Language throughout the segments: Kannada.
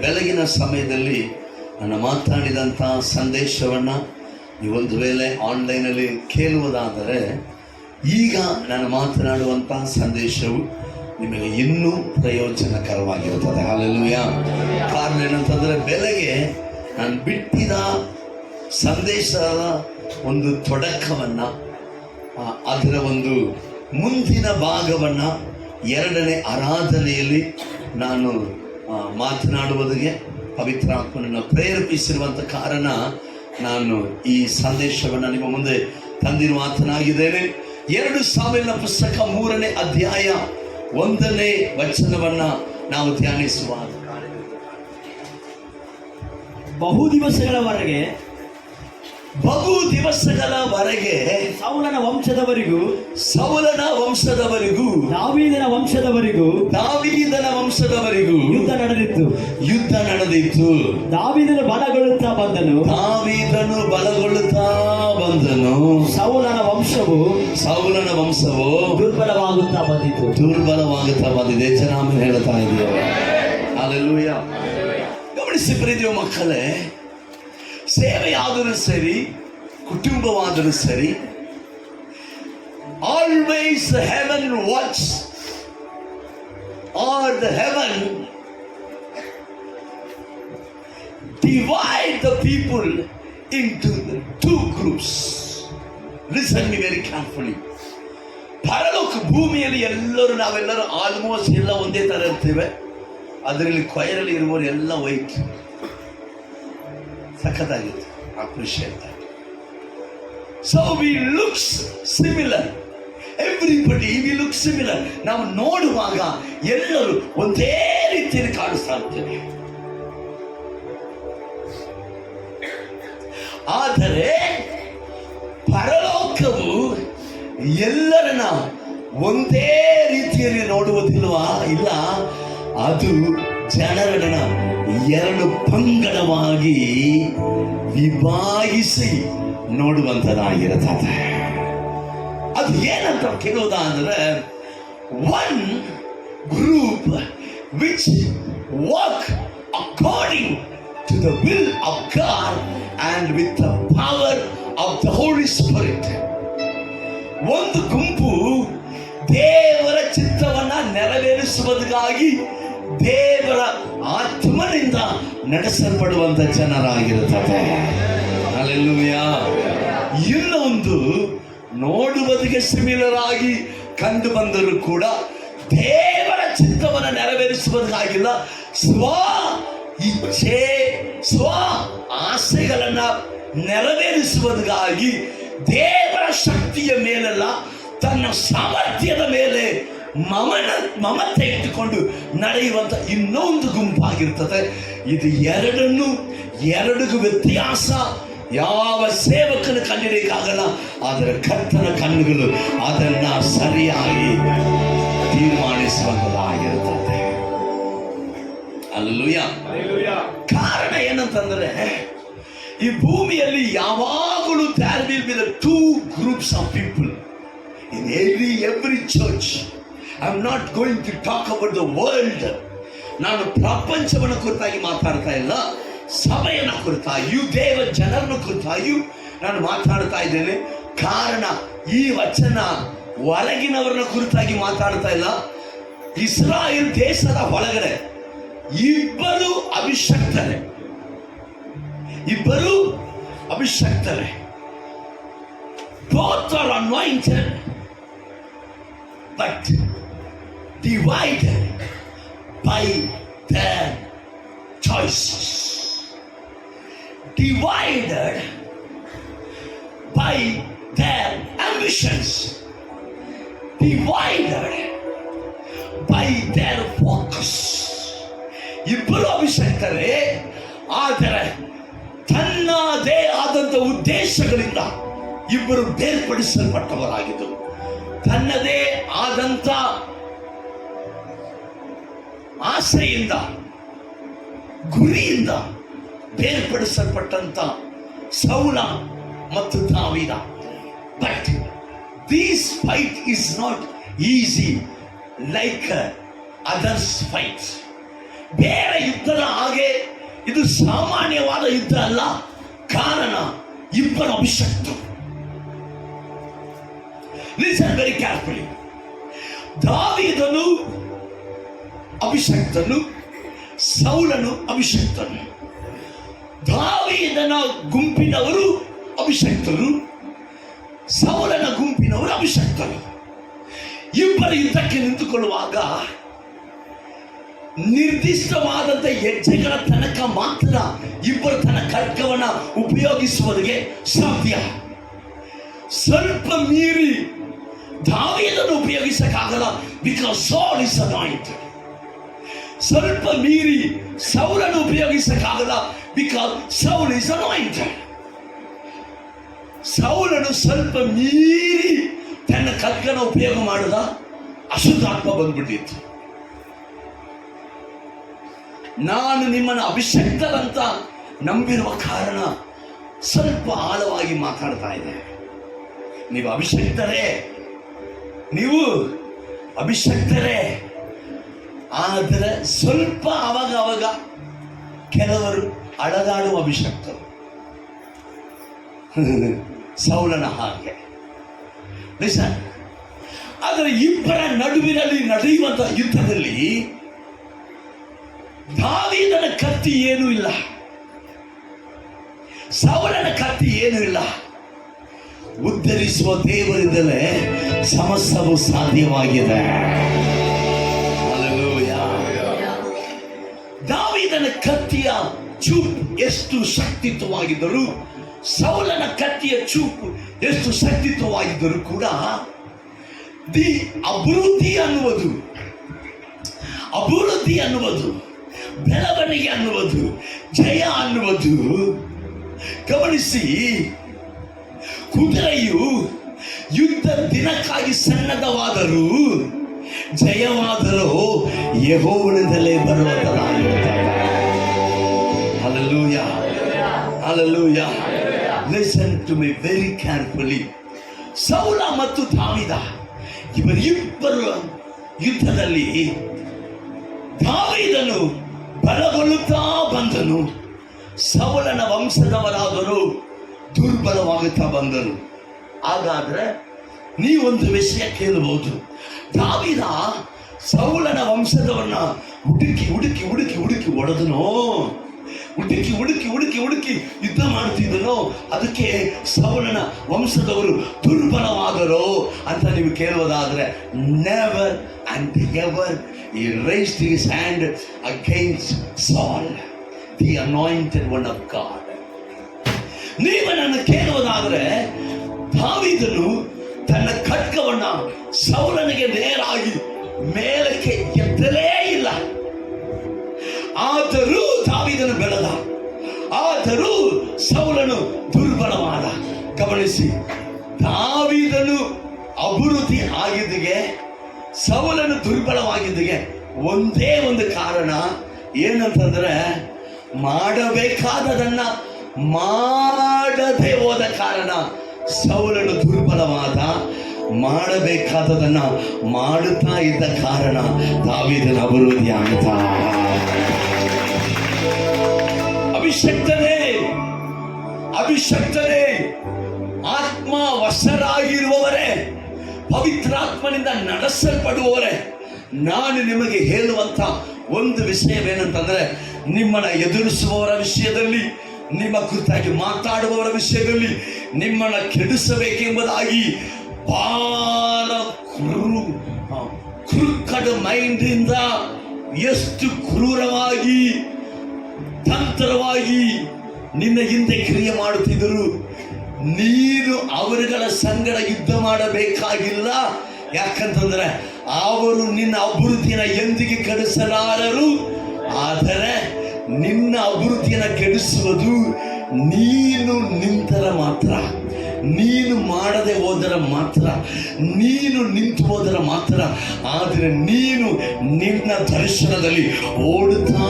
ಬೆಳಗಿನ ಸಮಯದಲ್ಲಿ ನಾನು ಮಾತನಾಡಿದಂಥ ಸಂದೇಶವನ್ನು ನೀವೊಂದು ವೇಳೆ ಆನ್ಲೈನಲ್ಲಿ ಕೇಳುವುದಾದರೆ ಈಗ ನಾನು ಮಾತನಾಡುವಂಥ ಸಂದೇಶವು ನಿಮಗೆ ಇನ್ನೂ ಪ್ರಯೋಜನಕರವಾಗಿರುತ್ತದೆ. ಹಲ್ಲೆಲೂಯಾ. ಕಾರಣ ಏನಂತಂದರೆ, ಬೆಳಗ್ಗೆ ನಾನು ಬಿಟ್ಟಿದ ಸಂದೇಶದ ಒಂದು ತೊಡಕವನ್ನು, ಅದರ ಒಂದು ಮುಂದಿನ ಭಾಗವನ್ನು ಎರಡನೇ ಆರಾಧನೆಯಲ್ಲಿ ನಾನು ಮಾತನಾಡುವುದಕ್ಕೆ ಪವಿತ್ರಾತ್ಮನನ್ನು ಪ್ರೇರೇಪಿಸಿರುವಂಥ ಕಾರಣ ನಾನು ಈ ಸಂದೇಶವನ್ನು ನಿಮ್ಮ ಮುಂದೆ ತಂದಿರುವ ಆತನಾಗಿದ್ದೇನೆ. 2 ಸಾಮುವೇಲನ ಪುಸ್ತಕ 3ನೇ ಅಧ್ಯಾಯ 1ನೇ ವಚನವನ್ನು ನಾವು ಧ್ಯಾನಿಸುವ. ಬಹು ದಿವಸಗಳವರೆಗೆ ಸೌಲನ ವಂಶದವರಿಗೂ ದಾವೀದನ ವಂಶದವರಿಗೂ ಯುದ್ಧ ನಡೆದಿತ್ತು. ದಾವೀದನು ಬಲಗೊಳ್ಳುತ್ತಾ ಬಂದನು. ಸೌಲನ ವಂಶವು ದುರ್ಬಲವಾಗುತ್ತಾ ಬಂದಿದೆ. ಜನಾಮ ಹೇಳ್ತಾ ಇದೆಯಲ್ಲ. ಹಲ್ಲೆಲೂಯಾ. ಗಮನಿಸಿ ಪ್ರೀತಿಯ ಮಕ್ಕಳೇ, ಸೇವೆಯಾದರೂ ಸರಿ, ಕುಟುಂಬವಾದರೂ ಸರಿ, always heaven watch are the heaven divide the people into 2 groups. Listen me very carefully. ಪರಲೋಕ ಭೂಮಿಯಲ್ಲಿ ನಾವೆಲ್ಲರೂ ಆಲ್ಮೋಸ್ಟ್ ಎಲ್ಲ ಒಂದೇ ಥರ ಇರ್ತೇವೆ. ಅದರಲ್ಲಿ ಕೊಯರಲ್ಲಿ ಇರುವವರು ಎಲ್ಲ ವೈಟ್. ಸಖತ್ತಾಗಿತ್ತು. Appreciate that. So we looks similar. Everybody we look similar. ನಾವು ನೋಡುವಾಗ ಎಲ್ಲರೂ ಒಂದೇ ರೀತಿಯಲ್ಲಿ ಕಾಣಿಸ್ತಾ ಇರ್ತೇವೆ. ಆದರೆ ಪರಲೋಕವು ಎಲ್ಲರನ್ನ ಒಂದೇ ರೀತಿಯಲ್ಲಿ ನೋಡುವುದಿಲ್ವಾ? ಇಲ್ಲ, ಅದು ಜನರನ್ನ 2 ಪಂಗಡವಾಗಿ ವಿಭಾಗಿಸಿ ನೋಡುವಂಥದ್ದಾಗಿರುತ್ತದೆ. ಅದು ಏನಂತ ಕೇಳೋದಾದ್ರೆ, 1 group which walk according to the will of God and with the power of the Holy Spirit. ಒಂದು ಗುಂಪು ದೇವರ ಚಿತ್ತವನ್ನು ನೆರವೇರಿಸುವುದಕ್ಕಾಗಿ ದೇವರ ಆತ್ಮನಿಂದ ನಡೆಸಲ್ಪಡುವಂಥ ಜನರಾಗಿರುತ್ತದೆ. ಹಲ್ಲೆಲೂಯಾ. ಇನ್ನೊಂದು ನೋಡುವುದಕ್ಕೆ ಸಿಮಿಲರ್ ಆಗಿ ಕಂಡು ಬಂದರೂ ಕೂಡ ದೇವರ ಚಿತ್ತವನ್ನು ನೆರವೇರಿಸುವುದಕ್ಕಾಗಿಲ್ಲ, ಸ್ವ ಇಚ್ಛೆ, ಸ್ವ ಆಸೆಗಳನ್ನ ನೆರವೇರಿಸುವುದಕ್ಕಾಗಿ ದೇವರ ಶಕ್ತಿಯ ಮೇಲಲ್ಲ, ತನ್ನ ಸಾಮರ್ಥ್ಯದ ಮೇಲೆ ಮಮತೆ ಇಟ್ಟುಕೊಂಡು ನಡೆಯುವಂತ ಇನ್ನೊಂದು ಗುಂಪಾಗಿರ್ತದೆ. ಇದು ಎರಡಿಗೂ ವ್ಯತ್ಯಾಸ ಯಾವ ಸೇವಕನ ಕಣ್ಣಿಡಿಯಕ್ಕಾಗಲ್ಲ. ಆದರೆ ಕರ್ತನ ಕಣ್ಣುಗಳು ಅದನ್ನ ಸರಿಯಾಗಿ ತೀರ್ಮಾನಿಸುವಂತದ್ದಾಗಿರುತ್ತದೆ. ಹಲ್ಲೆಲೂಯಾ. ಕಾರಣ ಏನಂತಂದ್ರೆ, ಈ ಭೂಮಿಯಲ್ಲಿ ಯಾವಾಗಲೂ there will be the 2 groups of people in every church. I am not going to talk about the world. ನಾನು ಪ್ರಪಂಚವನ್ನು ಕುರಿತಾಗಿ ಮಾತಾಡ್ತಾ ಇಲ್ಲ, ಸಭೆಯನ್ನ ಕುರಿತಾಗಿಯೂ ದೇವ ಜನರನ್ನು ಕುರಿತಾಗಿಯೂ ನಾನು ಮಾತಾಡ್ತಾ ಇದ್ದೇನೆ. ಕಾರಣ ಈ ವಚನ ಹೊರಗಿನವರನ್ನ ಕುರಿತಾಗಿ ಮಾತಾಡ್ತಾ ಇಲ್ಲ. ಇಸ್ರಾಯೇಲ್ ದೇಶದ ಒಳಗಡೆ 2 ಅಭಿಷಕ್ತರೇ. Both are anointed but divided by their choices. Divided by their ambitions. Divided by their focus. ಇಬ್ಬರು ಅಭಿಷಕ್ತರೇ, ಆದರೆ ತನ್ನದೇ ಆದಂಥ ಉದ್ದೇಶಗಳಿಂದ ಇಬ್ಬರು ಬೇರ್ಪಡಿಸಲ್ಪಟ್ಟವರಾಗಿದ್ದರು. ತನ್ನದೇ ಆದಂಥ ಆಸೆಯಿಂದ, ಗುರಿಯಿಂದ ಬೇರ್ಪಡಿಸಲ್ಪಟ್ಟಂತ ಸೌಲ ಮತ್ತು ದಾವೀದ. But this fight is not easy like others fight. ಬೇರೆ ಯುದ್ಧದ ಹಾಗೆ ಇದು ಸಾಮಾನ್ಯವಾದ ಯುದ್ಧ ಅಲ್ಲ. ಕಾರಣ ಇಬ್ಬರು ಅಭಿಷಕ್ತರು. Listen very carefully. ದಾವೀದನು ಅಭಿಷಕ್ತನು, ಸೌಲನು ಅಭಿಷಕ್ತನು. ದಾವೀದನ ಗುಂಪಿನವರು ಅಭಿಷಕ್ತರು, ಸೌಲನ ಗುಂಪಿನವರು ಅಭಿಷಕ್ತರು. ಇಬ್ಬರು ಯುದ್ಧಕ್ಕೆ ನಿಂತುಕೊಳ್ಳುವಾಗ ನಿರ್ದಿಷ್ಟವಾದಂಥ ಹೆಜ್ಜೆಗಳ ತನಕ ಮಾತ್ರ ಇಬ್ಬರು ತನ್ನ ಖಡ್ಗವನ್ನು ಉಪಯೋಗಿಸುವುದಕ್ಕೆ ಸಾಧ್ಯ. ಸ್ವಲ್ಪ ಮೀರಿ ದಾವೀದನ್ನು ಉಪಯೋಗಿಸಕ್ಕಾಗಲ್ಲ, ಬಿಕಾಸ್ ಸಾಲ್ ಇಸ್ ಅನಾಯಿಂಟೆಡ್. ಸ್ವಲ್ಪ ಮೀರಿ ಸೌಲನ್ನು ಉಪಯೋಗಿಸಕ್ಕಾಗಲ್ಲ, ಬಿಕಾಸ್ ಸೌಲ್ ಇಸ್ ಅನಾಯಿಂಟೆಡ್. ಸೌಲನು ಸ್ವಲ್ಪ ಮೀರಿ ತನ್ನ ಖಡ್ಗನ ಉಪಯೋಗ ಮಾಡಿದ, ಅಶುದ್ಧಾತ್ಮ ಬಂದ್ಬಿಟ್ಟಿತ್ತು. ನಾನು ನಿಮ್ಮನ್ನು ಅಭಿಷಕ್ತರಂತ ನಂಬಿರುವ ಕಾರಣ ಸ್ವಲ್ಪ ಆಳವಾಗಿ ಮಾತಾಡ್ತಾ ಇದ್ದೆ. ನೀವು ಅಭಿಷಕ್ತರೇ, ಆದರೆ ಸ್ವಲ್ಪ ಅವಾಗ ಕೆಲವರು ಅಳದಾಡುವ ಅಭಿಷಕ್ತರು. ಸೌಲನ ಹಾಗೆ. ಆದರೆ ಇಬ್ಬರ ನಡುವಿನಲ್ಲಿ ನಡೆಯುವಂತ ಯುದ್ಧದಲ್ಲಿ ದಾವೀದನ ಕತ್ತಿ ಏನೂ ಇಲ್ಲ, ಸೌಲನ ಕತ್ತಿ ಏನೂ ಇಲ್ಲ. ಉದ್ಧರಿಸುವ ದೇವರಿಂದಲೇ ಸಮಸ್ತವು ಸಾಧ್ಯವಾಗಿದೆ. ದಾವೀದನ ಕತ್ತಿಯ ಚೂಪ್ ಎಷ್ಟು ಶಕ್ತಿತ್ವವಾಗಿದ್ದರೂ, ಸೌಲನ ಕತ್ತಿಯ ಚೂಪು ಎಷ್ಟು ಶಕ್ತಿತ್ವವಾಗಿದ್ದರೂ ಕೂಡ ಅಭಿವೃದ್ಧಿ ಅನ್ನುವುದು, ಬೆಳವಣಿಗೆ ಅನ್ನುವುದು, ಜಯ ಅನ್ನುವುದು, ಗಮನಿಸಿ, ಕುದುರೆಯು ಯುದ್ಧ ದಿನಕ್ಕಾಗಿ ಸನ್ನದ್ಧವಾದರೂ ಜಯವಾದರೂ ಯೆಹೋವನಿಂದಲೇ ಬರುವಂತದ್ದಾಗಿರುತ್ತದೆ. Hallelujah. Hallelujah. Listen to me very carefully. ಸೌಲ ಮತ್ತು ದಾವೀದ ಇವರಿಬ್ಬರು ಯುದ್ಧದಲ್ಲಿ ದಾವೀದನು ಬಲಗೊಳ್ಳುತ್ತಾ ಬಂದನು, ಸೌಲನ ವಂಶದವರಾದರೂ ದುರ್ಬಲವಾಗುತ್ತಾ ಬಂದರು. ಹಾಗಾದ್ರೆ ನೀವೊಂದು ವಿಷಯ ಕೇಳಬಹುದು, ದಾವೀದ ಸೌಲನ ವಂಶದವನ್ನ ಹುಡುಕಿ ಹೊಡೆದನೋ, ಹುಡುಕಿ ಯುದ್ಧ ಮಾಡ್ತಿದ್ದನೋ, ಅದಕ್ಕೆ ಸೌಲನ ವಂಶದವರು ದುರ್ಬಲವಾದರು ಅಂತ ನೀವು ಕೇಳುವುದಾದ್ರೆ, never and ever he raised his hand against Saul, the anointed one of God. ನೀವು ನನ್ನ ಕೇಳುವುದಾದ್ರೆ, ದಾವೀದನು ತನ್ನ ಖಡ್ಗವನ್ನ ಸೌಲನಿಗೆ ನೇರಾಗಿ ಮೇಲಕ್ಕೆ ಎತ್ತಲೇ ಇಲ್ಲ. ಆದರೂ ದಾವೀದನು ಬೆಳೆದ, ಆದರೂ ಸೌಲನು ದುರ್ಬಲವಾದ. ಗಮನಿಸಿ, ದಾವೀದನು ಅಭಿವೃದ್ಧಿ ಆಗಿದ್ದಕ್ಕೆ, ಸೌಲನು ದುರ್ಬಲವಾಗಿದ್ದಕ್ಕೆ ಒಂದೇ ಒಂದು ಕಾರಣ ಏನಂತಂದ್ರೆ, ಮಾಡಬೇಕಾದದನ್ನ ಮಾಡದೆ ಹೋದ ಕಾರಣ ಸೌಲನು ದುರ್ಬಲವಾದ. ಮಾಡಬೇಕಾದದನ್ನ ಮಾಡುತ್ತಾ ಇದ್ದ ಕಾರಣ ದಾವೀದನ ಅಭಿವೃದ್ಧಿ ಅಂತ. ಅಭಿಷಕ್ತರೇ, ಆತ್ಮ ವಶರಾಗಿರುವವರೇ, ಪವಿತ್ರಾತ್ಮನಿಂದ ನಡೆಸಲ್ಪಡುವವರೇ, ನಾನು ನಿಮಗೆ ಹೇಳುವಂತ ಒಂದು ವಿಷಯವೇನಂತಂದ್ರೆ, ನಿಮ್ಮನ್ನ ಎದುರಿಸುವವರ ವಿಷಯದಲ್ಲಿ, ನಿಮ್ಮ ಕುರಿತಾಗಿ ಮಾತಾಡುವವರ ವಿಷಯದಲ್ಲಿ, ನಿಮ್ಮನ್ನ ಕೆಡಿಸಬೇಕೆಂಬುದಾಗಿ ಬಹಳ ಕ್ರೂಕಡ್ ಮೈಂಡಿಂದ ಎಷ್ಟು ಕ್ರೂರವಾಗಿ, ತಂತ್ರವಾಗಿ ನಿನ್ನ ಹಿಂದೆ ಕ್ರಿಯೆ ಮಾಡುತ್ತಿದ್ದರು. ನೀನು ಅವರುಗಳ ಸಂಗಡ ಯುದ್ಧ ಮಾಡಬೇಕಾಗಿಲ್ಲ. ಯಾಕಂತಂದ್ರೆ ಅವರು ನಿನ್ನ ಅಭಿವೃದ್ಧಿಯನ್ನು ಎಂದಿಗೆ ಕೆಡಿಸಲಾರರು. ಆದರೆ ನಿನ್ನ ಅಭಿವೃದ್ಧಿಯನ್ನು ಕೆಡಿಸುವುದು ನೀನು ನಿಂತರ ಮಾತ್ರ, ನೀನು ಮಾಡದೆ ಹೋದರ ಮಾತ್ರ, ನೀನು ನಿಂತು ಹೋದರ ಮಾತ್ರ. ಆದರೆ ನೀನು ನಿನ್ನ ದರ್ಶನದಲ್ಲಿ ಓಡುತ್ತಾ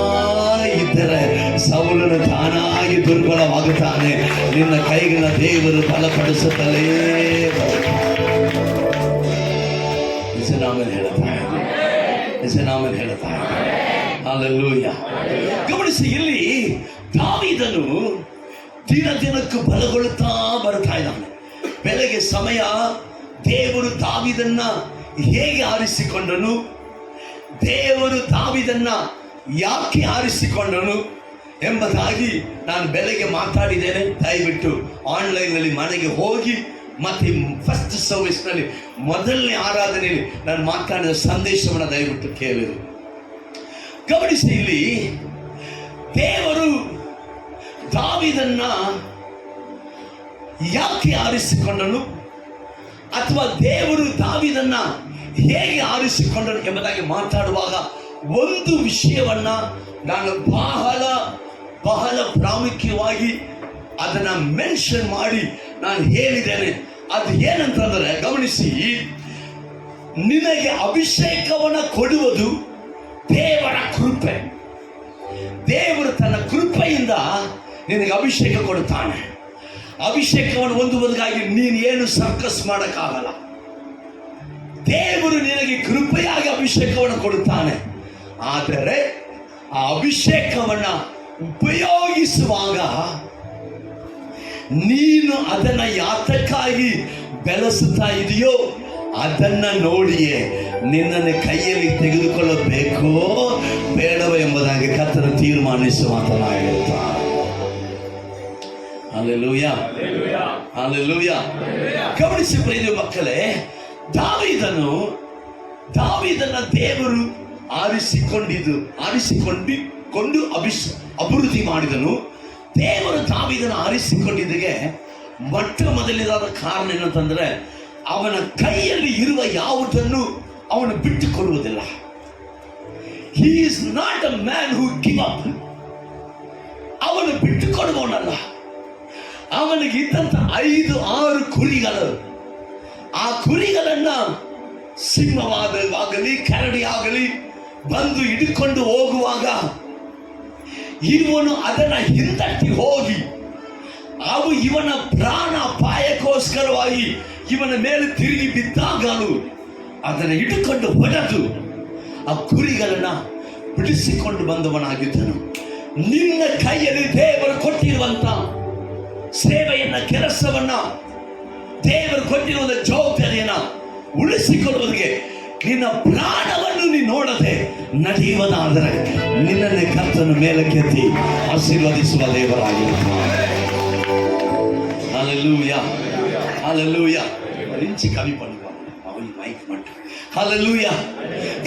ಇದ್ದರೆ ಸೌಲನು ತಾನಾಗಿ ದುರ್ಬಲವಾಗುತ್ತಾನೆ. ನಿನ್ನ ಕೈಗಳ ದೇವರು ಬಲಪಡಿಸುತ್ತಲೇ ಹೆಸನಾಮನ್ ಹೇಳ್ತಾ ಹಲ್ಲೆಲೂಯಾ. ಗಮನಿಸಿ, ಇಲ್ಲಿ ದಾವೀದನು ದಿನ ದಿನಕ್ಕೂ ಬಲಗೊಳ್ಳುತ್ತಾ ಬರ್ತಾ ಇದ್ದಾನೆ. ಬೆಳಗ್ಗೆ ಸಮಯ ದೇವರು ದಾವೀದನ್ನ ಹೇಗೆ ಆರಿಸಿಕೊಂಡನು, ದೇವರು ದಾವೀದನ್ನ ಯಾಕೆ ಆರಿಸಿಕೊಂಡನು ಎಂಬುದಾಗಿ ನಾನು ಬೆಳಗ್ಗೆ ಮಾತಾಡಿದ್ದೇನೆ. ದಯವಿಟ್ಟು ಆನ್ಲೈನ್ನಲ್ಲಿ ಮನೆಗೆ ಹೋಗಿ ಮತ್ತೆ ಫಸ್ಟ್ ಸರ್ವಿಸ್ನಲ್ಲಿ ಮೊದಲನೇ ಆರಾಧನೆಯಲ್ಲಿ ನಾನು ಮಾತಾಡಿದ ಸಂದೇಶವನ್ನು ದಯವಿಟ್ಟು ಕೇಳಿರಿ. ಗಮನಿಸಿ, ಇಲ್ಲಿ ದೇವರು ದಾವೀದನ್ನ ಯಾಕೆ ಆರಿಸಿಕೊಂಡನು ಅಥವಾ ದೇವರು ದಾವೀದನ್ನ ಹೇಗೆ ಆರಿಸಿಕೊಂಡನು ಎಂಬುದಾಗಿ ಮಾತಾಡುವಾಗ ಒಂದು ವಿಷಯವನ್ನ ನಾನು ಬಹಳ ಬಹಳ ಪ್ರಾಮುಖ್ಯವಾಗಿ ಅದನ್ನ ಮೆನ್ಷನ್ ಮಾಡಿ ನಾನು ಹೇಳಿದ್ದೇನೆ. ಅದು ಏನಂತಂದ್ರೆ, ಗಮನಿಸಿ, ನಿನಗೆ ಅಭಿಷೇಕವನ್ನು ಕೊಡುವುದು ದೇವರ ಕೃಪೆ. ದೇವರು ತನ್ನ ಕೃಪೆಯಿಂದ ನಿನಗೆ ಅಭಿಷೇಕ ಕೊಡುತ್ತಾನೆ. ಅಭಿಷೇಕವನ್ನು ಹೊಂದುವುದಕ್ಕಾಗಿ ನೀನು ಏನು ಸರ್ಕಸ್ ಮಾಡಕ್ಕಾಗಲ್ಲ. ದೇವರು ನಿನಗೆ ಕೃಪೆಯಾಗಿ ಅಭಿಷೇಕವನ್ನು ಕೊಡುತ್ತಾನೆ. ಆದರೆ ಆ ಅಭಿಷೇಕವನ್ನು ಉಪಯೋಗಿಸುವಾಗ ನೀನು ಅದನ್ನ ಯಾತಕ್ಕಾಗಿ ಬೆಳೆಸುತ್ತಾ ಇದೆಯೋ ಅದನ್ನ ನೋಡಿಯೇ ನಿನ್ನನ್ನು ಕೈಯಲ್ಲಿ ತೆಗೆದುಕೊಳ್ಳಬೇಕೋ ಬೇಡವೋ ಎಂಬುದಾಗಿ ಕರ್ತನು ತೀರ್ಮಾನಿಸುವ ಮಾತನಾಡಿರುತ್ತಾನೆ. Hallelujah, hallelujah. ಗಮನಿಸಿ ಪ್ರಿಯ ಮಕ್ಕಳೇ, ದಾವೀದನ ದೇವರು ಆರಿಸಿಕೊಂಡು ಅಭಿವೃದ್ಧಿ ಮಾಡಿದನು. ದೇವರು ದಾವೀದನ ಆರಿಸಿಕೊಂಡಿದ್ದಕ್ಕೆ ಮೊಟ್ಟ ಮೊದಲನೇದಾದ ಕಾರಣ ಏನಂತಂದ್ರೆ, ಅವನ ಕೈಯಲ್ಲಿ ಇರುವ ಯಾವುದನ್ನು ಅವನು ಬಿಟ್ಟುಕೊಡುವುದಿಲ್ಲ. He is not a man who give up. ಅವನು ಬಿಟ್ಟುಕೊಡುವವನಲ್ಲ. ಅವನಿಗೆ ಇದ್ದಂತ 5-6 ಕುರಿಗಳು, ಆ ಕುರಿಗಳನ್ನ ಸಿಂಹವಾಗಲಿ ಕರಡಿ ಆಗಲಿ ಬಂದು ಹಿಡಿಕೊಂಡು ಹೋಗುವಾಗ ಇವನು ಅದನ್ನ ಹಿಂದಟ್ಟಿ ಹೋಗಿ ಅವು ಇವನ ಪ್ರಾಣ ಅಪಾಯಕ್ಕೋಸ್ಕರವಾಗಿ ಇವನ ಮೇಲೆ ತಿರುಗಿ ಬಿದ್ದಾಗಲೂ ಅದನ್ನು ಹಿಡಿಕೊಂಡು ಹೊಡೆದು ಆ ಕುರಿಗಳನ್ನ ಬಿಡಿಸಿಕೊಂಡು ಬಂದವನಾಗಿದ್ದನು. ನಿನ್ನ ಕೈಯಲ್ಲಿ ದೇವರು ಕೊಟ್ಟಿರುವಂತ ಸೇವೆಯನ್ನ, ಕೆಲಸವನ್ನ, ದೇವರು ಕೊಟ್ಟಿರುವ ಜವಾಬ್ದಾರಿಯನ್ನ ಉಳಿಸಿಕೊಳ್ಳುವುದಕ್ಕೆ ನಿನ್ನ ಪ್ರಾಣವನ್ನು ನೀನು ನೋಡದೆ ನಡೆಯುವುದಾದರೆ ನಿನ್ನನ್ನೇ ಕರ್ತನ ಮೇಲಕ್ಕೆತ್ತಿ ಆಶೀರ್ವದಿಸುವ ದೇವರಾಗಿರುತ್ತಾನೆ. Hallelujah, hallelujah. ಇಂಚಿ ಕವಿ ಪಡುವ ಅವನು ಮೈಕ್ ಮಟ್ಟ. ಹಲ್ಲೆಲೂಯಾ.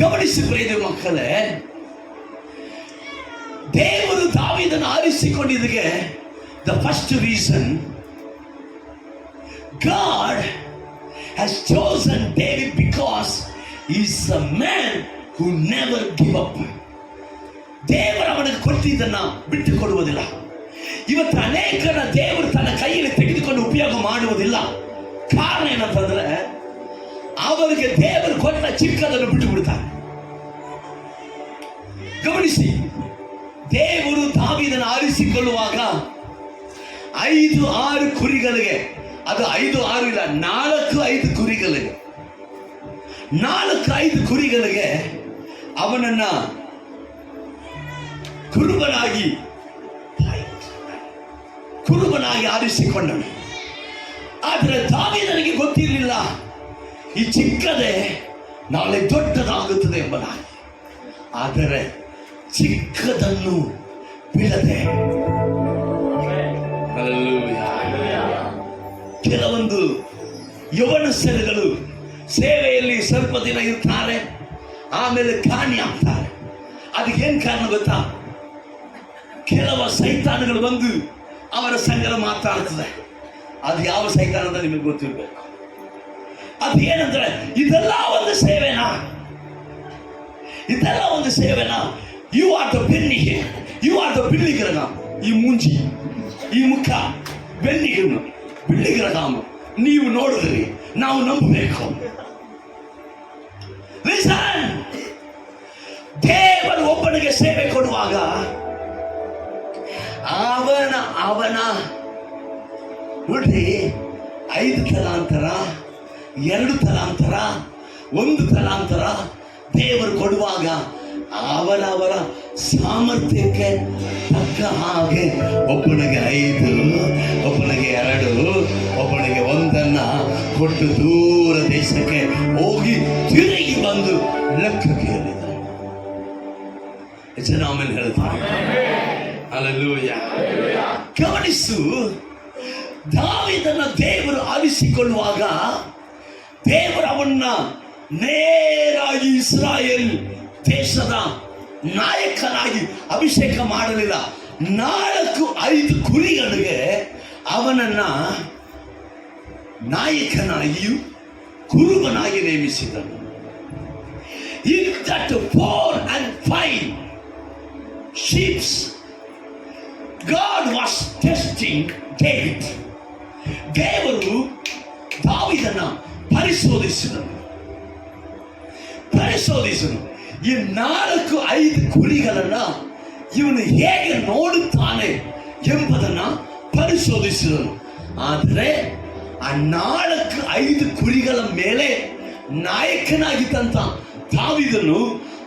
ಗಮನಿಸಿ ಪ್ರಿಯ ಮಕ್ಕಳೇ, ದೇವರು ದಾವೀದನ ಆರಿಸಿಕೊಂಡಿದ್ದಕ್ಕೆ the first reason God has chosen David because he is a man who never give up. ದೇವರು ಅವನಿಗೆ ಕೊಟ್ಟಿದ್ದನ್ನ ಬಿಟ್ಟು ಕೊಡುವುದಿಲ್ಲ. ಇವತ್ತು ಅನೇಕರ ದೇವರು ತನ್ನ ಕೈಯಲ್ಲಿ ತೆಗೆದುಕೊಂಡು ಉಪಯೋಗ ಮಾಡುವುದಿಲ್ಲ. ಕಾರಣ ಏನಂತಂದ್ರೆ, ಅವರಿಗೆ ದೇವರು ಕೊಟ್ಟ ಚಿಕ್ಕದನ್ನು ಬಿಟ್ಟು ಬಿಡ್ತಾರೆ. ಗಮನಿಸಿ, ದೇವರು ದಾವೀದನ ಆರಿಸಿಕೊಳ್ಳುವಾಗ 5-6 ಕುರಿಗಳಿಗೆ, ಅದು 5-6 ಇಲ್ಲ, 4-5 ಕುರಿಗಳಿಗೆ, 4-5 ಕುರಿಗಳಿಗೆ ಅವನನ್ನ ಕುರುಬನಾಗಿ ಆರಿಸಿಕೊಂಡನು. ಆದರೆ ದಾವೀದನಿಗೆ ಗೊತ್ತಿರಲಿಲ್ಲ ಈ ಚಿಕ್ಕದೇ ನಾಳೆ ದೊಡ್ಡದಾಗುತ್ತದೆ ಎಂಬುದಾಗಿ. ಆದರೆ ಚಿಕ್ಕದನ್ನು ಬಿಡದೆ, ಕೆಲವೊಂದು ಯವನಸ್ಥರುಗಳು ಸೇವೆಯಲ್ಲಿ ಸ್ವಲ್ಪ ದಿನ ಇರ್ತಾರೆ, ಆಮೇಲೆ ಕಾಣಿ ಆಗ್ತಾರೆ. ಅದಕ್ಕೇನು ಕಾರಣ ಗೊತ್ತಾ? ಕೆಲವು ಸೈತಾನಗಳು ಬಂದು ಅವರ ಸಂಗಡ ಮಾತಾಡ್ತದೆ. ಅದು ಯಾವ ಸೈತಾನ ಅಂತ ನಿಮಗೆ ಗೊತ್ತಿರಬೇಕು. ಅದು ಏನಂದ್ರೆ, ಇದೆಲ್ಲ ಒಂದು ಸೇವೆನಾ? ಯು ಆರ್ ದ ಬೆನ್ನಿಗೆ, ಯು ಆರ್ ದ ಬಿಲ್ಲಿಗರನ, ಈ ಮುಂಜಿ, ಈ ಮುಖ, ಬೆನ್ನಿಗರನು, ಬಿಲ್ಲಿಗರಗಾಮ ನೀವು ನೋಡಿದ್ರಿ, ನಾವು ನಂಬಬೇಕು. ದೇವರು ಒಬ್ಬನಿಗೆ ಸೇವೆ ಕೊಡುವಾಗ ಅವನ ನೋಡ್ರಿ, 5 ತಲಾಂತರ, 2 ತಲಾಂತರ, 1 ತಲಾಂತರ ದೇವರು ಕೊಡುವಾಗ ಅವರ ಸಾಮರ್ಥ್ಯಕ್ಕೆ ತಕ್ಕ ಹಾಗೆ ಒಬ್ಬನಿಗೆ 5, ಒಬ್ಬನಿಗೆ 2, ಒಬ್ಬನಿಗೆ 1 ಕೊಟ್ಟು ದೂರ ದೇಶಕ್ಕೆ ಹೋಗಿ ತಿರುಗಿ ಬಂದು ಲೆಕ್ಕ ಕೇಳಿದ. ಜನ ಆಮೇಲೆ ಹೇಳ್ತಾರೆ ಹಲ್ಲೆಲೂಯಾ. ಗಮನಿಸು, ದಾವೀದನ ದೇವರು ಆರಿಸಿಕೊಳ್ಳುವಾಗ ದೇವರು ಅವನ್ನ ನೇರಾಗಿ ಇಸ್ರಾಯೇಲ್ ದೇಶದ ನಾಯಕನಾಗಿ ಅಭಿಷೇಕ ಮಾಡಲಿಲ್ಲ. 4-5 ಕುರಿಗಳಿಗೆ ಅವನನ್ನ ನಾಯಕನಾಗಿಯೂ ಕುರುಬನಾಗಿ ನೇಮಿಸಿದನು. In that 4 and 5 sheep, God was testing David. ದೇವರು ದಾವೀದನ ಪರಿಶೋಧಿಸಿದನು. ಈ 4-5 ಕುರಿಗಳನ್ನ ಇವನು ಹೇಗೆ ನೋಡುತ್ತಾನೆ ಎಂಬುದನ್ನ ಪರಿಶೋಧಿಸಿದನು. ಆದರೆ ಆ 4-5 ಕುರಿಗಳ ಮೇಲೆ ನಾಯಕನಾಗಿದ್ದಂತ ದಾವೀದನು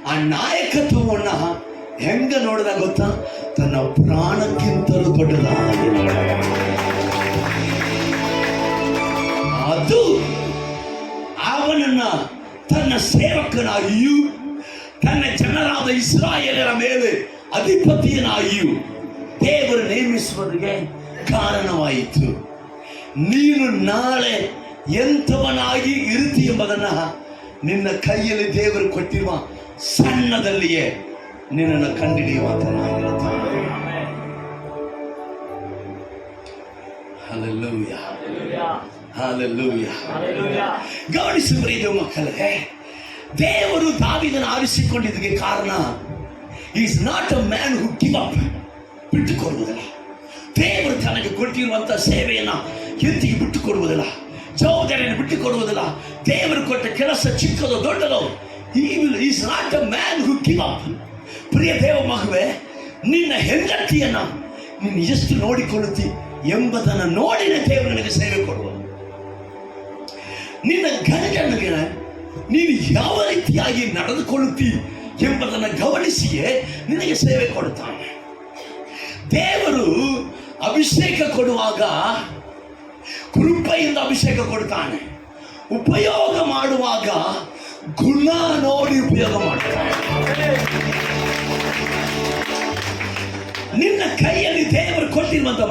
ಆ ನಾಯಕತ್ವವನ್ನ ಹೆಂಗ ನೋಡಿದ ಗೊತ್ತಾ? ತನ್ನ ಪ್ರಾಣಕ್ಕಿಂತಲೂ ದೊಡ್ಡದಾಗಿ ನೋಡ. ಅದು ಅವನನ್ನ ತನ್ನ ಸೇವಕನಾಗಿಯೂ ತನ್ನ ಜನರಾದ ಇಸ್ರಾಯೇಲರ ಮೇಲೆ ಅಧಿಪತಿಯನಾಗಿಯೂ ದೇವರು ನೇಮಿಸುವುದಕ್ಕೆ ಕಾರಣವಾಯಿತು. ನೀನು ನಾಳೆ ಎಂಥವನಾಗಿ ಇರುತ್ತಿ ಎಂಬುದನ್ನ ನಿನ್ನ ಕೈಯಲ್ಲಿ ದೇವರು ಕೊಟ್ಟಿರುವ ಸಣ್ಣದಲ್ಲಿಯೇ ನಿನ್ನನ್ನು ಕಂಡುಹಿಡಿಯುವಂತನಾಗಿರುತ್ತಾನೆ. Hallelujah, hallelujah. ಗಮನಿಸಿ ಪ್ರಿಯ ಮಕ್ಕಳೇ, ದೇವರು ದಾವೀದನ ಆರಿಸಿಕೊಂಡಿದ್ದಕ್ಕೆ ಕಾರಣ is not a man who give up, ಬಿಟ್ಟುಕೊಡುವುದಿಲ್ಲ. ದೇವರು ತನಗೆ ಕೊಟ್ಟಿರುವಂತಹ ಸೇವೆಯನ್ನ ಎಂದಿಗೆ ಬಿಟ್ಟುಕೊಡುವುದಿಲ್ಲ, ಜವಾಬ್ದಾರಿಯನ್ನು ಬಿಟ್ಟುಕೊಡುವುದಿಲ್ಲ. ದೇವರು ಕೊಟ್ಟ ಕೆಲಸ ಚಿಕ್ಕದೋ ದೊಡ್ಡದೋ, is not a man who give up. ಪ್ರಿಯ ದೇವ ಮಗುವೆ, ನಿನ್ನ ಹೆಂಡತಿಯನ್ನ ನೀನು ಎಷ್ಟು ನೋಡಿಕೊಳ್ಳುತ್ತಿ ಎಂಬುದನ್ನು ನೋಡಿನ ದೇವರು ನಿನಗೆ ಸೇವೆ ಕೊಡುವುದು. ನಿನ್ನ ಗಂಡನಿಗೆ ನೀನು ಯಾವ ರೀತಿಯಾಗಿ ನಡೆದುಕೊಳ್ಳುತ್ತಿ ಎಂಬುದನ್ನು ಗಮನಿಸಿಯೇ ನಿನಗೆ ಸೇವೆ ಕೊಡುತ್ತಾನೆ. ದೇವರು ಅಭಿಷೇಕ ಕೊಡುವಾಗ ಕೃಪೆಯಿಂದ ಅಭಿಷೇಕ ಕೊಡ್ತಾನೆ. ಉಪಯೋಗ ಮಾಡುವಾಗ ಗುಣ ನೋಡಿ ಉಪಯೋಗ ಮಾಡ್ತಾನೆ. ನಿನ್ನ ಕೈಯಲ್ಲಿ ದೇವರು ಕೊಟ್ಟಿರುವಂತ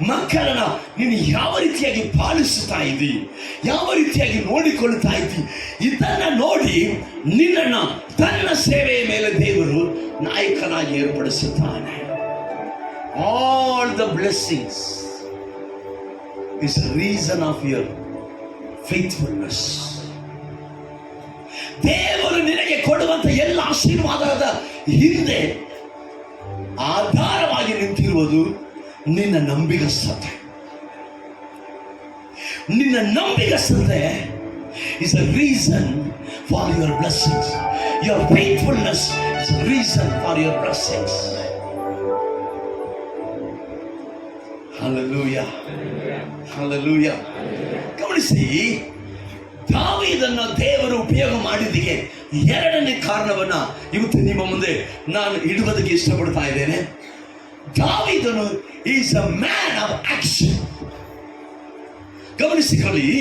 ಮಕ್ಕಳನ್ನ ನೀನು ಯಾವ ರೀತಿಯಾಗಿ ಪಾಲಿಸುತ್ತಾ ಇದ್ದಿ, ಯಾವ ರೀತಿಯಾಗಿ ನೋಡಿಕೊಳ್ಳುತ್ತಾ ಇದ್ದಿ, ಇದನ್ನ ನೋಡಿ ನಿನ್ನನ್ನು ತನ್ನ ಸೇವೆಯ ಮೇಲೆ ದೇವರು ನಾಯಕನಾಗಿ ಏರ್ಪಡಿಸುತ್ತಾನೆ. All the blessings is reason of your faithfulness. ದೇವರು ನಿನಗೆ ಕೊಡುವಂತ ಎಲ್ಲ ಆಶೀರ್ವಾದದ ಹಿಂದೆ ಆಧಾರವಾಗಿ ನಿಂತಿರುವುದು ನಿನ್ನ ನಂಬಿಗಸ್ತತೆ. ನಿನ್ನ ನಂಬಿಗಸ್ತತೆ is a reason for your blessings. Your faithfulness is a reason for your blessings. Hallelujah. Hallelujah. ಗಮನಿಸಿ, ದಾವೀದನ್ನ ದೇವರು ಉಪಯೋಗ ಮಾಡಿದ್ದಕ್ಕೆ 2ನೇ ಕಾರಣವನ್ನ ಇವತ್ತು ನಿಮ್ಮ ಮುಂದೆ ನಾನು ಇಡುವುದಕ್ಕೆ ಇಷ್ಟಪಡ್ತಾ ಇದ್ದೇನೆ. ದಾವೀದನು is a man of action. ಗಮನಿಸಿಕೊಳ್ಳಿ,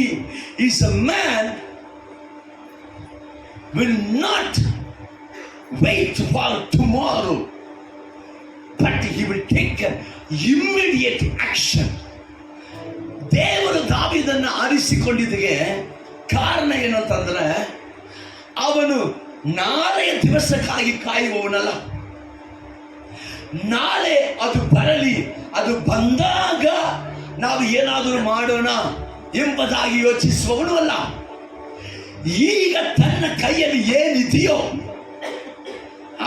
is a man will not wait for tomorrow, but he will take immediate action. ದೇವರು ದಾವೀದನ್ನ ಆರಿಸಿಕೊಂಡಿದ್ದಕ್ಕೆ ಕಾರಣ ಏನು ಅಂತಂದ್ರೆ, ಅವನು ನಾಳೆಯ ದಿವಸಕ್ಕಾಗಿ ಕಾಯುವವನಲ್ಲ. ನಾಳೆ ಅದು ಬರಲಿ, ಅದು ಬಂದಾಗ ನಾವು ಏನಾದರೂ ಮಾಡೋಣ ಎಂಬುದಾಗಿ ಯೋಚಿಸುವವನು ಅಲ್ಲ. ಈಗ ತನ್ನ ಕೈಯಲ್ಲಿ ಏನಿದೆಯೋ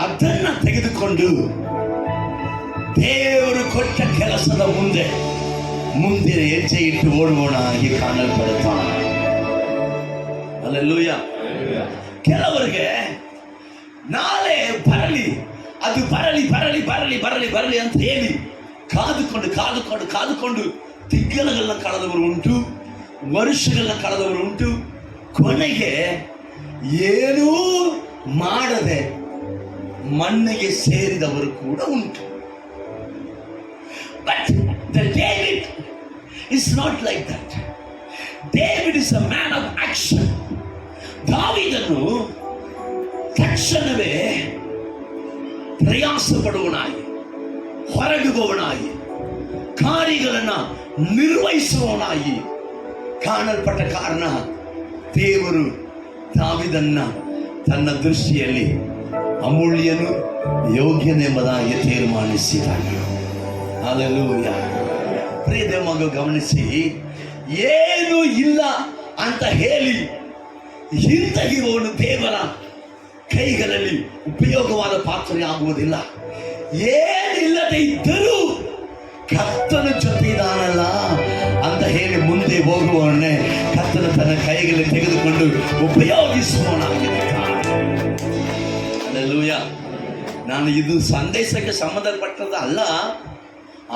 ಅದನ್ನ ತೆಗೆದುಕೊಂಡು ದೇವರು ಕೊಟ್ಟ ಕೆಲಸದ ಮುಂದೆ ಹೆಜ್ಜೆ ಇಟ್ಟು ಓಡುವವನ ಆಗಿ ಕಾಣಲ್ಪಡುತ್ತಾನೆ. ಹಲ್ಲೆಲೂಯಾ. ಕೆಲವರಿಗೆ ನಾಳೆ ಬರಲಿ, ಅದು ಬರಲಿ ಅಂತ ಹೇಳಿ ಕಾದುಕೊಂಡು ತಿಂಗಳನ್ನ ಕಳೆದವರು ಉಂಟು, ವರ್ಷಗಳನ್ನ ಕಳೆದವರು ಉಂಟು. ಕೊನೆಗೆ ಏನೂ ಮಾಡದೆ ಮಣ್ಣಿಗೆ ಸೇರಿದವರು ಕೂಡ ಉಂಟು. But the David is not like that. David is a man of action. ದಾವೀದನು ತಕ್ಷಣವೇ ಪ್ರಯಾಸ ಪಡುವನಾಗಿ, ಹೊರಡುವವನಾಗಿ, ಕಾರ್ಯಗಳನ್ನು ನಿರ್ವಹಿಸುವವನಾಗಿ ಕಾಣಲ್ಪಟ್ಟ ಕಾರಣ ದೇವರು ದಾವೀದನ್ನ ತನ್ನ ದೃಷ್ಟಿಯಲ್ಲಿ ಅಮೂಲ್ಯನು, ಯೋಗ್ಯನೆಂಬುದಾಗಿ ತೀರ್ಮಾನಿಸಿದ್ದಾನೆ. ಹಲ್ಲೆಲೂಯಾ. ಪ್ರಿಯ ದೇವ ಮಗ, ಗಮನಿಸಿ, ಏನು ಇಲ್ಲ ಅಂತ ಹೇಳಿ ಹಿಂದಗಿರುವವನು ದೇವರ ಕೈಗಳಲ್ಲಿ ಉಪಯೋಗವಾದ ಪಾತ್ರೆ ಆಗುವುದಿಲ್ಲ. ಏನಿಲ್ಲದೆ ಇದ್ದರೂ ಕರ್ತನ ಜೊತೆ ಇದಾನಲ್ಲ ಅಂತ ಹೇಳಿ ಮುಂದೆ ಹೋಗುವವನ್ನೇ ಕರ್ತನ ತನ್ನ ಕೈಗಳಲ್ಲಿ ತೆಗೆದುಕೊಂಡು ಉಪಯೋಗಿಸುವವನಾಗಿದ್ದಾನೆ. ಹಲ್ಲೆಲೂಯಾ. ನಾನು ಇದು ಸಂದೇಶಕ್ಕೆ ಸಂಬಂಧಪಟ್ಟದ್ದು ಅಲ್ಲ,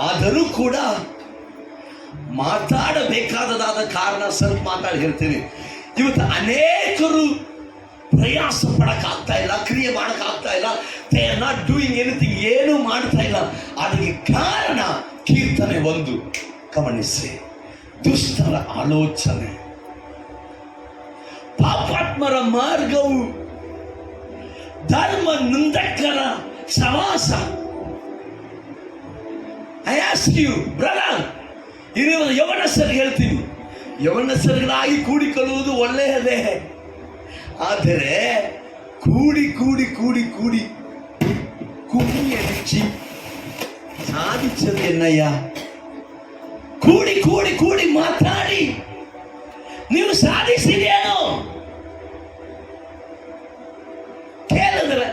ಆದರೂ ಕೂಡ ಮಾತಾಡಬೇಕಾದದಾದ ಕಾರಣ ಸ್ವಲ್ಪ ಮಾತಾಡಿ ಹೇಳ್ತೀನಿ. ಇವತ್ತು ಅನೇಕರು ಪ್ರಯಾಸ ಪಡಕ್ಕಾಗ್ತಾ ಇಲ್ಲ, ಕ್ರಿಯೆ ಮಾಡಕ್ಕಾಗ್ತಾ ಇಲ್ಲ. They are not doing anything, ಏನು ಮಾಡ್ತಾ ಇಲ್ಲ. ಅದಕ್ಕೆ ಕಾರಣ ಕೀರ್ತನೆ 1 ಗಮನಿಸಿ, ದುಷ್ಟರ ಆಲೋಚನೆ, ಪಾಪಾತ್ಮರ ಮಾರ್ಗವು, ಧರ್ಮ ನಿಂದಕರ ಸವಾಸ. ಐ ಆಸ್ಕ್ ಯು ಬ್ರದರ್, ಇನ್ನು ಯವನಸ್ಥರಿಗೆ ಹೇಳ್ತೀನಿ, ಯವನಸ್ಥರಿಗಳಾಗಿ ಕೂಡಿಕೊಳ್ಳುವುದು ಒಳ್ಳೆಯದೇ, ಆದರೆ ಕೂಡಿ ಕೂಡಿ ಕೂಡಿ ಕೂಡಿ ಕುಣಿಯಡಿಚಿ ಸಾಧಿಸದು ಎನ್ನಯ್ಯ. ಕೂಡಿ ಕೂಡಿ ಕೂಡಿ ಮಾತಾಡಿ ನೀವು ಸಾಧಿಸಿದೇನೋ ಕೇಳಿದ್ರೆ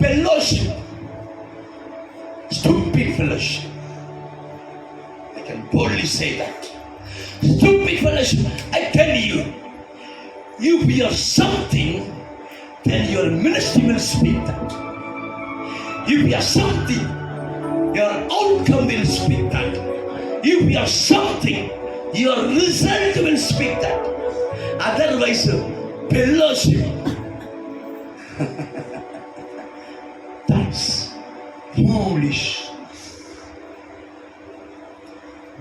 fellowship, stupid fellowship. I can boldly say that. Stupid fellowship. I tell you, if you are something, then your ministry will speak that. If you are something, your outcome will speak that. If you are something, your result will speak that. Otherwise, fellowship, that's foolish.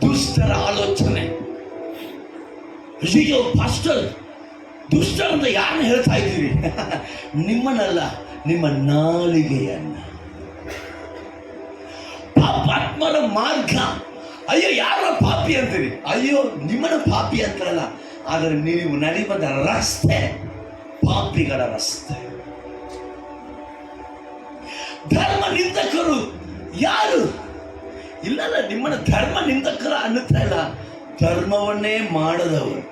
ದುಷ್ಟರ ಆಲೋಚನೆ. ಅಯ್ಯೋ ಪಾಸ್ಟರ್, ದುಷ್ಟ ಅಂತ ಯಾರನ್ನ ಹೇಳ್ತಾ ಇದ್ದೀರಿ? ನಿಮ್ಮನ್ನಲ್ಲ, ನಿಮ್ಮ ನಾಲಿಗೆಯನ್ನ. ಪಾಪಾತ್ಮರ ಮಾರ್ಗ, ಅಯ್ಯೋ ಯಾರ ಪಾಪಿ ಅಂತೀರಿ? ಅಯ್ಯೋ ನಿಮ್ಮನ್ನ ಪಾಪಿ ಅಂತಾರಲ್ಲ, ಆದರೆ ನೀವು ನಡೆಯುವ ರಸ್ತೆ ಪಾಪಿಗಳ ರಸ್ತೆ. ಧರ್ಮ ನಿಂದಕರು ಯಾರು? ಇಲ್ಲಲ್ಲ, ನಿಮ್ಮನ್ನ ಧರ್ಮ ನಿಂದಕರ ಅನ್ನುತ್ತಾ ಇಲ್ಲ, ಧರ್ಮವನ್ನೇ ಮಾಡದವರು.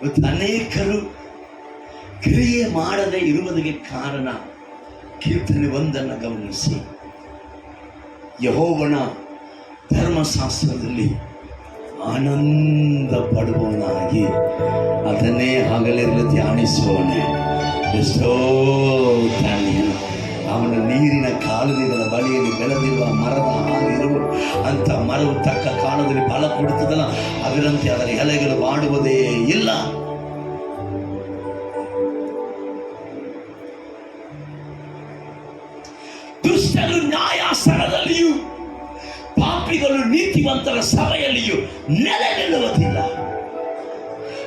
ಇವತ್ತು ಅನೇಕರು ಕ್ರಿಯೆ ಮಾಡದೆ ಇರುವುದಕ್ಕೆ ಕಾರಣ ಕೀರ್ತನೆ 1 ಗಮನಿಸಿ. ಯೆಹೋವನ ಧರ್ಮಶಾಸ್ತ್ರದಲ್ಲಿ ಆನಂದ ಪಡುವವನಾಗಿ ಅದನ್ನೇ ಹಗಲಿರುಳು ಧ್ಯಾನಿಸುವವನೇ. ಎಷ್ಟೋ ಧಾನ್ಯ ಅವನ ನೀರಿನ ಕಾಲುವೆಗಳ ಬಳಿಯಲ್ಲಿ ಬೆಳೆದಿರುವ ಮರದ ಹಾಗಿರುವ ಅಂತ ಮರವು ತಕ್ಕ ಕಾಲದಲ್ಲಿ ಫಲ ಕೊಡುತ್ತದಲ್ಲ, ಅದರಂತೆ ಅದರ ಎಲೆಗಳು ಬಾಡುವುದೇ ಇಲ್ಲ. ದುಷ್ಟರು ನ್ಯಾಯಾಸನದಲ್ಲಿಯೂ ಪಾಪಿಗಳು ನೀತಿವಂತರ ಸಭೆಯಲ್ಲಿಯೂ ನೆಲೆ ನಿಲ್ಲುವುದಿಲ್ಲ.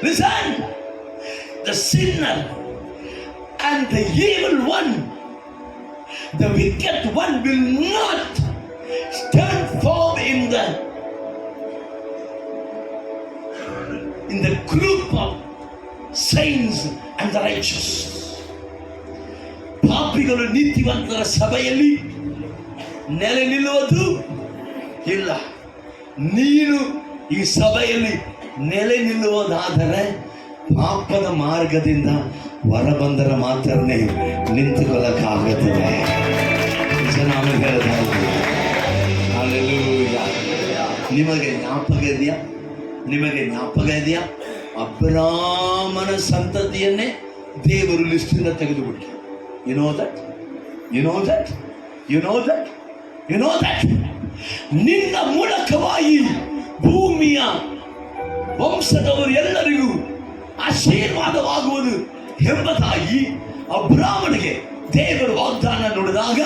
Listen, the sinner and the evil one, the wicked one will not stand firm in the group of saints and the righteous. ಪಾಪಿಗಳು ನೀತಿವಂತರ ಸಭೆಯಲ್ಲಿ ನೆಲೆ ನಿಲ್ಲುವುದು ಇಲ್ಲ. ನೀನು ಈ ಸಭೆಯಲ್ಲಿ ನೆಲೆ ನಿಲ್ಲುವುದಾದರೆ ಪಾಪದ ಮಾರ್ಗದಿಂದ ಹೊರಬಂದರ ಮಾತ್ರನೇ ನಿಂತುಕೊಳ್ಳಕ್ಕಾಗುತ್ತದೆ. ನಿಮಗೆ ಜ್ಞಾಪಕ ಇದೆಯಾ? ಅಬ್ರಾಮನ ಸಂತತಿಯನ್ನೇ ದೇವರು ಲಿಸ್ಟಿಂದ ತೆಗೆದುಬಿಟ್ರು. You know that? ನಿನ್ನ ಮೂಲಕವಾಗಿ ಭೂಮಿಯ ವಂಶದವರು ಎಲ್ಲರಿಗೂ ಆಶೀರ್ವಾದವಾಗುವುದು ಎಂಬುದಾಗಿ ಅಬ್ರಾಮನಿಗೆ ದೇವರು ವಾಗ್ದಾನ ನುಡಿದಾಗ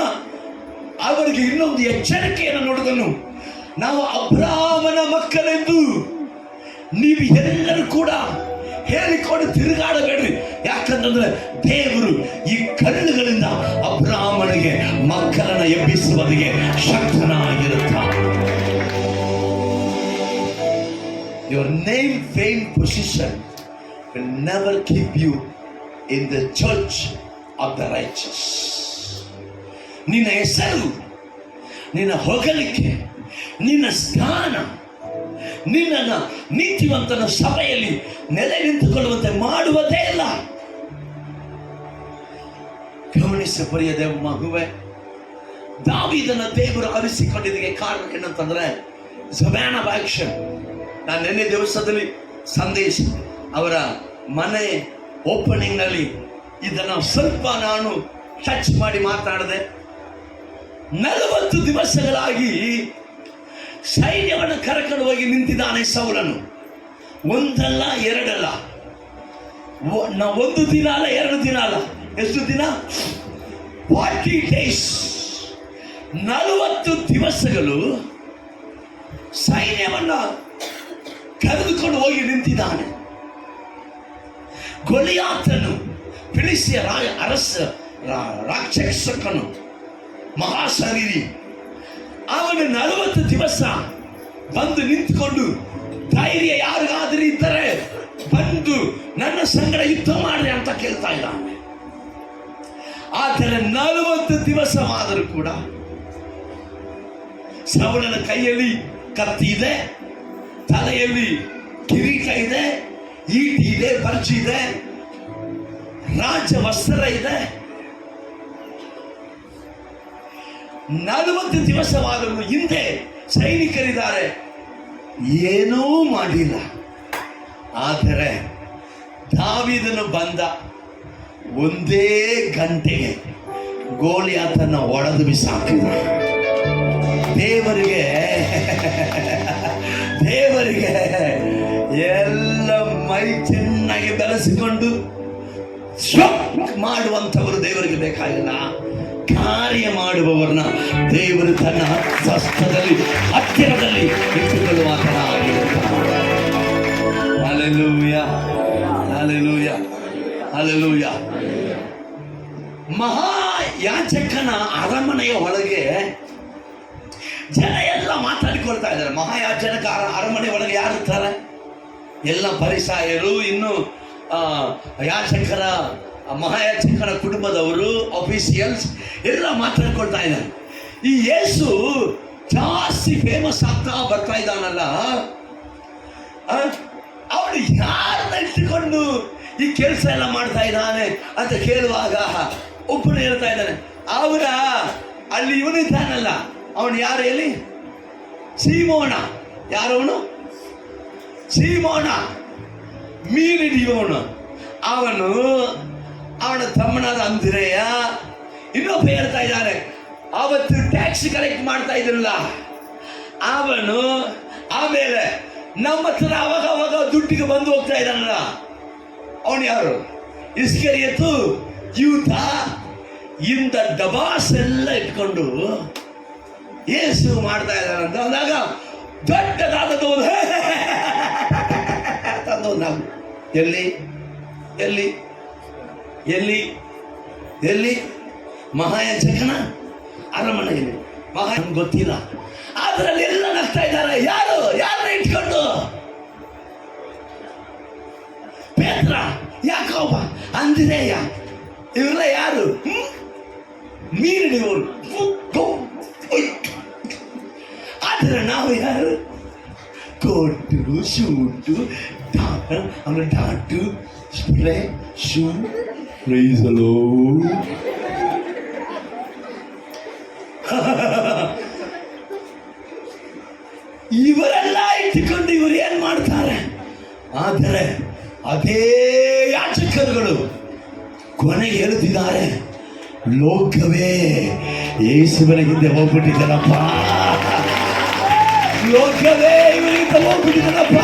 ಅವರಿಗೆ ಇನ್ನೊಂದು ಎಚ್ಚರಿಕೆಯನ್ನು ನುಡಿದನು. ನಾವು ಅಬ್ರಾಮನ ಮಕ್ಕಳೆಂದು ನೀವು ಎಲ್ಲರೂ ಕೂಡ ಹೇಳಿಕೊಂಡು ತಿರುಗಾಡಬೇಡ್ರಿ. ಯಾಕಂತಂದ್ರೆ ದೇವರು ಈ ಕಲ್ಲುಗಳಿಂದ ಅಬ್ರಾಮನಿಗೆ ಮಕ್ಕಳನ್ನ ಎಬ್ಬಿಸುವುದಕ್ಕೆ ಶಕ್ತನಾಗಿರುತ್ತಾನೆ. Your name, fame, position will never keep you in the church of the righteous. ನಿನ್ನ ಹೆಸರು, ನಿನ್ನ ಹೊಗಳಿಕೆ, ನಿನ್ನ ಸ್ಥಾನ ನಿನ್ನನ್ನು ನೀತಿವಂತನ ಸಭೆಯಲ್ಲಿ ನೆಲೆ ನಿಂತುಕೊಳ್ಳುವಂತೆ ಮಾಡುವುದೇ ಇಲ್ಲ. ಗಮನಿಸಿ ಬರೆಯದೆ ಮಗುವೆ, ದಾವೀದನ ದೇವರು ಆರಿಸಿಕೊಂಡಿದ್ದಕ್ಕೆ ಕಾರಣ ಏನಂತಂದ್ರೆ ಸಬ್ಯಾನ್ ಆಫ್ ಆಕ್ಷನ್. ನಾನು ನಿನ್ನೆ ದಿವಸದಲ್ಲಿ ಸಂದೇಶ ಅವರ ಮನೆ ಓಪನಿಂಗ್ ನಲ್ಲಿ ಇದನ್ನು ಸ್ವಲ್ಪ ನಾನು ಟಚ್ ಮಾಡಿ ಮಾತಾಡಿದೆ. 40 ದಿವಸಗಳಾಗಿ ಸೈನ್ಯವನ್ನು ಕರಕೊಂಡು ಹೋಗಿ ನಿಂತಿದ್ದಾನೆ ಸೌಲನು. ಒಂದಲ್ಲ ಎರಡಲ್ಲ, ಒಂದು ದಿನ ಅಲ್ಲ, 2 ದಿನ ಅಲ್ಲ, ಎಷ್ಟು ದಿನ? 40 days, 40 ದಿವಸಗಳು ಸೈನ್ಯವನ್ನು ಕರೆದುಕೊಂಡು ಹೋಗಿ ನಿಂತಿದ್ದಾನೆ. ಗೊಲಿಯಾತನು, ಫಿಲಿಸ್ತಿಯ ಅರಸ ರಾಕ್ಷಸಕನು, ಮಹಾಶರೀರಿ, ಅವನು 40 ದಿವಸ ಬಂದು ನಿಂತುಕೊಂಡು ಧೈರ್ಯ ಯಾರಿಗಾದ್ರೂ ಇದ್ದರೆ ಬಂದು ನನ್ನ ಸಂಗಡ ಯುದ್ಧ ಮಾಡ್ರಿ ಅಂತ ಕೇಳ್ತಾ ಇದ್ದಾನೆ. ಆದರೆ 40 ದಿವಸವಾದರೂ ಕೂಡ ಸೌಲನ ಕೈಯಲ್ಲಿ ಕತ್ತಿ ಇದೆ, ತಲೆಯಲ್ಲಿ ಕಿರೀಟ ಇದೆ, ಈಟಿ ಇದೆ, ಬರ್ಜಿ ಇದೆ, ರಾಜ ವಸ್ತ್ರ ಇದೆ. 40 ದಿವಸವಾದರೂ ಹಿಂದೆ ಸೈನಿಕರಿದ್ದಾರೆ, ಏನೂ ಮಾಡಿಲ್ಲ. ಆದರೆ ದಾವೀದನು ಬಂದ ಒಂದೇ ಗಂಟೆಗೆ ಗೋಲಿಯಾತನ ಒಡೆದು ಬಿಸಾಕಿದ. ದೇವರಿಗೆ ಎಲ್ಲ ಮೈ ಚೆನ್ನಾಗಿ ಬೆಳೆಸಿಕೊಂಡು ಮಾಡುವಂಥವರು ದೇವರಿಗೆ ಬೇಕಾಗಿಲ್ಲ. ಕಾರ್ಯ ಮಾಡುವವರನ್ನ ದೇವರು ತನ್ನ ಹಸ್ತದಲ್ಲಿ ಹತ್ತಿರದಲ್ಲಿ ಇಟ್ಟುಕೊಳ್ಳುವ ಆತನ ಆಗಿರುತ್ತಾನೆ. Hallelujah, hallelujah, hallelujah. ಮಹಾಯಾಜಕನ ಅರಮನೆಯ ಒಳಗೆ ಜನ ಎಲ್ಲ ಮಾತಾಡಿಕೊಳ್ತಾ ಇದ್ದಾರೆ. ಮಹಾಯಾಜಕ ಅರಮನೆ ಒಳಗೆ ಯಾರು ಇರ್ತಾರೆ? ಎಲ್ಲ ಫರಿಸಾಯರು, ಇನ್ನು ಯಾಜಕರ ಮಹಾಯಾಜಕನ ಕುಟುಂಬದವರು, ಆಫೀಸಿಯಲ್ಸ್ ಎಲ್ಲ ಮಾತಾಡ್ಕೊಳ್ತಾ ಇದ್ದಾರೆ. ಈ ಯೇಸು ಜಾಸ್ತಿ ಫೇಮಸ್ ಆಗ್ತಾ ಬರ್ತಾ ಇದ್ದಾನಲ್ಲ, ಅವನು ಯಾರನ್ನ ಇಟ್ಟುಕೊಂಡು ಈ ಕೆಲಸ ಎಲ್ಲ ಮಾಡ್ತಾ ಇದ್ದಾನೆ ಅಂತ ಕೇಳುವಾಗ ಒಬ್ಬನು ಹೇಳ್ತಾ ಇದ್ದಾನೆ, ಅವರ ಅಲ್ಲಿ ಇವನಿದ್ದಾನಲ್ಲ, ಅವನು ಯಾರು ಹೇಳಿ? ಸೀಮೋನ. ಯಾರವನು? ಸೀಮೋನ, ಮೀನಿಡಿಯವನು. ಅವನು, ಅವನ ತಮ್ಮನಾದ ಅಂದ್ರೆಯ, ಇನ್ನೊಬ್ಬ ಹೇಳ್ತಾ ಇದ್ದಾನೆ, ಅವತ್ತು ಟ್ಯಾಕ್ಸ್ ಕಲೆಕ್ಟ್ ಮಾಡ್ತಾ ಇದ್ರಲ್ಲ ಅವನು. ಆಮೇಲೆ ನಮ್ಮ ಹತ್ರ ಅವಾಗ ದುಡ್ಡಿಗೆ ಬಂದು ಹೋಗ್ತಾ ಇದ್ದಾನಲ್ಲ, ಅವನು ಯಾರು? ಇಸ್ಕರಿಯತು, ಯೂದ. ಇಂದ ಡಬಾಸ್ ಎಲ್ಲ ಇಟ್ಕೊಂಡು ಯೇಸು ಮಾಡ್ತಾ ಇದ್ದಾನಂತ ಅಂದಾಗ ದೊಡ್ಡದಾದದ್ದು ನಾವು ಎಲ್ಲಿ ಎಲ್ಲಿ ಎಲ್ಲಿ ಎಲ್ಲಿ ಮಹಾಯಾಜಕನ ಅರಮನೆಯಲ್ಲಿ. ಗೊತ್ತಿಲ್ಲ, ಅದರಲ್ಲಿ ಎಲ್ಲ ನಗ್ತಾ ಇದ್ದಾರೆ. ಯಾರನ್ನ ಇಟ್ಕೊಂಡು? ಪೇತ್ರ, ಯಾಕೋಬ, ಅಂದ್ರೇಯ, ಇವರೆಲ್ಲ ಯಾರು? ಮೀನಿಡಿಯವರು. ಆದರೆ ನಾವು ಯಾರು? ಕೋಟು, ಶೂಟು, ಆಮೇಲೆ ಡಾಟು, ಸ್ಪ್ರೇ, ಶೂ, ಪ್ರೈಸಲೋ. ಇವರೆಲ್ಲ ಇಟ್ಟುಕೊಂಡು ಇವರು ಏನ್ ಮಾಡ್ತಾರೆ? ಆದರೆ ಅದೇ ಯಾಜಕರುಗಳು ಕೊನೆಗೆ ಹೇಳುತ್ತಿದ್ದಾರೆ, ಲೋಕವೇ ಯೇಸುವಿನ ಹಿಂದೆ ಹೋಗ್ಬಿಟ್ಟಿದ್ದಾರಪ್ಪ, ಲೋಕವೇ ಇವರಿಂದ ಹೋಗ್ಬಿಟ್ಟಿದ್ದಾರಪ್ಪ,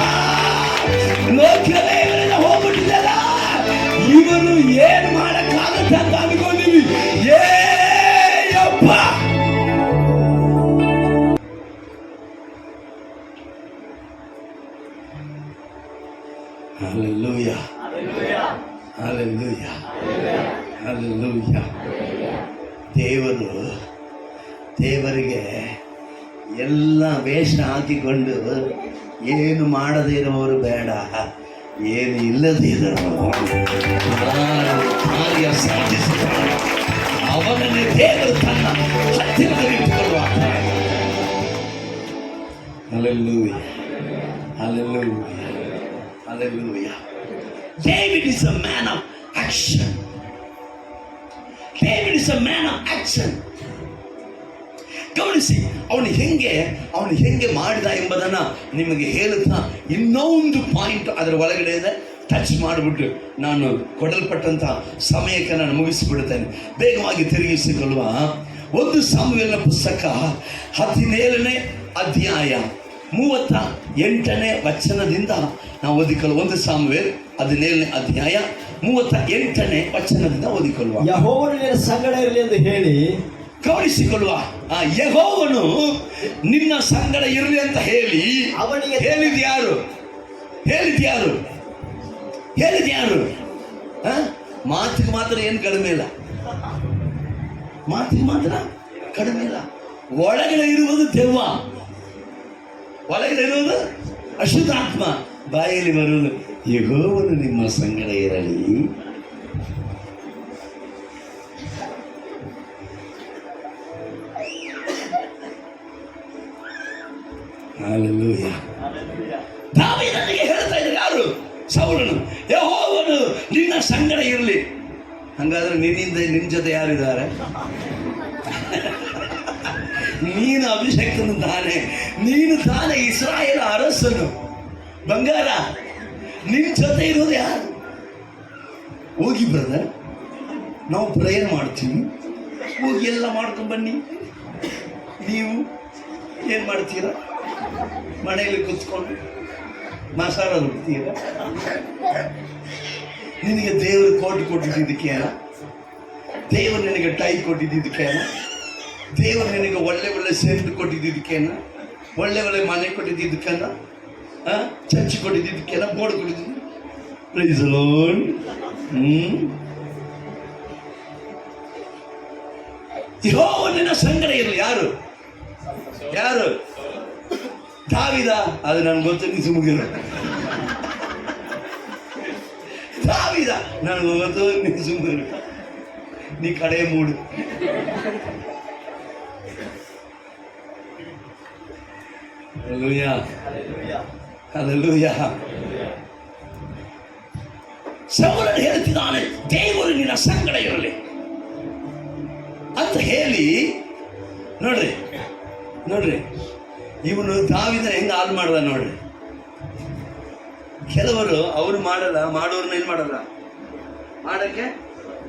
ಲೋಕವೇ ಇವರಿಂದ ಹೋಗ್ಬಿಟ್ಟಿದ್ದಾರ. ಇವನು ಏನ್ ಮಾಡಕ್ಕಾಗತ್ತ ಅಂತ ಅನ್ಕೊಂಡಿವಿ. ಯಪ್ಪ, Hallelujah. Hallelujah. Hallelujah. ದೇವರಿಗೆ ಎಲ್ಲ ವೇಷ ಹಾಕಿಕೊಂಡು ಏನು ಮಾಡದೇ ಇರುವವರು ಬೇಡ, ಏನು ಇಲ್ಲದೇ ಇರುವವರು ಕಾರ್ಯ ಸಾಧಿಸುತ್ತಾರೆ. ಅವನನ್ನೇ ದೇವರು ತನ್ನ ಹತ್ತಿರದಲ್ಲಿಟ್ಟುಕೊಳ್ಳುವ. Hallelujah. Hallelujah. Hallelujah. David is a man of action. David is a man of action. ಗಮನಿಸಿ, ಅವನು ಹೆಂಗೆ ಮಾಡಿದ ಎಂಬುದನ್ನ ನಿಮಗೆ ಹೇಳುತ್ತಾ ಇನ್ನೊಂದು ಪಾಯಿಂಟ್ ಅದರ ಒಳಗಡೆ ಇದೆ. ಟಚ್ ಮಾಡಿಬಿಟ್ಟು ನಾನು ಕೊಡಲ್ಪಟ್ಟಂತಹ ಸಮಯಕ್ಕೆ ನಾನು ಮುಗಿಸಿಬಿಡುತ್ತೇನೆ. ಬೇಗವಾಗಿ ತಿರುಗಿಸಿಕೊಳ್ಳುವ 1 ಸಾಮುವೇಲನ ಪುಸ್ತಕ 17ನೇ ಅಧ್ಯಾಯ 38ನೇ ವಚನದಿಂದ ನಾವು ಓದಿಕೊಳ್ಳುವ. 1 ಸಾಮುವೇಲ್ 17ನೇ ಅಧ್ಯಾಯ 38ನೇ ವಚನದಿಂದ ಓದಿಕೊಳ್ಳುವ. ಯೆಹೋವನು ನಿನ್ನ ಸಂಗಡ ಇರಲಿ ಎಂದು ಹೇಳಿ, ಗಮನಿಸಿಕೊಳ್ಳುವ. ಯೆಹೋವನು ನಿನ್ನ ಸಂಗಡ ಇರಲಿ ಅಂತ ಹೇಳಿ ಅವನಿಗೆ ಹೇಳಿದ್ಯಾರು? ಮಾತಿಗೆ ಮಾತ್ರ ಏನು ಕಡಿಮೆ ಇಲ್ಲ, ಮಾತಿಗೆ ಮಾತ್ರ ಕಡಿಮೆ ಇಲ್ಲ. ಒಳಗಡೆ ಇರುವುದು ದೆವ್ವ, ಒಳಗಡೆ ಇರುವುದು ಅಶುದ್ಧಾತ್ಮ, ಬಾಯಲ್ಲಿ ಬರುವುದು ಯೆಹೋವನು ನಿಮ್ಮ ಸಂಗಡ ಇರಲಿ. Hallelujah. ದಾವೀದನಿಗೆ ಹೇಳ್ತಾ ಇದ್ದಾರೆ ಯಾರು? ಸೌಲನು. ಯೆಹೋವನು ನಿನ್ನ ಸಂಗಡ ಇರಲಿ. ಹಂಗಾದ್ರೆ ನಿನ್ನ ಜೊತೆ ಯಾರಿದ್ದಾರೆ? ನೀನು ಅಭಿಷೇಕ್ತನು ತಾನೆ, ನೀನು ತಾನೇ ಇಸ್ರಾಯೇಲ ಅರಸನು. ಬಂಗಾರ, ನಿನ್ನ ಜೊತೆ ಇರೋದು ಯಾರು? ಹೋಗಿ ಬ್ರದರ್, ನಾವು ಪ್ರೇಯರ್ ಮಾಡ್ತೀವಿ, ಹೋಗಿ ಎಲ್ಲ ಮಾಡ್ಕೊಂಡು ಬನ್ನಿ. ನೀವು ಏನು ಮಾಡ್ತೀರ? ಮನೆಯಲ್ಲಿ ಕೂತ್ಕೊಂಡು ಮಸಾಲ ಹುಡ್ತೀರ? ನಿನಗೆ ದೇವರು ಕೋಟ್ ಕೊಟ್ಟಿದ್ದಕ್ಕೇನ? ದೇವರು ನಿನಗೆ ಟೈ ಕೊಟ್ಟಿದ್ದಕ್ಕೇನ? ದೇವರು ನಿನಗೆ ಒಳ್ಳೆ ಸೆಂಟ್ ಕೊಟ್ಟಿದ್ದಕ್ಕೇನ? ಒಳ್ಳೆ ಮನೆ ಕೊಟ್ಟಿದ್ದಕ್ಕೇನ? ಚರ್ಚ್ ಕೊಟ್ಟಿದ್ದಕ್ಕೇನ? ಬೋರ್ಡ್ ಕೊಟ್ಟಿದ್ದು? Praise the lord. ಯೆಹೋವನು ನಿನ್ನ ಸಂಗಡ ಇರಲಿ. ಯಾರು? ದಾವೀದ. ಅದು ನನಗೆ ಗೊತ್ತು, ನೀ ಸುಮ್ಮಗಿರು. ದಾವೀದ ನನಗೆ ಗೊತ್ತು, ನೀ ಸುಮ್ಮಗಿರು, ನೀ ಕಡೆ ಮೂಡು. Hallelujah. Hallelujah. ಸೌಲನು ಹೇಳ್ತಿದ್ದಾನೆ, ದೇವರು ನಿನ್ನ ಸಂಗಡ ಇರಲಿ ಅಂತ ಹೇಳಿ. ನೋಡ್ರಿ ಇವನು ದಾವೀದನ ಹೆಂಗೆ ಹಾಳು ಮಾಡ್ದ ನೋಡ್ರಿ. ಕೆಲವರು ಅವರು ಮಾಡಲ್ಲ, ಮಾಡೋರ್ನ ಏನು ಮಾಡಲ್ಲ, ಮಾಡಕ್ಕೆ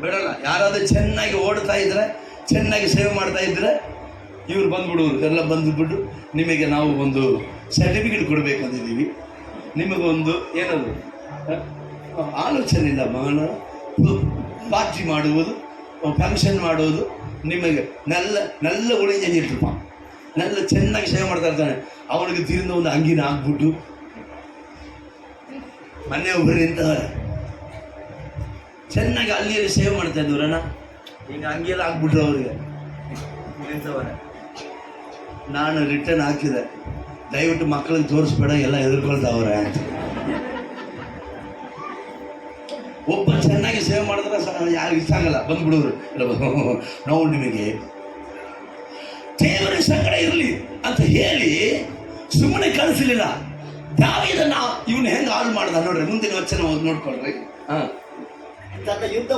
ಬಿಡಲ್ಲ. ಯಾರಾದ್ರೂ ಚೆನ್ನಾಗಿ ಓಡ್ತಾ ಇದ್ರೆ, ಚೆನ್ನಾಗಿ ಸೇವೆ ಮಾಡ್ತಾ ಇದ್ರೆ ಇವ್ರು ಬಂದ್ಬಿಡೋರು. ಎಲ್ಲ ಬಂದುಬಿಟ್ಟು ನಿಮಗೆ ನಾವು ಒಂದು ಸರ್ಟಿಫಿಕೇಟ್ ಕೊಡಬೇಕಂತಿದ್ದೀವಿ, ನಿಮಗೊಂದು ಏನದು ಆಲೋಚನೆ ಇಲ್ಲ, ಪಾರ್ಟಿ ಮಾಡುವುದು, ಫಂಕ್ಷನ್ ಮಾಡುವುದು, ನಿಮಗೆ ನಲ್ಲ ಉಳಿಂಜಿರ್ಪ നല്ല ಚೆನ್ನಾಗಿ ಸೇವೆ ಮಾಡ್ತಾ ಇರ್ತಾನೆ. ಅವನಿಗೆ ತಿರುಂದ ಒಂದು ಅಂಗಿನ ಹಾಕ್ಬಿಟ್ಟು ಮನೆ ಒಬ್ಬರು ನಿಂತವ್ರೆ, ಚೆನ್ನಾಗಿ ಅಲ್ಲಿಯಲ್ಲಿ ಸೇವೆ ಮಾಡ್ತಾ ಇದ್ದವ್ರಣ್ಣ, ಈಗ ಅಂಗಿಯೆಲ್ಲ ಹಾಕ್ಬಿಟ್ರು ಅವ್ರಿಗೆ ನಿಂತವ್ರೆ. ನಾನು ರಿಟರ್ನ್ ಹಾಕಿದೆ, ದಯವಿಟ್ಟು ಮಕ್ಕಳಿಗೆ ತೋರಿಸ್ಬೇಡ, ಎಲ್ಲ ಹೆದರ್ಕೊಳ್ತಾವ್ರೆ ಅಂತ. ಒಬ್ಬ ಚೆನ್ನಾಗಿ ಸೇವೆ ಮಾಡಿದ್ರೆ ಯಾರು ಇಷ್ಟ ಆಗಲ್ಲ, ಬಂದ್ಬಿಡೋರು. ನಾವು ನಿಮಗೆ ದೇವರ ಸಂಗಡ ಇರಲಿ ಅಂತ ಹೇಳಿ ಸುಮ್ಮನೆ ಕಳಿಸಲಿಲ್ಲ. ದಾವೀದನ ಇವನು ಹೆಂಗೆ ಹಾಳು ಮಾಡ್ದ ನೋಡ್ರಿ. ಮುಂದಿನ ವಚನ ನೋಡ್ಕೊಳ್ರಿ. ತನ್ನ ಯುದ್ಧ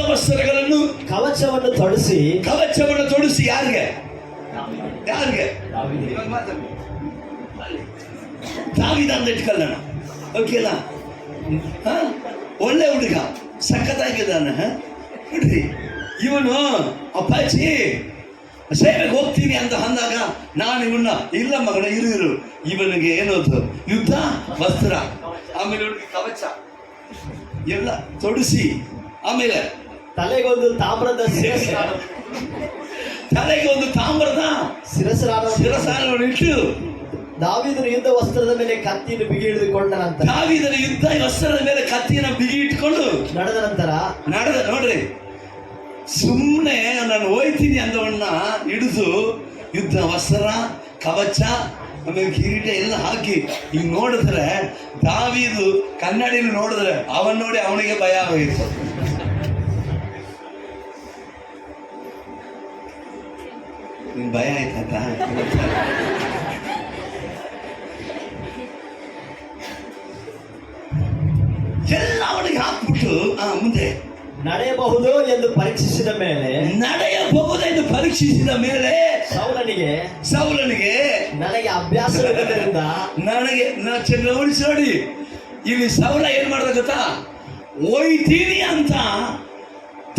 ವಸ್ತ್ರಗಳನ್ನು ಕವಚವನ್ನು ತೊಡಿಸಿ ಯಾರಿಗೆ ದಾವೀದ ಅಂತ ಇಟ್ಕೊಳ್ಳೋಣ. ಓಕೆನಾ? ಒಳ್ಳೆ ಹುಡುಗ, ಸಖತ್ತಾಗಿದ್ದಾನೆ. ನೋಡ್ರಿ, ಇವನು ಅಪ್ಪಾಜಿ ಸೇವೆಗೆ ಹೋಗ್ತೀನಿ ಅಂತ ಅಂದಾಗ ನಾನು ಇವನ್ನ ಇಲ್ಲ ಮಗನ ಇರು ಇವನಿಗೆ ಏನೋದು ಯುದ್ಧ ವಸ್ತ್ರ, ಆಮೇಲೆ ಇವನಿಗೆ ಕವಚ ಎಲ್ಲ ತೊಡಿಸಿ, ಆಮೇಲೆ ತಲೆಗೊಂದು ತಾಮ್ರದ ತಲೆಗೆ ಒಂದು ತಾಮ್ರದ ಶಿರಸಾರವನ್ನು ಇಟ್ಟು ದಾವೀದನ ಯುದ್ಧ ವಸ್ತ್ರದ ಮೇಲೆ ಕತ್ತಿಯನ್ನು ಬಿಗಿ ಹಿಡಿದುಕೊಂಡ ನಂತರ ದಾವೀದನ ಯುದ್ಧ ವಸ್ತ್ರದ ಮೇಲೆ ಕತ್ತಿಯನ್ನು ಬಿಗಿ ಇಟ್ಕೊಂಡು ನಡೆದ ನಂತರ ನೋಡ್ರಿ, ಸುಮ್ಮನೆ ನಾನು ಹೋಯ್ತೀನಿ ಅಂದವನ್ನ ಹಿಡಿದು ಯುದ್ಧ ವಸ್ತ್ರ, ಕವಚ, ಆಮೇಲೆ ಕಿರೀಟ ಎಲ್ಲ ಹಾಕಿ ಹಿಂಗ್ ನೋಡಿದ್ರೆ ದಾವೀದು ಕನ್ನಡಿಲಿ ನೋಡಿದ್ರೆ ಅವನ್ ನೋಡಿ ಅವನಿಗೆ ಭಯ ಆಗೋಯಿತು. ನಿನ್ ಭಯ ಆಯ್ತಾ? ಎಲ್ಲ ಅವನಿಗೆ ಹಾಕ್ಬಿಟ್ಟು ಮುಂದೆ ನಡೆಯಬಹುದು ಎಂದು ಪರೀಕ್ಷಿಸಿದ ಮೇಲೆ ಸೌಲನಿಗೆ ನನಗೆ ಅಭ್ಯಾಸವಿರುವುದರಿಂದ ನನಗೆ ನೋಡಿ ಇಲ್ಲಿ ಸೌಲ ಏನ್ ಮಾಡ್ದ ಗೊತ್ತಾ, ಒಯ್ತೀನಿ ಅಂತ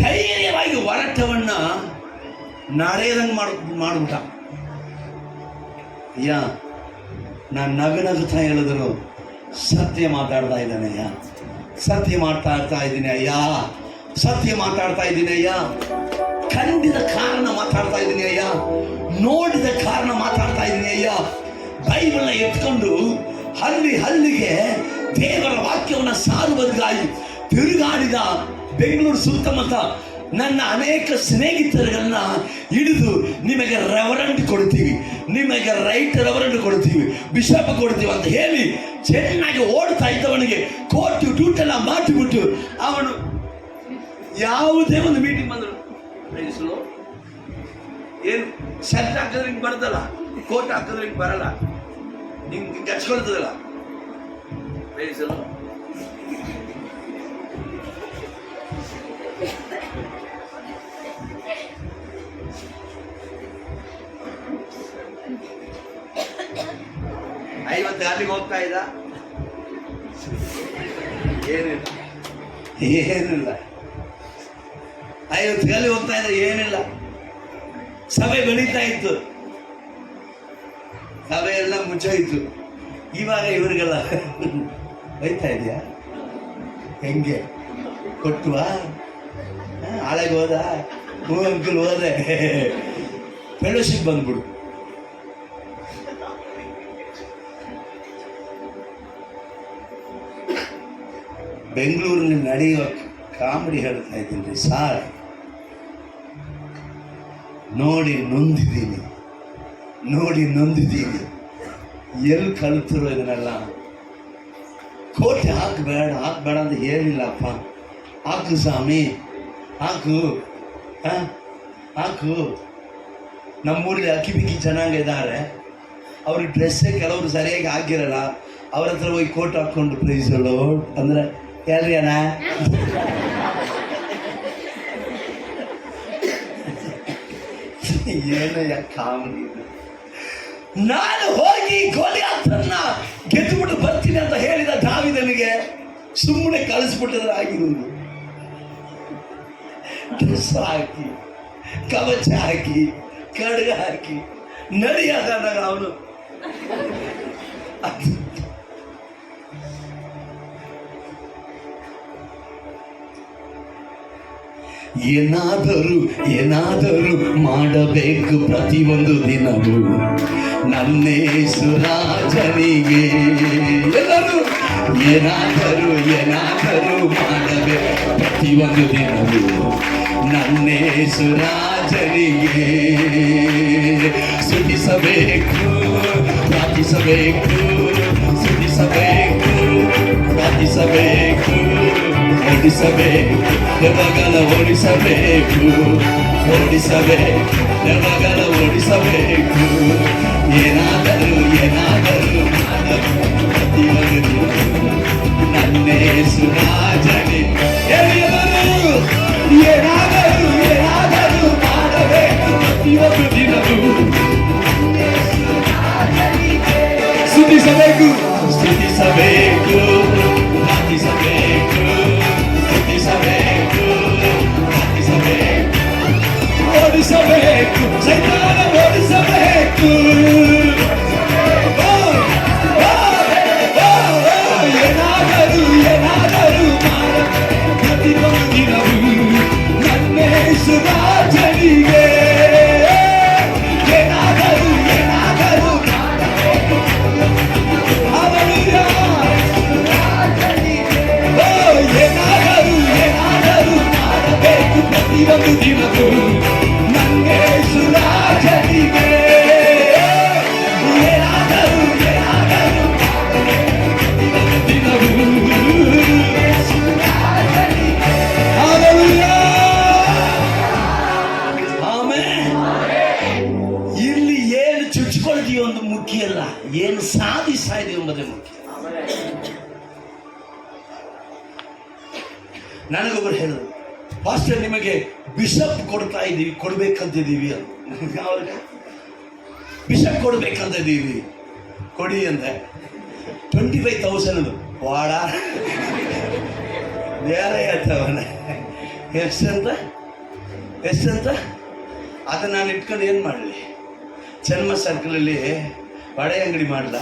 ಧೈರ್ಯವಾಗಿ ಹೊರಟವನ್ನ ನಡೆಯದಂಗೆ ಮಾಡ್ಬಿಟ್ಟ. ನಾನು ನಗುತ್ತಾ ಹೇಳಿದ್ರು ಸತ್ಯ ಮಾತಾಡ್ತಾ ಇದ್ದಾನಯ್ಯ, ಸತ್ಯ ಮಾತಾಡ್ತಾ ಇದ್ದೀನಿ ಅಯ್ಯ, ಸತ್ಯ ಮಾತಾಡ್ತಾ ಇದ್ದೀನಿ ಅಯ್ಯ, ಕಂಡಿದ ಕಾರಣ ಮಾತಾಡ್ತಾ ಇದ್ದೀನಿ ಅಯ್ಯ, ನೋಡಿದ ಕಾರಣ ಮಾತಾಡ್ತಾ ಇದ್ದೀನಿ ಅಯ್ಯ. ಬೈಬಲ್ನ ಎತ್ಕೊಂಡು ಹಳ್ಳಿಗೆ ದೇವರ ವಾಕ್ಯವನ್ನು ಸಾರುವುದಕ್ಕಾಗಿ ತಿರುಗಾಡಿದ ಬೆಂಗಳೂರು ಸುತ್ತಮುತ್ತ ನನ್ನ ಅನೇಕ ಸ್ನೇಹಿತರುಗಳನ್ನ ಹಿಡಿದು ನಿಮಗೆ ರೆವರೆಂಟ್ ಕೊಡ್ತೀವಿ, ನಿಮಗೆ ರೈಟ್ ರೆವರೆಂಟ್ ಕೊಡ್ತೀವಿ, ಬಿಷಪ್ ಕೊಡ್ತೀವಿ ಅಂತ ಹೇಳಿ ಚೆನ್ನಾಗಿ ಓಡ್ತಾ ಇದ್ದವನಿಗೆ ಕೋರ್ಟು ಟೂಟೆಲ್ಲ ಮಾಡಿಬಿಟ್ಟು ಅವನು ಯಾವುದೇ ಒಂದು ಮೀಟಿಂಗ್ ಬಂದರು ಏನು ಶರ್ಟ್ ಹಾಕಿದ್ರೆ ಹಿಂಗೆ ಬರ್ತಲ್ಲ, ಕೋಟ್ ಹಾಕಿದ್ರೆ ಹಿಂಗೆ ಬರಲ್ಲ, ಹಿಂಗೆ ಹಚ್ಕೊಳ್ತದಲ್ಲ. ಐವತ್ತು ಅಲ್ಲಿಗೆ ಹೋಗ್ತಾ ಇದ್ದ, ಏನಿಲ್ಲ 50 ಗಲ್ಲಿ ಹೋಗ್ತಾ ಇದ್ದ, ಏನಿಲ್ಲ. ಸಭೆ ಬೆಳೀತಾ ಇತ್ತು, ಸಭೆ ಎಲ್ಲ ಮುಚ್ಚೋಯ್ತು. ಇವಾಗ ಇವ್ರಿಗೆಲ್ಲ ಬೈತಾ ಇದೆಯಾ, ಹೆಂಗೆ ಕೊಟ್ಟುವ ಹಾಳಾಗಿ ಹೋದ, ಅಂಕಲ್ ಹೋದ್ರೆ ಫೆಲೋಶಿಪ್ ಬಂದ್ಬಿಡು. ಬೆಂಗಳೂರಿನಲ್ಲಿ ನಡೆಯುವ ಕಾಮಿಡಿ ಹೇಳ್ತಾ ಇದ್ದೀನಿ ಸಾರ್, ನೋಡಿ ನೊಂದಿದ್ದೀನಿ, ಎಲ್ಲಿ ಕಲಿತಿರೋ ಇದನ್ನೆಲ್ಲ. ಕೋಟೆ ಹಾಕಬೇಡ ಅಂತ ಹೇಳಿಲ್ಲಪ್ಪ, ಹಾಕು ಸ್ವಾಮಿ, ಹಾಕು ನಮ್ಮೂರಲ್ಲಿ ಅಕ್ಕಿ ಚೆನ್ನಾಗಿ ಇದ್ದಾರೆ, ಅವ್ರಿಗೆ ಡ್ರೆಸ್ಸೇ ಕೆಲವರು ಸರಿಯಾಗಿ ಹಾಕಿರಲ್ಲ, ಅವ್ರ ಹತ್ರ ಹೋಗಿ ಕೋಟ್ ಹಾಕ್ಕೊಂಡು ಪ್ರೈಸಲ್ಲೋ ಅಂದರೆ ಎಲ್ರಿ ಅಣ್ಣ ಏನಯ್ಯ ಕಾಮಿಡಿ. ನಾನು ಹೋಗಿ ಗೋಲಿಯಾತನ್ನ ಗೆದ್ದುಬಿಟ್ಟು ಬರ್ತೀನಿ ಅಂತ ಹೇಳಿದ ದಾವೀದನಿಗೆ ಸುಮ್ಮನೆ ಕಳಿಸ್ಬಿಟ್ಟಿದ್ರೆ ಆಗಿರುವುದು. ಡ್ರೆಸ್ ಹಾಕಿ, ಕವಚ ಹಾಕಿ, ಖಡ್ಗ ಹಾಕಿ ನಡಿಯಾದಾಗ ಅವನು ಏನಾದರೂ ಮಾಡಬೇಕು ಪ್ರತಿಯೊಂದು ದಿನವೂ ನನ್ನೇಸು ರಾಜನಿಗೆ. ಎಲ್ಲರೂ ಏನಾದರೂ ಮಾಡಬೇಕು ಪ್ರತಿಯೊಂದು ದಿನವೂ ನನ್ನೇಸು ರಾಜನಿಗೆ. ಸ್ತುತಿಸಬೇಕು, ಪ್ರಾರ್ಥಿಸಬೇಕು, ಸ್ತುತಿಸಬೇಕು, ಪ್ರಾರ್ಥಿಸಬೇಕು, ಓಡಿಸಬೇಕು, ದೆವ್ವಗಳ ಓಡಿಸಬೇಕು, ದೆವ್ವಗಳ ಓಡಿಸಬೇಕು. ಏನಾದರೂ ಪ್ರತಿಯೊಂದು ನನ್ನೇಸು ರಾಜನೇ. ಏನಾದರೂ ಮಾಡಬೇಕು ಪ್ರತಿಯೊಂದು ದಿನವೂ ಸ್ತುತಿಸಬೇಕು, ಪ್ರಾರ್ಥಿಸಬೇಕು, ಸ್ತುತಿಸಬೇಕು, ಪ್ರಾರ್ಥಿಸಬೇಕು, ಓಡಿಸಬೇಕು, ಸೈತಾನ ಓಡಿಸಬೇಕು. ಏನಾದರೂ ಮಾಡ ಪ್ರತಿಯೊಂದು ದಿನವೂ ನನ್ನೇಸು ರಾಜನಿಗೆ. ಏನಾದರೂ Hallelujah. ಏನಾದರೂ ಮಾಡಬೇಕು ಪ್ರತಿಯೊಂದು ದಿನವೂ ನನ್ನೇಸು ರಾಜನಿಗೆ. ಏನಾದರೂ ದಿನವೂ Hallelujah. ಆಮೆನ್. ಇಲ್ಲಿ ಏನು ಚುಚ್ಕೊಳ್ತೀವಿ ಒಂದು ಮುಖ್ಯ ಅಲ್ಲ, ಏನು ಸಾಧಿಸ್ತಾ ಇದೀವಿ ಎಂಬುದೇ ಮುಖ್ಯ. ನನಗೊಬ್ಬರು ಹೇಳಿದ್ರು, ಪಾಸ್ಟರ್ ನಿಮಗೆ ಬಿಷಪ್ ಕೊಡ್ಬೇಕಂತಿದ್ದೀವಿ ಅಂತ. ಬಿಷಪ್ ಕೊಡ್ಬೇಕಂತಿದ್ದೀವಿ, ಕೊಡಿ ಅಂದೆ. 25,000 ವಾಡ ಬೇರೆ ಹೇಳ್ತವನ. ಎಷ್ಟಂತ ಅದನ್ನ ನಾನು ಇಟ್ಕೊಂಡು ಏನು ಮಾಡಲಿ? ಜನ್ಮ ಸರ್ಕಲಲ್ಲಿ ವಡೆ ಅಂಗಡಿ ಮಾಡಲ,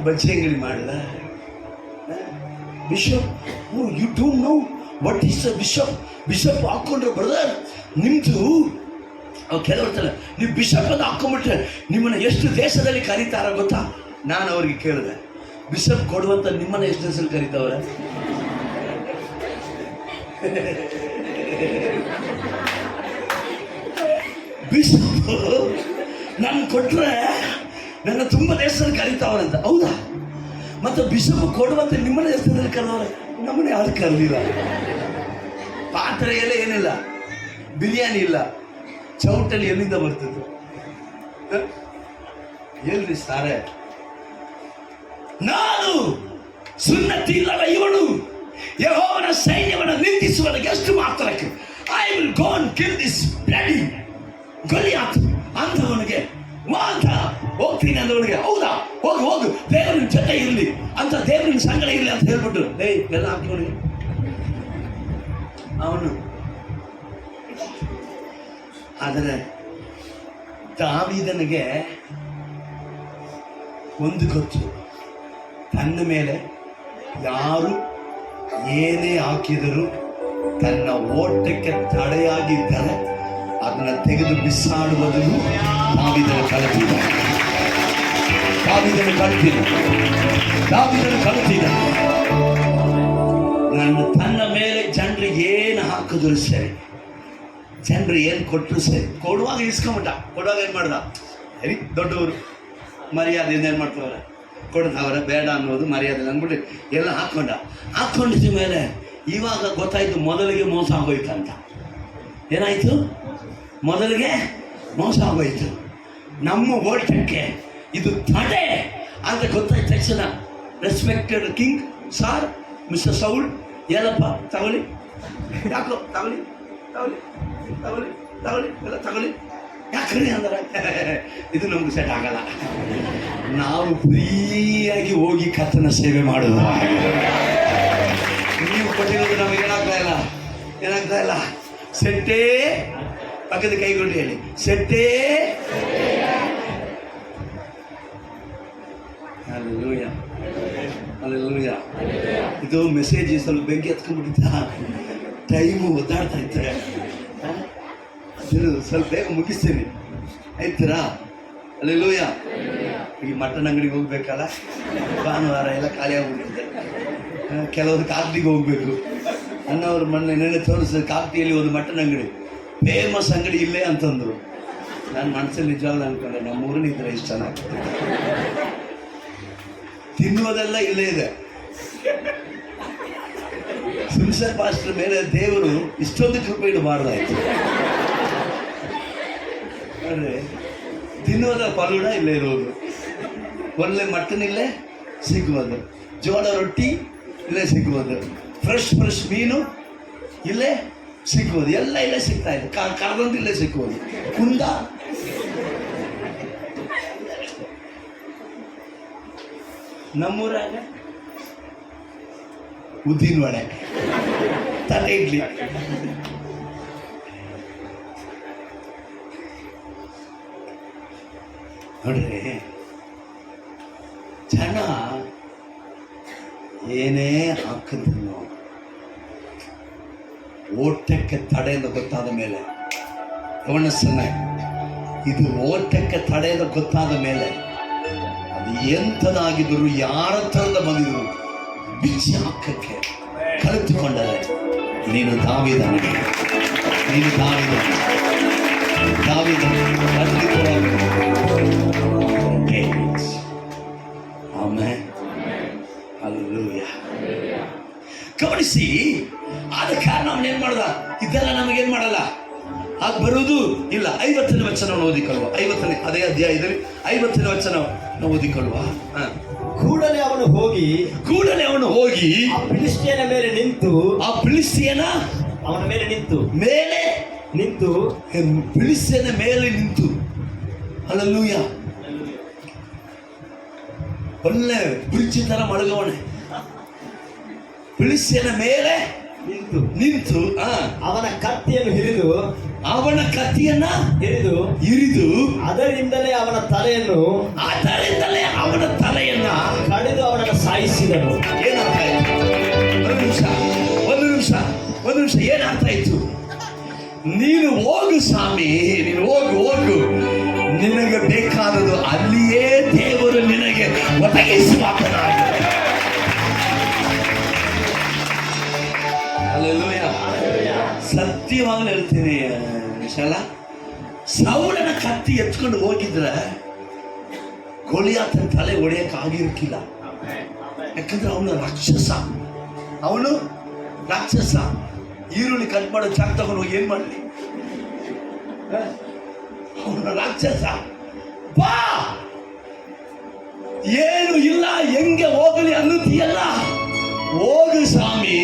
ಬಜ್ಜಿ ಅಂಗಡಿ ಮಾಡಲ? Bishop, you don't know what is a bishop. Bishop ಹಾಕ್ಕೊಂಡ್ರೆ ಬ್ರದರ್ ನಿಮ್ದು ಕೆಲವ್ರಲ್ಲ, ನೀವು ಬಿಷಪ್ ಅಂತ ಹಾಕೊಂಡ್ಬಿಟ್ರೆ ನಿಮ್ಮನ್ನ ಎಷ್ಟು ದೇಶದಲ್ಲಿ ಕರೀತಾರ ಗೊತ್ತಾ? ನಾನು ಅವ್ರಿಗೆ ಕೇಳಿದೆ, ಬಿಷಪ್ ಕೊಡುವಂತ ನಿಮ್ಮನ್ನ ಎಷ್ಟು ದೇಶದಲ್ಲಿ ಕರೀತಾವ್ರೆ? ಬಿಷಪ್ ನಾನು ಕೊಟ್ರೆ ನನ್ನ ತುಂಬ ದೇಶದಲ್ಲಿ ಕರೀತಾವ್ರಂತ. ಹೌದಾ? ಮತ್ತು ಬಿಷಪ್ ಕೊಡುವಂತೆ ನಿಮ್ಮನ್ನ ದೇಶದಲ್ಲಿ ಕರೆದವ್ರೆ, ನಮ್ಮನ್ನ ಯಾರು ಕರೆದಿಲ್ಲ. ಪಾತ್ರೆಯಲ್ಲೇ ಏನಿಲ್ಲ, ಬಿರಿಯಾನಿ ಇಲ್ಲ, ಚೌಟಲ್ಲಿ ಎಲ್ಲಿಂದ ಬರ್ತಿದ್ರು? ಎಲ್ರಿ ಸಾರೆ? ನಾನು ಸುನ್ನತಿ ಇಲ್ಲದ ಇವನು ಯೆಹೋವನ ಸೈನ್ಯವನ್ನು ನಿಂದಿಸುವವನಿಗೆ ಎಷ್ಟು ಮಾತ್ರಕ್ಕೆ I will go and kill this bloody Goliath ಅಂತವನಿಗೆ ಮಾತ್ರ ಹೋಗ್ತೀನಿ ಅಂದವನಿಗೆ. ಹೌದಾ? ಹೋಗು ದೇವರಿನ ಜೊತೆ ಇರಲಿ ಅಂತ, ದೇವರಿನ ಸಂಗಡ ಇರಲಿ ಅಂತ ಹೇಳ್ಬಿಟ್ಟು ಎಲ್ಲ ಹಾಕಿವನಿಗೆ ಅವನು. ಆದರೆ ದಾವೀದನಿಗೆ ಒಂದು ಗೊತ್ತು, ತನ್ನ ಮೇಲೆ ಯಾರು ಏನೇ ಹಾಕಿದರೂ ತನ್ನ ಓಟಕ್ಕೆ ತಡೆಯಾಗಿದ್ದರೆ ಅದನ್ನ ತೆಗೆದು ಬಿಸಾಡುವುದನ್ನು ದಾವೀದನು ಕಲಿತಿದ್ದ. ತನ್ನ ಮೇಲೆ ಜನರು ಏನು ಹಾಕಿದ್ರು ಸರಿ, ಜನರು ಏನು ಕೊಟ್ಟರು ಸರಿ, ಕೊಡುವಾಗ ಇಸ್ಕೊಂಬಿಟ್ಟ. ಕೊಡುವಾಗ ಏನು ಮಾಡ್ದ? ಸರಿ, ದೊಡ್ಡವರು ಮರ್ಯಾದೆಯಿಂದ ಏನು ಮಾಡ್ತಾವ್ರೆ, ಕೊಡ್ತಾವ್ರೆ, ಬೇಡ ಅನ್ನೋದು ಮರ್ಯಾದೆ ಅಂದ್ಬಿಟ್ಟು ಎಲ್ಲ ಹಾಕ್ಕೊಂಡಿದ್ದ ಮೇಲೆ ಇವಾಗ ಗೊತ್ತಾಯ್ತು ಮೊದಲಿಗೆ ಮೋಸ ಆಗೋಯ್ತಂತ. ಏನಾಯ್ತು? ಮೊದಲಿಗೆ ಮೋಸ ಆಗೋಯ್ತು. ನಮ್ಮ ಓಟಕ್ಕೆ ಇದು ತಡೆ ಅಂತ ಗೊತ್ತಾಯ್ತು ತಕ್ಷಣ, ರೆಸ್ಪೆಕ್ಟೆಡ್ ಕಿಂಗ್ ಸಾರ್ ಮಿಸ್ಟರ್ ಸೌಲ್, ಏನಪ್ಪ ತಗೊಳ್ಳಿ, ಯಾಕೋ ತಗೊಳ್ಳಿ ಎಲ್ಲ ತಗೊಳ್ಳಿ, ಯಾಕ್ರಿ ಅಂದ್ರೆ ಇದು ನಮ್ಗೆ ಸೆಟ್ ಆಗಲ್ಲ. ನಾವು ಫ್ರೀಯಾಗಿ ಹೋಗಿ ಕರ್ತನ ಸೇವೆ ಮಾಡೋದು. ನೀವು ಕೊಟ್ಟಿರೋದು ನಮಗೆ ಏನಾಗ್ತಾ ಇಲ್ಲ. ಸೆಟ್ಟೇ ಪಕ್ಕದ ಕೈಗೊಂಡು ಹೇಳಿ, ಸೆಟ್ಟೇ. ಅಲ್ಲೆಲ್ಲೂಯ್ಯ. ಇದು ಮೆಸೇಜ್ ಸ್ವಲ್ಪ ಬೆಂಕಿ ಹತ್ಕೊಂಡ್ಬಿಟ್ಟಿದ್ದ, ಟೈಮು ಒದ್ದಾಡ್ತಾ ಇರ್ತಾರೆ. ಸ್ವಲ್ಪ ಬೇಗ ಮುಗಿಸ್ತೀನಿ ಆಯ್ತೀರಾ? ಅಲ್ಲೆಲ್ಲೂಯ್ಯ. ಈಗ ಮಟನ್ ಅಂಗಡಿಗೆ ಹೋಗ್ಬೇಕಲ್ಲ, ಭಾನುವಾರ ಎಲ್ಲ ಖಾಲಿ ಆಗ್ಬಿಟ್ಟಿದೆ. ಕೆಲವರು ಕಾಕ್ತಿಗೆ ಹೋಗ್ಬೇಕು ಅನ್ನೋರು ಮೊನ್ನೆ ತೋರಿಸಿದ ಕಾಕ್ತಿಯಲ್ಲಿ ಒಂದು ಮಟನ್ ಅಂಗಡಿ, ಫೇಮಸ್ ಅಂಗಡಿ ಇಲ್ಲೇ ಅಂತಂದ್ರು. ನಾನು ಮನಸ್ಸಲ್ಲಿ ನಿಜವಾಗ್ಲೂ ಅನ್ಕೊಂಡೆ, ನಮ್ಮೂರಿನ ಇದ್ರೆ ಇಷ್ಟು ಚೆನ್ನಾಗ್ತದೆ, ತಿನ್ನುವುದೆಲ್ಲ ಇಲ್ಲೇ ಇದೆ. ಸುನ್ಸರ್ ಪಾಸ್ಟರ್ ಮೇಲೆ ದೇವರು ಇಷ್ಟೊಂದು ಕೃಪೆ ಮಾಡಲಾಯ್ತು. ಅಂದರೆ ತಿನ್ನುವುದ ಪರೋಡ ಇಲ್ಲೇ ಇರೋದು, ಒಳ್ಳೆ ಮಟನ್ ಇಲ್ಲೇ ಸಿಗುವುದು, ಜೋಳ ರೊಟ್ಟಿ ಇಲ್ಲೇ ಸಿಗುವುದು, ಫ್ರೆಶ್ ಮೀನು ಇಲ್ಲೇ ಸಿಕ್ಕುವುದು, ಎಲ್ಲ ಇಲ್ಲೇ ಸಿಗ್ತಾ ಇದೆ. ಕರ್ದಂತ ಇಲ್ಲೇ ಸಿಕ್ಕುವುದು. ಕುಂದ ನಮ್ಮೂರಾಗ ಉದ್ದಿನ ವಡೆ, ತಟ್ಟೆ ಇಡ್ಲಿ. ನೋಡ್ರಿ, ಜನ ಏನೇ ಹಾಕಿದ್ರು ಓಟಕ್ಕೆ ತಡೆ ಅಂತ ಗೊತ್ತಾದ ಮೇಲೆ, ಗಮನಿಸೋಣ, ಇದು ಓಟಕ್ಕೆ ತಡೆ ಅಂತ ಗೊತ್ತಾದ ಮೇಲೆ ಅದು ಎಂಥದಾಗಿದ್ರು, ಯಾರ ಥರದ ಬಂದಿದ್ರು ಬಿಚ್ಚಿ ಹಾಕಕ್ಕೆ ಕಲಿತುಕೊಂಡರೆ ನೀನು ದಾವೀದನೇ, ನೀನು ದಾವೀದನೇ, ದಾವೀದನೇ. Amen, hallelujah. ಗಮನಿಸಿ, ಆದ ಕಾರಣ ಅವನೇನ್ ಮಾಡ್ದ, ಇದೆಲ್ಲ ನಮಗೇನ್ ಮಾಡಲ್ಲ, ಆಗ ಬರುವುದು ಇಲ್ಲ. 50ನೇ ವಚನವನ್ನು ಓದಿಕೊಳ್ಳುವ, 50ನೇ ಅದೇ ಅಧ್ಯಾಯದಲ್ಲಿ 50ನೇ ವಚನ ಓದಿಕೊಳ್ಳುವ. ಕೂಡಲೇ ಅವನು ಹೋಗಿ ಆ ಫಿಲಿಷ್ಟಿಯನ ಮೇಲೆ ನಿಂತು, ಆ ಫಿಲಿಷ್ಟಿಯನ ಅವನ ಮೇಲೆ ನಿಂತು ಫಿಲಿಷ್ಟಿಯನ ಮೇಲೆ ನಿಂತು, ಹಲ್ಲೆಲೂಯಾ. ಒಳ್ಳೆ ಬ್ರಿಡ್ಜ್ ತರ ಮಡಗವಣೆ. ಫಿಲಿಷ್ಟಿಯನ ಮೇಲೆ ನಿಂತು ಅವನ ಕತ್ತಿಯನ್ನು ಹಿರಿದು ಹಿರಿದು ಅದರಿಂದಲೇ ಅವನ ತಲೆಯನ್ನು ಕಡಿದು ಅವನನ್ನು ಸಾಯಿಸಿದನು. ಏನರ್ಥ ಆಯ್ತು? ಒಂದು ನಿಮಿಷ ಏನರ್ಥ ಆಯ್ತು? ನೀನು ಹೋಗು ಸ್ವಾಮಿ, ನೀನು ಹೋಗು, ನಿನಗೆ ಬೇಕಾದದು ಅಲ್ಲಿಯೇ ದೇವರು ನಿನಗೆ ಒದಗಿಸುವಾತನಾಗಿದೆ. ಸತ್ಯವಾಗಲೂ ಹೇಳ್ತೀನಿ ವಿಶಾಲ, ಸೌಲನ ಕತ್ತಿ ಎತ್ಕೊಂಡು ಹೋಗಿದ್ರೆ ಗೋಲಿಯಾತನ ತಲೆ ಹೊಡೆಯಕ್ಕೆ ಆಗಿರ್ಕಿಲ್ಲ. ಯಾಕಂದ್ರೆ ಅವನು ರಾಕ್ಷಸ. ಈರುಳ್ಳಿ ಕಟ್ ಮಾಡೋ ಚಾಕ್ ತಗೊಂಡು ಹೋಗಿ ಏನ್ ಮಾಡಲಿ? ಅವನ ರಾಕ್ಷಸ. ಬಾ, ಏನು ಇಲ್ಲ, ಹೆಂಗೆ ಹೋಗಲಿ ಅನ್ನುತ್ತೀಯಲ್ಲ, ಹೋಗು ಸ್ವಾಮಿ.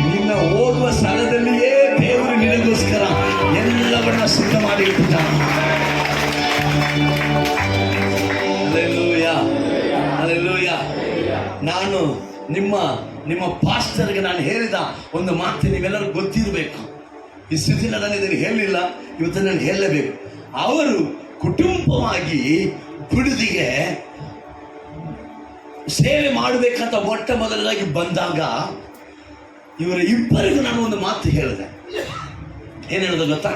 ನಿನ್ನ ಹೋಗುವ ಸ್ಥಳದಲ್ಲಿಯೇ ದೇವರು ನಿನಗೋಸ್ಕರ ಎಲ್ಲವನ್ನ ಸಿದ್ಧ ಮಾಡಿ ಇಟ್ಟಿದ್ದಾನೆ. ಹಲ್ಲೆಲೂಯಾ. ನಾನು ನಿಮ್ಮ ಪಾಸ್ಟರ್ಗೆ ನಾನು ಹೇಳಿದ ಒಂದು ಮಾತು ನೀವೆಲ್ಲರೂ ಗೊತ್ತಿರಬೇಕು. ಈ ಸ್ಥಿತಿ ನಾನು ಇದನ್ನು ಹೇಳಲಿಲ್ಲ, ಇವತ್ತು ನಾನು ಹೇಳಲೇಬೇಕು. ಅವರು ಕುಟುಂಬವಾಗಿ ಬಿಡುದಿಗೆ ಸೇವೆ ಮಾಡಬೇಕಂತ ಮೊಟ್ಟ ಮೊದಲಾಗಿ ಬಂದಾಗ ಇವರ ಇಬ್ಬರಿಗೂ ನಾನು ಒಂದು ಮಾತು ಹೇಳಿದೆ. ಏನು ಹೇಳೋದು ಗೊತ್ತಾ?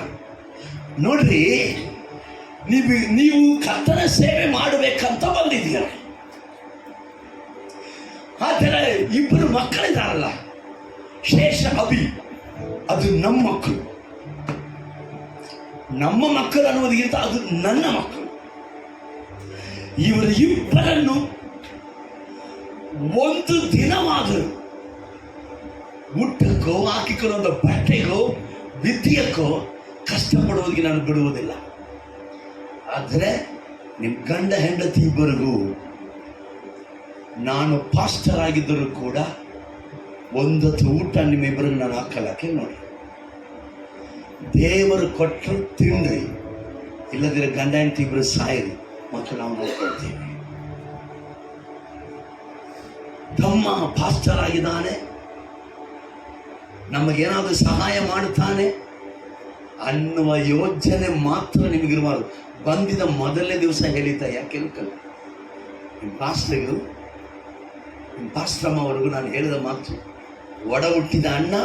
ನೋಡ್ರಿ, ನೀವು ಕರ್ತನ ಸೇವೆ ಮಾಡಬೇಕಂತ ಬಂದಿದ್ದೀರ. ಆದರೆ ಇಬ್ಬರು ಮಕ್ಕಳಿದಾರಲ್ಲ, ಶೇಷ ಅಭಿ, ಅದು ನಮ್ಮ ಮಕ್ಕಳು ಅನ್ನೋದಕ್ಕಿಂತ ಅದು ನನ್ನ ಮಕ್ಕಳು. ಇವರ ಇಬ್ಬರನ್ನು ಒಂದು ದಿನವಾದರೂ ಊಟಕ್ಕೋ ಹಾಕಿಕೊಳ್ಳೋ ಬಟ್ಟೆಗೋ ವಿದ್ಯೆಕ್ಕೋ ಕಷ್ಟಪಡುವುದಕ್ಕೆ ನಾನು ಬಿಡುವುದಿಲ್ಲ. ಆದರೆ ನಿಮ್ಮ ಗಂಡ ಹೆಂಡತಿ ಇಬ್ಬರಿಗೂ ನಾನು ಪಾಸ್ಟರ್ ಆಗಿದ್ದರೂ ಕೂಡ ಒಂದೊತ್ತು ಊಟ ನಿಮ್ಮಿಬ್ಬರಿಗೂ ನಾನು ಹಾಕಲಕ್ಕೆ ನೋಡಿ. ದೇವರು ಕೊಟ್ಟರು ತಿಂದ್ರಿ, ಇಲ್ಲದಿರ ಗಂಡ ಹೆಂಡತಿ ಇಬ್ಬರು ಸಾಯಿರಿ, ಮಕ್ಕಳು ನಾವು ನೋಡ್ಕೊಳ್ತೀವಿ. ತಮ್ಮ ಪಾಸ್ಟರ್ ಆಗಿದ್ದಾನೆ, ನಮಗೇನಾದರೂ ಸಹಾಯ ಮಾಡುತ್ತಾನೆ ಅನ್ನುವ ಯೋಜನೆ ಮಾತ್ರ ನಿಮಗಿರುವರು. ಬಂದಿದ ಮೊದಲನೇ ದಿವಸ ಹೇಳಿದ್ದ, ಯಾಕೆ ನಿಮ್ಮ ಪಾಸ್ಟರ್ಗೂ ನಿಮ್ಮ ಪಾಸ್ಟರಮ್ಮ ಅವರಿಗೂ ನಾನು ಹೇಳಿದ ಮಾತು, ಒಡ ಹುಟ್ಟಿದ ಅಣ್ಣ,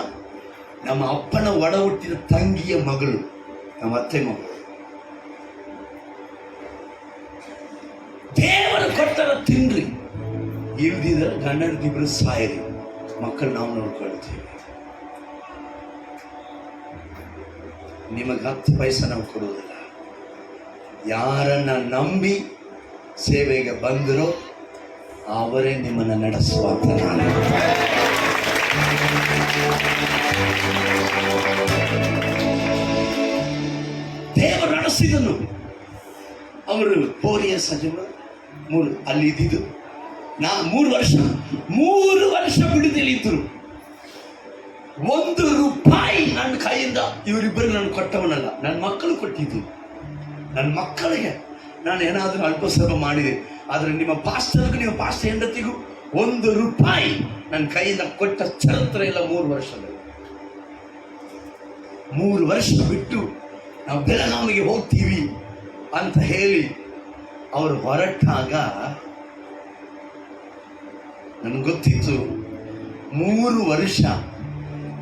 ನಮ್ಮ ಅಪ್ಪನ ಒಡ ಹುಟ್ಟಿದ ತಂಗಿಯ ಮಗಳು, ನಮ್ಮ ಅತ್ತೆ ಮಗಳು. ದೇವರು ಕೊಟ್ಟರ ತಿನ್ರಿ, ಇಲ್ದಿದ್ರೆ ಗಂಡನಿಗಿಬ್ರು ಸಾಯಿರಿ, ಮಕ್ಕಳು ನಾವು ನೋಡ್ಕೊಳ್ತೀವಿ. ನಿಮಗೆ 10 ಪೈಸೆ ನಾವು ಕೊಡುವುದಿಲ್ಲ. ಯಾರನ್ನ ನಂಬಿ ಸೇವೆಗೆ ಬಂದರೋ ಅವರೇ ನಿಮ್ಮನ್ನು ನಡೆಸುವಂತ ನಾನು. ದೇವರು ನಡೆಸಿದನು. ಅವರು ಪೋರಿಯ ಸಚಿವ ಅಲ್ಲಿ ಇದ್ದಿದ್ದು ನಾ 3 ವರ್ಷ ಬಿಡುದೆಯಲ್ಲಿ ಇದ್ರು. 1 ರೂಪಾಯಿ ನನ್ನ ಕೈಯಿಂದ ಇವರಿಬ್ಬರು ನಾನು ಕೊಟ್ಟವನಲ್ಲ, ನನ್ನ ಮಕ್ಕಳು ಕೊಟ್ಟಿದ್ದು. ನನ್ನ ಮಕ್ಕಳಿಗೆ ನಾನು ಏನಾದರೂ ಅಲ್ಪ ಸ್ವಲ್ಪ ಮಾಡಿದೆ. ಆದರೆ ನಿಮ್ಮ ಪಾಸ್ಟರ್ಗೂ ನಿಮ್ಮ ಪಾಸ್ಟರ್ ಹೆಂಡತಿಗೂ 1 ರೂಪಾಯಿ ನನ್ನ ಕೈಯಿಂದ ಕೊಟ್ಟ ಚರಿತ್ರ ಇಲ್ಲ 3 ವರ್ಷದಲ್ಲಿ. 3 ವರ್ಷ ಬಿಟ್ಟು ನಾವು ಬೆಳಗಾವಿಗೆ ಹೋಗ್ತೀವಿ ಅಂತ ಹೇಳಿ ಅವರು ಹೊರಟಾಗ ನನಗೆ ಗೊತ್ತಿತ್ತು 3 ವರ್ಷ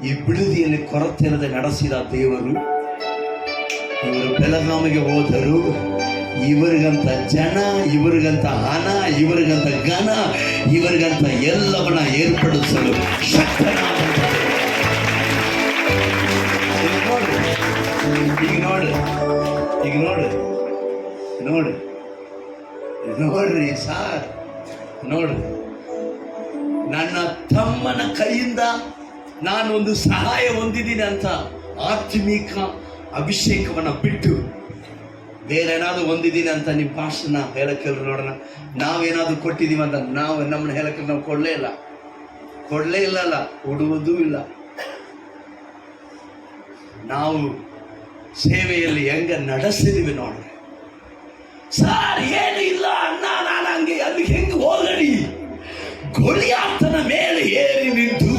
ಈ ಬಿಡದಿಯಲ್ಲಿ ಕೊರತೆಯಿಲ್ಲದೆ ನಡೆಸಿದ ದೇವರು ಇವರು ಬೆಳಗಾವಿಗೆ ಹೋದರು. ಇವರಿಗಂತ ಜನ, ಇವರಿಗಂತ ಹಣ, ಇವರಿಗಂತ ಘನ, ಇವರಿಗಂತ ಎಲ್ಲವನ್ನ ಏರ್ಪಡಿಸಲು ಶಕ್ತನಾದಂತ ಈಗ ನೋಡ್ರಿ ಸಾರ್, ನೋಡ್ರಿ, ನನ್ನ ತಮ್ಮನ ಕೈಯಿಂದ ನಾನೊಂದು ಸಹಾಯ ಹೊಂದಿದ್ದೀನಿ ಅಂತ ಆತ್ಮಿಕ ಅಭಿಷೇಕವನ್ನು ಬಿಟ್ಟು ಬೇರೆ ಏನಾದ್ರು ಹೊಂದಿದ್ದೀನಿ ಅಂತ ನಿಮ್ಮ ಪಾಸ್ಟರ್ನ ಹೇಳಕ್ಕೆಲ್ರು ನೋಡೋಣ. ನಾವೇನಾದ್ರು ಕೊಟ್ಟಿದ್ದೀವಿ ಅಂತ ನಾವು ನಮ್ಮನ್ನ ಹೇಳಕ್ಕೆ ನಾವು ಕೊಡಲೇ ಇಲ್ಲಲ್ಲ, ಕೊಡುವುದೂ ಇಲ್ಲ. ನಾವು ಸೇವೆಯಲ್ಲಿ ಹೆಂಗ ನಡೆಸಿದೀವಿ ನೋಡ್ರಿ. ಸಾರ್ ಏನು ಇಲ್ಲ ಅಣ್ಣ, ನಾನು ಹಂಗೆ ಅಲ್ಲಿಗೆ ಹೆಂಗೆ ಹೋಗಲಿ? ಗೋಲಿಯಾತನ ಮೇಲೆ ಏರಿ ನಿಂತು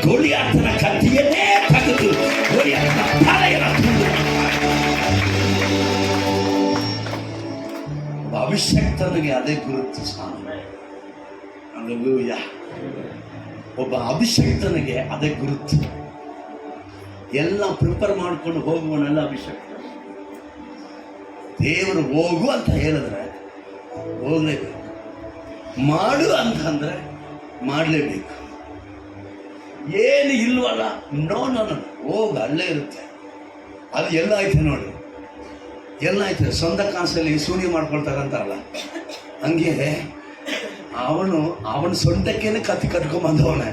ಗೋಲಿಯಾತನ ಕತ್ತಿಯನ್ನೇ ತೆಗೆದು ಗೋಲಿಯಾತನ ತಲೆಯನ್ನು ತುಂಡು. ಒಬ್ಬ ಅಭಿಷಕ್ತನಿಗೆ ಅದೇ ಗುರುತು ಸ್ವಾಮಿ. ಹಲ್ಲೆಲೂಯಾ. ಒಬ್ಬ ಅಭಿಷಕ್ತನಿಗೆ ಅದೇ ಗುರುತು. ಎಲ್ಲ ಪ್ರಿಪೇರ್ ಮಾಡ್ಕೊಂಡು ಹೋಗುವನೆಲ್ಲ ಅಭಿಷೇಕ. ದೇವರು ಹೋಗು ಅಂತ ಹೇಳಿದ್ರೆ ಹೋಗ್ಲೇಬೇಕು, ಮಾಡು ಅಂತಂದ್ರೆ ಮಾಡಲೇಬೇಕು. ಏನು ಇಲ್ವಲ್ಲ, ನೋ ಹೋಗ, ಅಲ್ಲೇ ಇರುತ್ತೆ. ಅದು ಎಲ್ಲ ಐತೆ ನೋಡಿ, ಎಲ್ಲ ಐತೆ. ಸ್ವಂತ ಕಾಸಲ್ಲಿ ಶೂನ್ಯ ಮಾಡ್ಕೊಳ್ತಾರಂತಾರಲ್ಲ, ಹಂಗೆ ಅವನ ಸೊಂಟಕ್ಕೇನೆ ಕತ್ತಿ ಕಟ್ಕೊಂಬಂದವನೆ.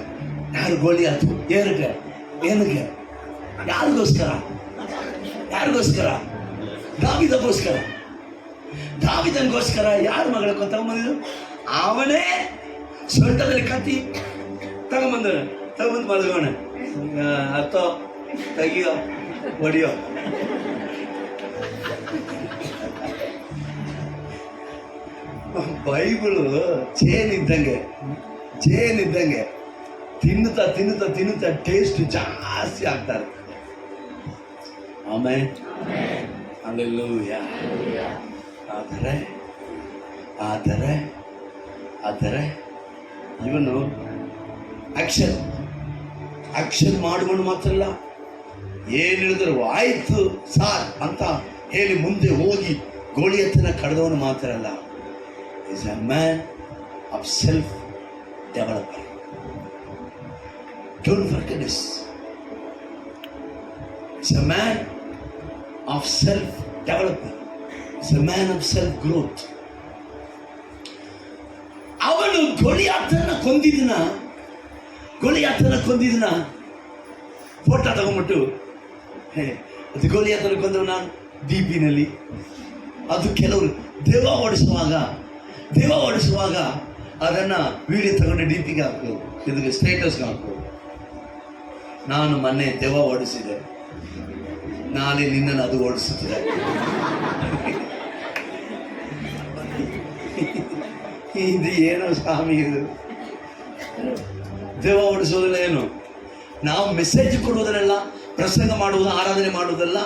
ಯಾರು ಗೋಲಿ ಆಯ್ತು? ಏನಕ್ಕೆ? ಯಾರಿಗೋಸ್ಕರ? ದಾವಿದನಿಗೋಸ್ಕರ. ಯಾರು ಮಗಳ ತಗೊಂಬಂದಿದ್ದು? ಅವನೇ ಸೊಂಟದಲ್ಲಿ ಕತ್ತಿ ತಗೊಂಬಂದ ಮಲಗೋಣ, ಹತ್ತೋ, ತೆಗಿಯೋ, ಹೊಡಿಯೋ. ಬೈಬಲು ಚೇನ್ ಇದ್ದಂಗೆ ತಿನ್ನುತ್ತಾ ಟೇಸ್ಟ್ ಜಾಸ್ತಿ ಆಗ್ತಾರೆ. ಆಮೇಲೆ ಹಲ್ಲೆಲೂಯಾ. ಆದರೆ ಇವನು ಆಕ್ಷನ್ ಮಾಡಿಕೊಂಡು ಮಾತ್ರ ಇಲ್ಲ, ಏನು ಹೇಳಿದ್ರು ಆಯ್ತು ಸಾರ್ ಅಂತ ಹೇಳಿ ಮುಂದೆ ಹೋಗಿ ಗೋಲಿಯತ್ತನ ಕಳೆದವನು ಮಾತ್ರ ಅಲ್ಲ, is a man of self-development. Don't forget this. It's a man of self-development. It's a man of self-growth. ಅವನು ಗೋಲಿಯಾತನ ಕೊಂದಿದ್ನ ಫೋಟೋ ತಗೊಂಡ್ಬಿಟ್ಟು, ಅದು ಗೋಲಿಯಾತನ ಕೊಂದವು ನಾನು DP-ನಲ್ಲಿ. ಅದು ಕೆಲವರು ದೇವ ಓಡಿಸುವಾಗ ಅದನ್ನು ವಿಡಿಯೋ ತಗೊಂಡು DP-ಗೆ ಹಾಕೋದು, ಇದಕ್ಕೆ ಸ್ಟೇಟಸ್ಗೆ ಹಾಕೋದು. ನಾನು ಮೊನ್ನೆ ದೆವ್ವ ಓಡಿಸಿದೆ, ನಾಳೆ ನಿನ್ನನ್ನು ಅದು ಓಡಿಸುತ್ತದೆ. ಇದು ಏನೋ ಸ್ವಾಮಿ, ಇದು ದೆವ್ವ ಓಡಿಸೋದಿಲ್ಲ. ಏನು, ನಾವು ಮೆಸೇಜ್ ಕೊಡುವುದನ್ನೆಲ್ಲ, ಪ್ರಸಂಗ ಮಾಡುವುದು, ಆರಾಧನೆ ಮಾಡುವುದೆಲ್ಲ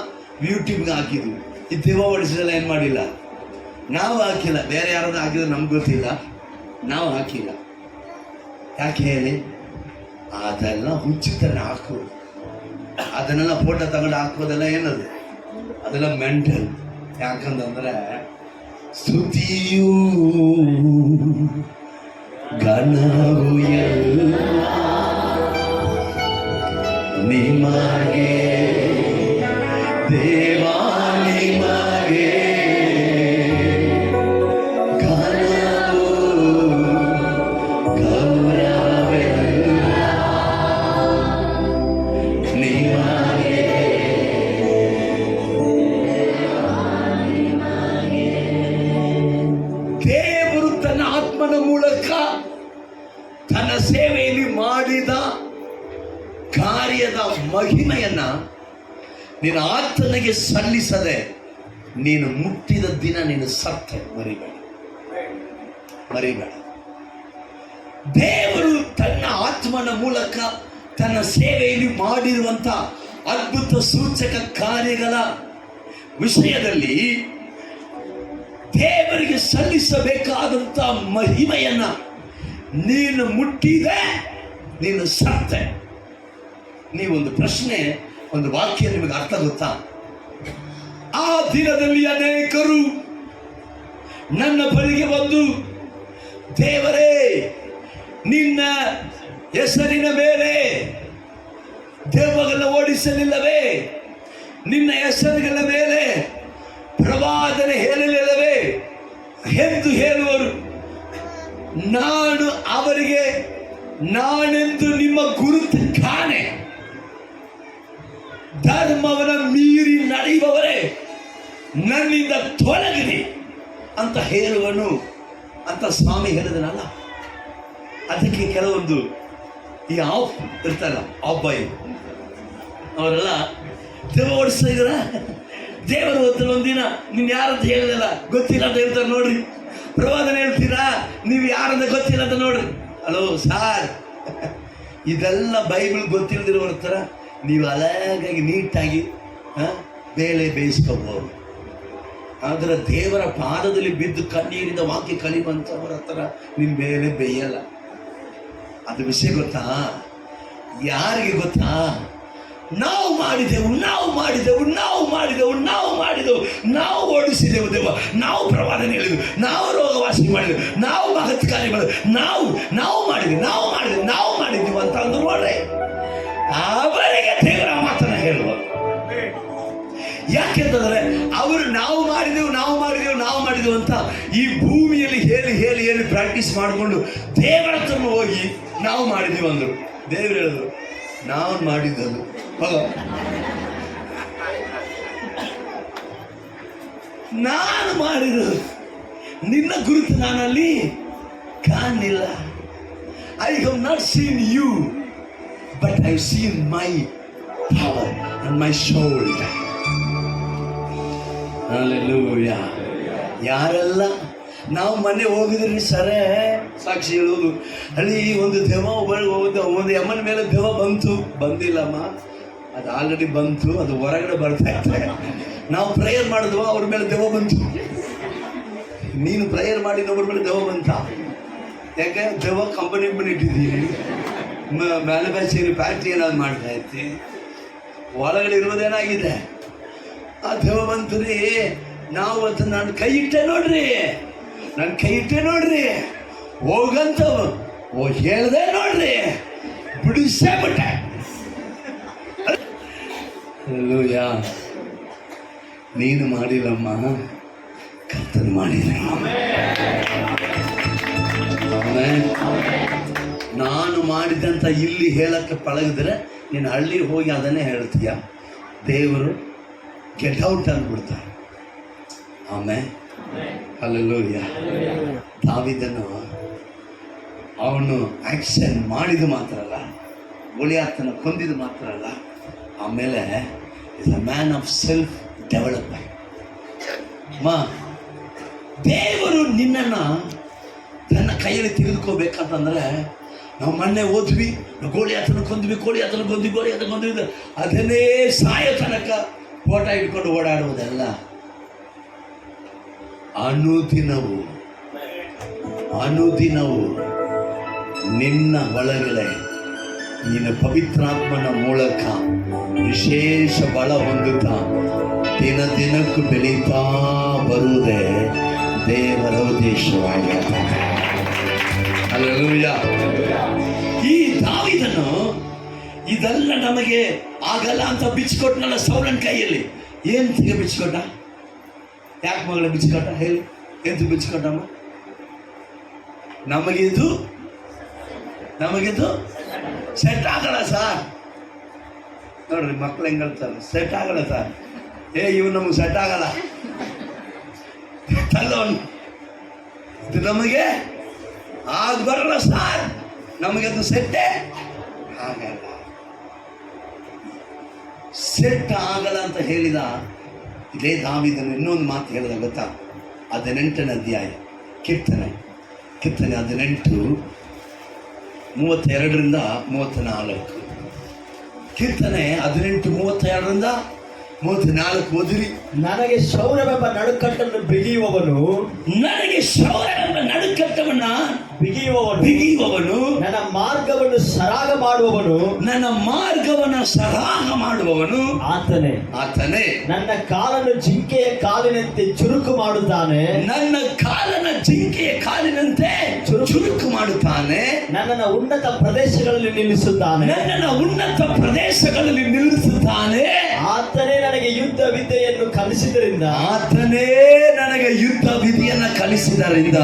ಯೂಟ್ಯೂಬ್ಗೆ ಹಾಕಿದ್ವಿ. ಈ ದೆವ್ವ ಓಡಿಸೋದೆಲ್ಲ ಏನು ಮಾಡಿಲ್ಲ, ನಾವು ಹಾಕಿಲ್ಲ. ಬೇರೆ ಯಾರಾದ್ರೂ ಹಾಕಿದ್ರೆ ನಮ್ಗೆ ಗೊತ್ತಿಲ್ಲ, ನಾವು ಹಾಕಿಲ್ಲ. ಯಾಕೆ ಹೇಳಿ? ಅದೆಲ್ಲ ಹುಚ್ಚಿತನ ಹಾಕೋದು, ಅದನ್ನೆಲ್ಲ ಫೋಟೋ ತಗೊಂಡು ಹಾಕೋದೆಲ್ಲ ಏನದು, ಅದೆಲ್ಲ ಮೆಂಟಲ್. ಯಾಕಂತಂದ್ರೆ ಸ್ತುತಿಯೂ ಘನವು ಎಲ್ಲ ನಿಮಗೆ ದೇವಾ, ನಿಮಗೆ ಘನವು ಗೌರವೆಲ್ಲ ನಿಮಗೆ. ದೇವರು ತನ್ನ ಆತ್ಮನ ಮೂಲಕ ತನ್ನ ಸೇವೆಯಲ್ಲಿ ಮಾಡಿದ ಕಾರ್ಯದ ಮಹಿಮೆಯನ್ನ ನೀನು ಆತನಿಗೆ ಸಲ್ಲಿಸದೆ ನೀನು ಮುಟ್ಟಿದ ದಿನ ನೀನು ಸತ್ತೆ. ಮರಿಬೇಡ. ದೇವರು ತನ್ನ ಆತ್ಮನ ಮೂಲಕ ತನ್ನ ಸೇವೆಯಲ್ಲಿ ಮಾಡಿರುವಂತ ಅದ್ಭುತ ಸೂಚಕ ಕಾರ್ಯಗಳ ವಿಷಯದಲ್ಲಿ ದೇವರಿಗೆ ಸಲ್ಲಿಸಬೇಕಾದಂತ ಮಹಿಮೆಯನ್ನ ನೀನು ಮುಟ್ಟಿದೆ, ನೀನು ಸತ್ತೆ. ನೀವೊಂದು ಪ್ರಶ್ನೆ, ಒಂದು ವಾಕ್ಯ ನಿಮಗೆ ಅರ್ಥ ಗೊತ್ತಾ? ಆ ದಿನದಲ್ಲಿ ಅನೇಕರು ನನ್ನ ಬಳಿಗೆ ಬಂದು, ದೇವರೇ, ನಿನ್ನ ಹೆಸರಿನ ಮೇಲೆ ದೆವ್ವಗಳನ್ನು ಓಡಿಸಲಿಲ್ಲವೇ? ನಿನ್ನ ಹೆಸರುಗಳ ಮೇಲೆ ಪ್ರವಾದನೆ ಹೇಳಲಿಲ್ಲವೇ ಎಂದು ಹೇಳುವರು. ನಾನು ಅವರಿಗೆ, ನಾನೆಂದು ನಿಮ್ಮ ಗುರುತು ಕಾಣೆ, ಧರ್ಮವನ್ನ ಮೀರಿ ನಡೆಯುವವರೇ ನನ್ನಿಂದ ತೊಲಗಿರಿ ಅಂತ ಹೇಳುವನು ಅಂತ ಸ್ವಾಮಿ ಹೇಳಿದನಲ್ಲ. ಅದಕ್ಕೆ ಕೆಲವೊಂದು ಈ ಆಫ್ ಇರ್ತಾರಲ್ಲ, ಆಫ್ ಬಾಯ್ ಅವರೆಲ್ಲ ದೇವ ಓಡಿಸ್ತಾ ಇದ್ರ, ದೇವರು ಹೊತ್ತಲ್ಲಿ ಒಂದಿನ ನೀನು ಯಾರಂತ ಹೇಳಿದಲ್ಲ ಗೊತ್ತಿಲ್ಲ ಅಂತ ಹೇಳ್ತಾರೆ ನೋಡ್ರಿ. ಪ್ರವಾದನೆ ಹೇಳ್ತೀರಾ, ನೀವು ಯಾರಂತ ಗೊತ್ತಿಲ್ಲ ಅಂತ ನೋಡ್ರಿ. ಹಲೋ ಸಾರ್, ಇದೆಲ್ಲ ಬೈಬಲ್ ಗೊತ್ತಿಲ್ಲದಿರೋರ ಥರ ನೀವು ಅಲಾಗಾಗಿ ನೀಟಾಗಿ ಬೇಳೆ ಬೇಯಿಸ್ಕೋಬೋದು. ಆದರೆ ದೇವರ ಪಾದದಲ್ಲಿ ಬಿದ್ದು ಕಣ್ಣೀರಿಂದ ವಾಕ್ಯ ಕಲಿಯುವಂಥವರ ಹತ್ರ ನಿಮ್ಮ ಬೇಳೆ ಬೇಯಲ್ಲ. ಅದು ವಿಷಯ ಗೊತ್ತಾ? ಯಾರಿಗೆ ಗೊತ್ತಾ? ನಾವು ಮಾಡಿದೆವು, ನಾವು ಓಡಿಸಿದೆವು ದೇವ, ನಾವು ಪ್ರವಾದನೆ ಹೇಳಿದೆವು, ನಾವು ರೋಗವಾಸಿ ಮಾಡಿದೆವು, ನಾವು ಮಹತ್ ಕಾರ್ಯ ಮಾಡಿದೆವು, ನಾವು ಮಾಡಿದೆವು ಅಂತ ಅಂದು ನೋಡ್ರೆ ಅವರಿಗೆ ದೇವರ ಮಾತನ್ನ ಹೇಳುವ. ಯಾಕೆಂತಂದ್ರೆ ಅವರು ನಾವು ಮಾಡಿದೆವು ಅಂತ ಈ ಭೂಮಿಯಲ್ಲಿ ಹೇಳಿ ಪ್ರಾಕ್ಟೀಸ್ ಮಾಡಿಕೊಂಡು ದೇವರ ಹತ್ರ ಹೋಗಿ ನಾವು ಮಾಡಿದೀವಿ ಅಂದರು. ದೇವರು ಹೇಳಿದ್ರು, ನಾವು ಮಾಡಿದ್ದದು ನಾನು ಮಾಡಿದ್ದು, ನಿನ್ನ ಗುರುತು ನಾನಲ್ಲಿ ಕಾಣಲಿಲ್ಲ. I have not seen you, but I have seen my power and my shoulder. Hallelujah. ಯಾರೆಲ್ಲ ನಾವು ಮೊನ್ನೆ ಹೋಗಿದ್ರಿ ಸರೇ ಸಾಕ್ಷಿ ಹೇಳೋದು, ಅಲ್ಲಿ ಒಂದು ದೆವ್ವ ಒಂದು ಯಮ್ಮನ ಮೇಲೆ ದೆವ್ವ ಬಂದಿಲ್ಲಮ್ಮ, ಅದು ಆಲ್ರೆಡಿ ಬಂತು, ಅದು ಹೊರಗಡೆ ಬರ್ತಾ ಇತ್ತು. ನಾವು ಪ್ರೇಯರ್ ಮಾಡಿದ್ವ, ಅವ್ರ ಮೇಲೆ ದೆವ್ವ ಬಂತು. ನೀನು ಪ್ರೇಯರ್ ಮಾಡಿದ ಅವ್ರ ಮೇಲೆ ದೆವ್ವ ಬಂತ. ಯಾಕೆ? ದೆವ್ವ ಕಂಪನಿ ಇಟ್ಟಿದ್ದೀನಿ, ಮ್ಯಾನುಫ್ಯಾಕ್ಚರಿಂಗ್ ಫ್ಯಾಕ್ಟ್ರಿ ಏನಾದ್ರು ಮಾಡ್ತಾ ಇರ್ತಿ, ಒಳಗಡೆ ಇರೋದೇನಾಗಿದೆ, ಆ ದೆವ್ವ ಬಂತು ರೀ. ನಾವು ಅಂತ ನಾನು ಕೈ ಇಟ್ಟೆ ನೋಡ್ರಿ, ಹೋಗಂತ ಹೇಳ್ದೆ ನೋಡ್ರಿ, ಬಿಡಿಸೇ ಬಿಟ್ಟೆ. ಹಲ್ಲೆಲೂಯಾ. ನೀನು ಮಾಡಿಲ್ಲಮ್ಮ, ಕರ್ತನು ಮಾಡಿದ. ನಾನು ಮಾಡಿದಂತ ಇಲ್ಲಿ ಹೇಳಕ್ಕೆ ಪಳಗಿದ್ರೆ ನೀನು ಹಳ್ಳಿ ಹೋಗಿ ಅದನ್ನೇ ಹೇಳ್ತೀಯ. ದೇವರು ಗೆಟ್ ಔಟ್ ಅಂದ್ಬಿಡ್ತಾರೆ. ಆಮೇಲೆ ಹಲ್ಲೆಲೂಯಾ. ದಾವೀದನು ಅವನು ಆಕ್ಷನ್ ಮಾಡಿದ್ದು ಮಾತ್ರ ಅಲ್ಲ, ಗೋಲಿಯಾತನ ಕೊಂದಿದ್ದು ಮಾತ್ರ ಅಲ್ಲ, ಆಮೇಲೆ is a man of self development. ದೇವರು ನಿನ್ನನ್ನು ತನ್ನ ಕೈಯಲ್ಲಿ ತೆಗೆದುಕೋಬೇಕಂತಂದ್ರೆ, ನಾವು ಮೊನ್ನೆ ಓದ್ವಿ, ಗೋಲಿಯಾತನ ಕೊಂದ್ವಿ, ಅದನ್ನೇ ಸಾಯೋ ತನಕ ಫೋಟೋ ಇಟ್ಕೊಂಡು ಓಡಾಡುವುದಲ್ಲ. ಅನುದಿನವು ನಿನ್ನ ಒಳಗಡೆ ನಿನ್ನ ಪವಿತ್ರಾತ್ಮನ ಮೂಲಕ ವಿಶೇಷ ಬಲ ಹೊಂದುತ್ತಾ ದಿನಕ್ಕೂ ಬೆಳೀತಾ ಬರುವುದೇ ದೇವರ ಉದ್ದೇಶವಾಗಿದೆ. ಹಲ್ಲೆಲೂಯಾ. ಈ ದಾವೀದನು ಇದೆಲ್ಲ ನಮಗೆ ಆಗಲ್ಲ ಅಂತ ಬಿಚ್ಚಿಕೊಟ್ಟನಲ್ಲ ಸೌಲನ ಕೈಯಲ್ಲಿ. ಏನು ಬಿಚ್ಚಿಕೊಟ್ಟ? ಯಾಕೆ ಮಗಳ ಬಿಚ್ಚಿಕೊಟ್ಟ ಹೇಳಿ? ಎಂದು ಬಿಚ್ಚಿಕೊಟ್ಟಮ್ಮ? ನಮಗಿದು ಸೆಟ್ ಆಗಲ್ಲ ಸಾರ್. ನೋಡ್ರಿ ಮಕ್ಳು ಹೆಂಗ್ ಹೇಳ್ತಾರೆ, ಸೆಟ್ ಆಗಲ್ಲ ಸಾರ್. ಇವು ನಮಗೆ ಸೆಟ್ ಆಗಲ್ಲ, ಇದು ನಮಗೆ ಆಗ ಬರಲ್ಲ ಸಾರ್, ನಮಗೆ ಅದು ಸೆಟ್ಟೇ ಆಗಲ್ಲ. ಸೆಟ್ ಆಗಲ್ಲ ಅಂತ ಹೇಳಿದ ಇದೇ ದಾವೀದನು ಇನ್ನೊಂದು ಮಾತು ಹೇಳಿದ ಗೊತ್ತಾ? 18ನೇ ಅಧ್ಯಾಯ ಕೀರ್ತನೆ 18 32 34. ಕೀರ್ತನೆ 18 32 34 ಓದಿರಿ. ನನಗೆ ಶೌರ್ಯವೆಂಬ ನಡುಕಟ್ಟನ್ನು ಬಿಗಿಯುವವನು, ನನಗೆ ಶೌರ್ಯವೆಂಬ ನಡುಕಟ್ಟವನ್ನ ಬಿಗಿಯುವವನು, ನನ್ನ ಮಾರ್ಗವನ್ನು ಸರಾಗ ಮಾಡುವವನು, ನನ್ನ ಮಾರ್ಗವನ್ನು ಸರಾಗ ಮಾಡುವವನು ಆತನೇ. ನನ್ನ ಕಾಲನ್ನು ಜಿಂಕೆಯ ಕಾಲಿನಂತೆ ಚುರುಕು ಮಾಡುತ್ತಾನೆ, ನನ್ನ ಕಾಲನ ಜಿಂಕೆಯ ಕಾಲಿನಂತೆ ಚುರುಕು ಮಾಡುತ್ತಾನೆ. ನನ್ನನ್ನು ಉನ್ನತ ಪ್ರದೇಶಗಳಲ್ಲಿ ನಿಲ್ಲಿಸುತ್ತಾನೆ, ಆತನೇ ನನಗೆ ಯುದ್ಧ ವಿದ್ಯೆಯನ್ನು ಕಲಿಸಿದ್ದರಿಂದ,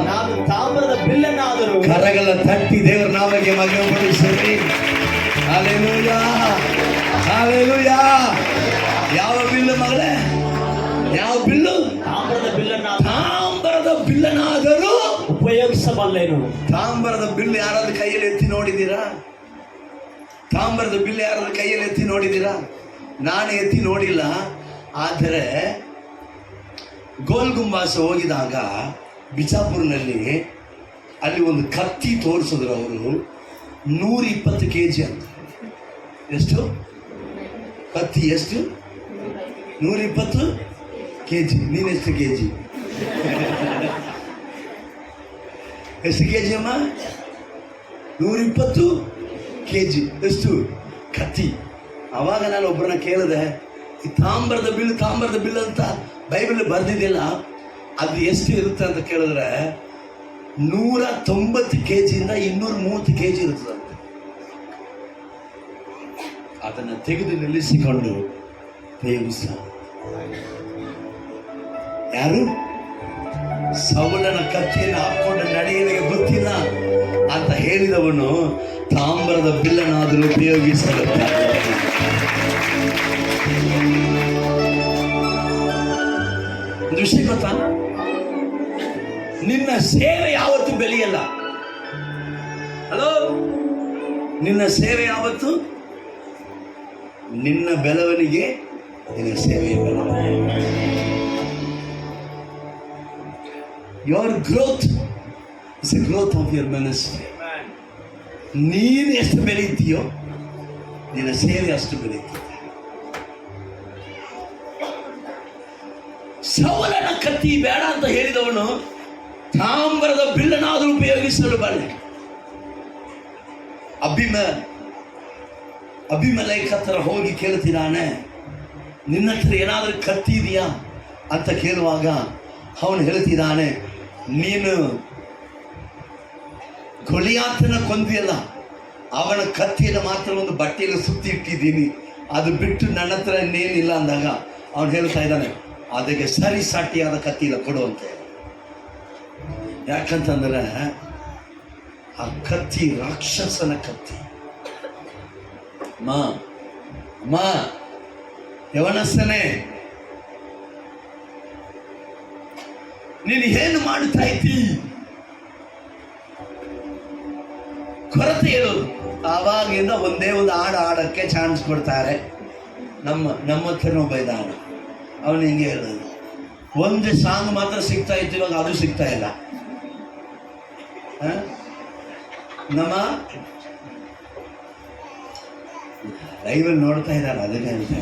ನಾನು ತಾಮ್ರದ ಬಿಲ್ಲನ್ನಾದರೂ ಕರಗಳ ತಟ್ಟಿ ದೇವರ ನಾಮಕ್ಕೆ ಮಹಿಮೆಪಡಿಸಿರಿ. ಹಲ್ಲೆಲೂಯಾ, ಹಲ್ಲೆಲೂಯಾ. ಯಾವ ಬಿಲ್ಲು ಮಗಳೇ? ಯಾವ ಬಿಲ್ಲು? ತಾಮ್ರದ ಬಿಲ್ಲನ್ನಾದರೂ ಉಪಯೋಗಿಸಬಲ್ಲೆನು. ತಾಮ್ರದ ಬಿಲ್ಲು ಯಾರಾದ್ರೂ ಕೈಯಲ್ಲಿ ಎತ್ತಿ ನೋಡಿದ್ದೀರಾ? ತಾಮ್ರದ ಬಿಲ್ಲು ಯಾರಾದ್ರೂ ಕೈಯಲ್ಲಿ ಎತ್ತಿ ನೋಡಿದ್ದೀರಾ? ನಾನು ಎತ್ತಿ ನೋಡಿಲ್ಲ. ಆದರೆ ಗೋಲ್ ಗುಂಬಾಸ್ ಹೋಗಿದಾಗ ಬಿಜಾಪುರ್ನಲ್ಲಿ ಅಲ್ಲಿ ಒಂದು ಕತ್ತಿ ತೋರಿಸಿದ್ರು ಅವರು. 120 kg ಅಂತ. ಎಷ್ಟು ಕತ್ತಿ? ಎಷ್ಟು? 120 kg. ನೀನೆಷ್ಟು kg? ಎಷ್ಟು kg ಅಮ್ಮ? 120 kg. ಎಷ್ಟು ಕತ್ತಿ? ಅವಾಗ ನಾನು ಒಬ್ಬರನ್ನ ಕೇಳಿದೆ, ಈ ತಾಮ್ರದ ಬಿಲ್ ಅಂತ ಬೈಬಲ್ ಬರ್ದಿದ್ದಿಲ್ಲ, ಅದು ಎಷ್ಟು ಇರುತ್ತೆ ಅಂತ ಕೇಳಿದ್ರೆ 190 kg ಇಂದ 230 kg ಇರ್ತದಂತೆ. ಅದನ್ನು ತೆಗೆದು ನಿಲ್ಲಿಸಿಕೊಂಡು ಉಪಯೋಗಿಸ. ಯಾರು? ಸೌಲನ ಕತ್ತಿಯನ್ನು ಹಾಕೊಂಡು ನಡೆಯಲಿಕ್ಕೆ ಗೊತ್ತಿಲ್ಲ ಅಂತ ಹೇಳಿದವನು ತಾಮ್ರದ ಬಿಲ್ಲನ್ನಾದರೂ ಉಪಯೋಗಿಸಲು. ಒಂದು ವಿಷಯ ಗೊತ್ತಾ? ನಿನ್ನ ಸೇವೆ ಯಾವತ್ತು ಬೆಳೆಯಲ್ಲ. ಹಲೋ, ನಿನ್ನ ಸೇವೆ ಯಾವತ್ತು? ನಿನ್ನ ಬೆಳವಣಿಗೆ ನಿನ್ನ ಸೇವೆಯ ಬೆಳವಣಿಗೆ. Your growth is A growth of your ministry. ನೀನು ಎಷ್ಟು ಬೆಳೀತೀಯೋ ನಿನ್ನ ಸೇವೆ ಅಷ್ಟು ಬೆಳೀತೀಯ. ಸೌಲನ ಕತ್ತಿ ಬೇಡ ಅಂತ ಹೇಳಿದವನು ತಾಮ್ರದ ಬಿಲ್ಲನ್ನಾದರೂ ಉಪಯೋಗಿಸಲು ಬರಲಿ. ಅಭಿಮಲೇಖ ಹತ್ರ ಹೋಗಿ ಕೇಳ್ತಿದ್ದಾನೆ, ನಿನ್ನ ಹತ್ರ ಏನಾದರೂ ಕತ್ತಿ ಇದೆಯಾ ಅಂತ ಕೇಳುವಾಗ ಅವನು ಹೇಳ್ತಿದ್ದಾನೆ, ನೀನು ಗೊಲಿಯಾತನ ಕೊಂದಿಯಲ್ಲ, ಅವನ ಕತ್ತಿಯನ್ನು ಮಾತ್ರ ಒಂದು ಬಟ್ಟೆಯಲ್ಲಿ ಸುತ್ತಿ ಇಟ್ಟಿದ್ದೀನಿ, ಅದು ಬಿಟ್ಟು ನನ್ನ ಹತ್ರ ಇನ್ನೇನಿಲ್ಲ ಅಂದಾಗ ಅವನು ಹೇಳ್ತಾ ಇದ್ದಾನೆ, ಅದಕ್ಕೆ ಸರಿ ಸಾಟಿಯಾದ ಕತ್ತಿ ಇಲ್ಲ ಕೊಡುವಂತೆ. ಯಾಕಂತಂದ್ರೆ ಆ ಕತ್ತಿ ರಾಕ್ಷಸನ ಕತ್ತಿ. ಮಾ ಯವನಸ್ಥನೇ, ನೀನು ಏನು ಮಾಡ್ತಾ ಇದ್ದಿ? ಕೊರತೆ ಹೇಳೋದು. ಆವಾಗಿಂದ ಒಂದೇ ಒಂದು ಆಡಕ್ಕೆ ಚಾನ್ಸ್ ಕೊಡ್ತಾರೆ. ನಮ್ಮ ಹತ್ರ ಒಬ್ಬ ಇದ್ದಾನೆ, ಅವನು ಹಿಂಗೆ ಹೇಳೋದು, ಒಂದು ಸಾಂಗ್ ಮಾತ್ರ ಸಿಗ್ತಾ ಇತ್ತು, ಇವಾಗ ಅದು ಸಿಗ್ತಾ ಇಲ್ಲ. ನಮ್ಮ ಲೈವಲ್ಲಿ ನೋಡ್ತಾ ಇದ್ದಾರೆ, ಅದನ್ನೇ ಹೇಳ್ತಾ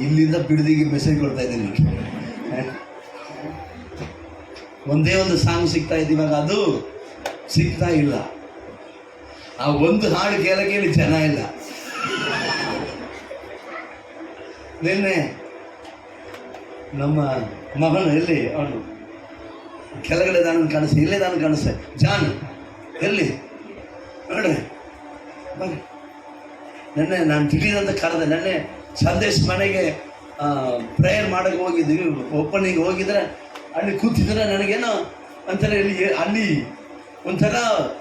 ಇಲ್ಲಿಂದ ಬಿಡದಿಗೆ ಮೆಸೇಜ್ ಕೊಡ್ತಾ ಇದ್ದೀನಿ. ಒಂದೇ ಒಂದು ಸಾಂಗ್ ಸಿಗ್ತಾ ಇತ್ತು, ಇವಾಗ ಅದು ಸಿಗ್ತಾ ಇಲ್ಲ. ಆ ಒಂದು ಹಾಡು ಕೇಳಿ ಜನ ಇಲ್ಲ. ನಿನ್ನೆ ನಮ್ಮ ಮಗನು ಎಲ್ಲಿ, ಅವನು ಕೆಳಗಡೆ ನಾನು ಕಾಣಿಸ್ತೆ, ಇಲ್ಲೇ ನಾನು ಕಾಣಿಸ್ತೆ, ಜಾನ್ ಎಲ್ಲಿ ನೋಡ್ರಿ ಬರ್ರಿ. ನೆನ್ನೆ ನಾನು ದಿಢೀರಂತ ಕರೆದೆ. ನೆನ್ನೆ ಸಂದೇಶ್ ಮನೆಗೆ ಪ್ರೇಯರ್ ಮಾಡೋಕ್ಕೆ ಹೋಗಿದ್ವಿ, ಓಪನಿಂಗ್ ಹೋಗಿದ್ರೆ ಅಲ್ಲಿ ಕೂತಿದ್ರೆ ನನಗೇನೋ ಒಂಥರ ಅಲ್ಲಿ ಒಂಥರ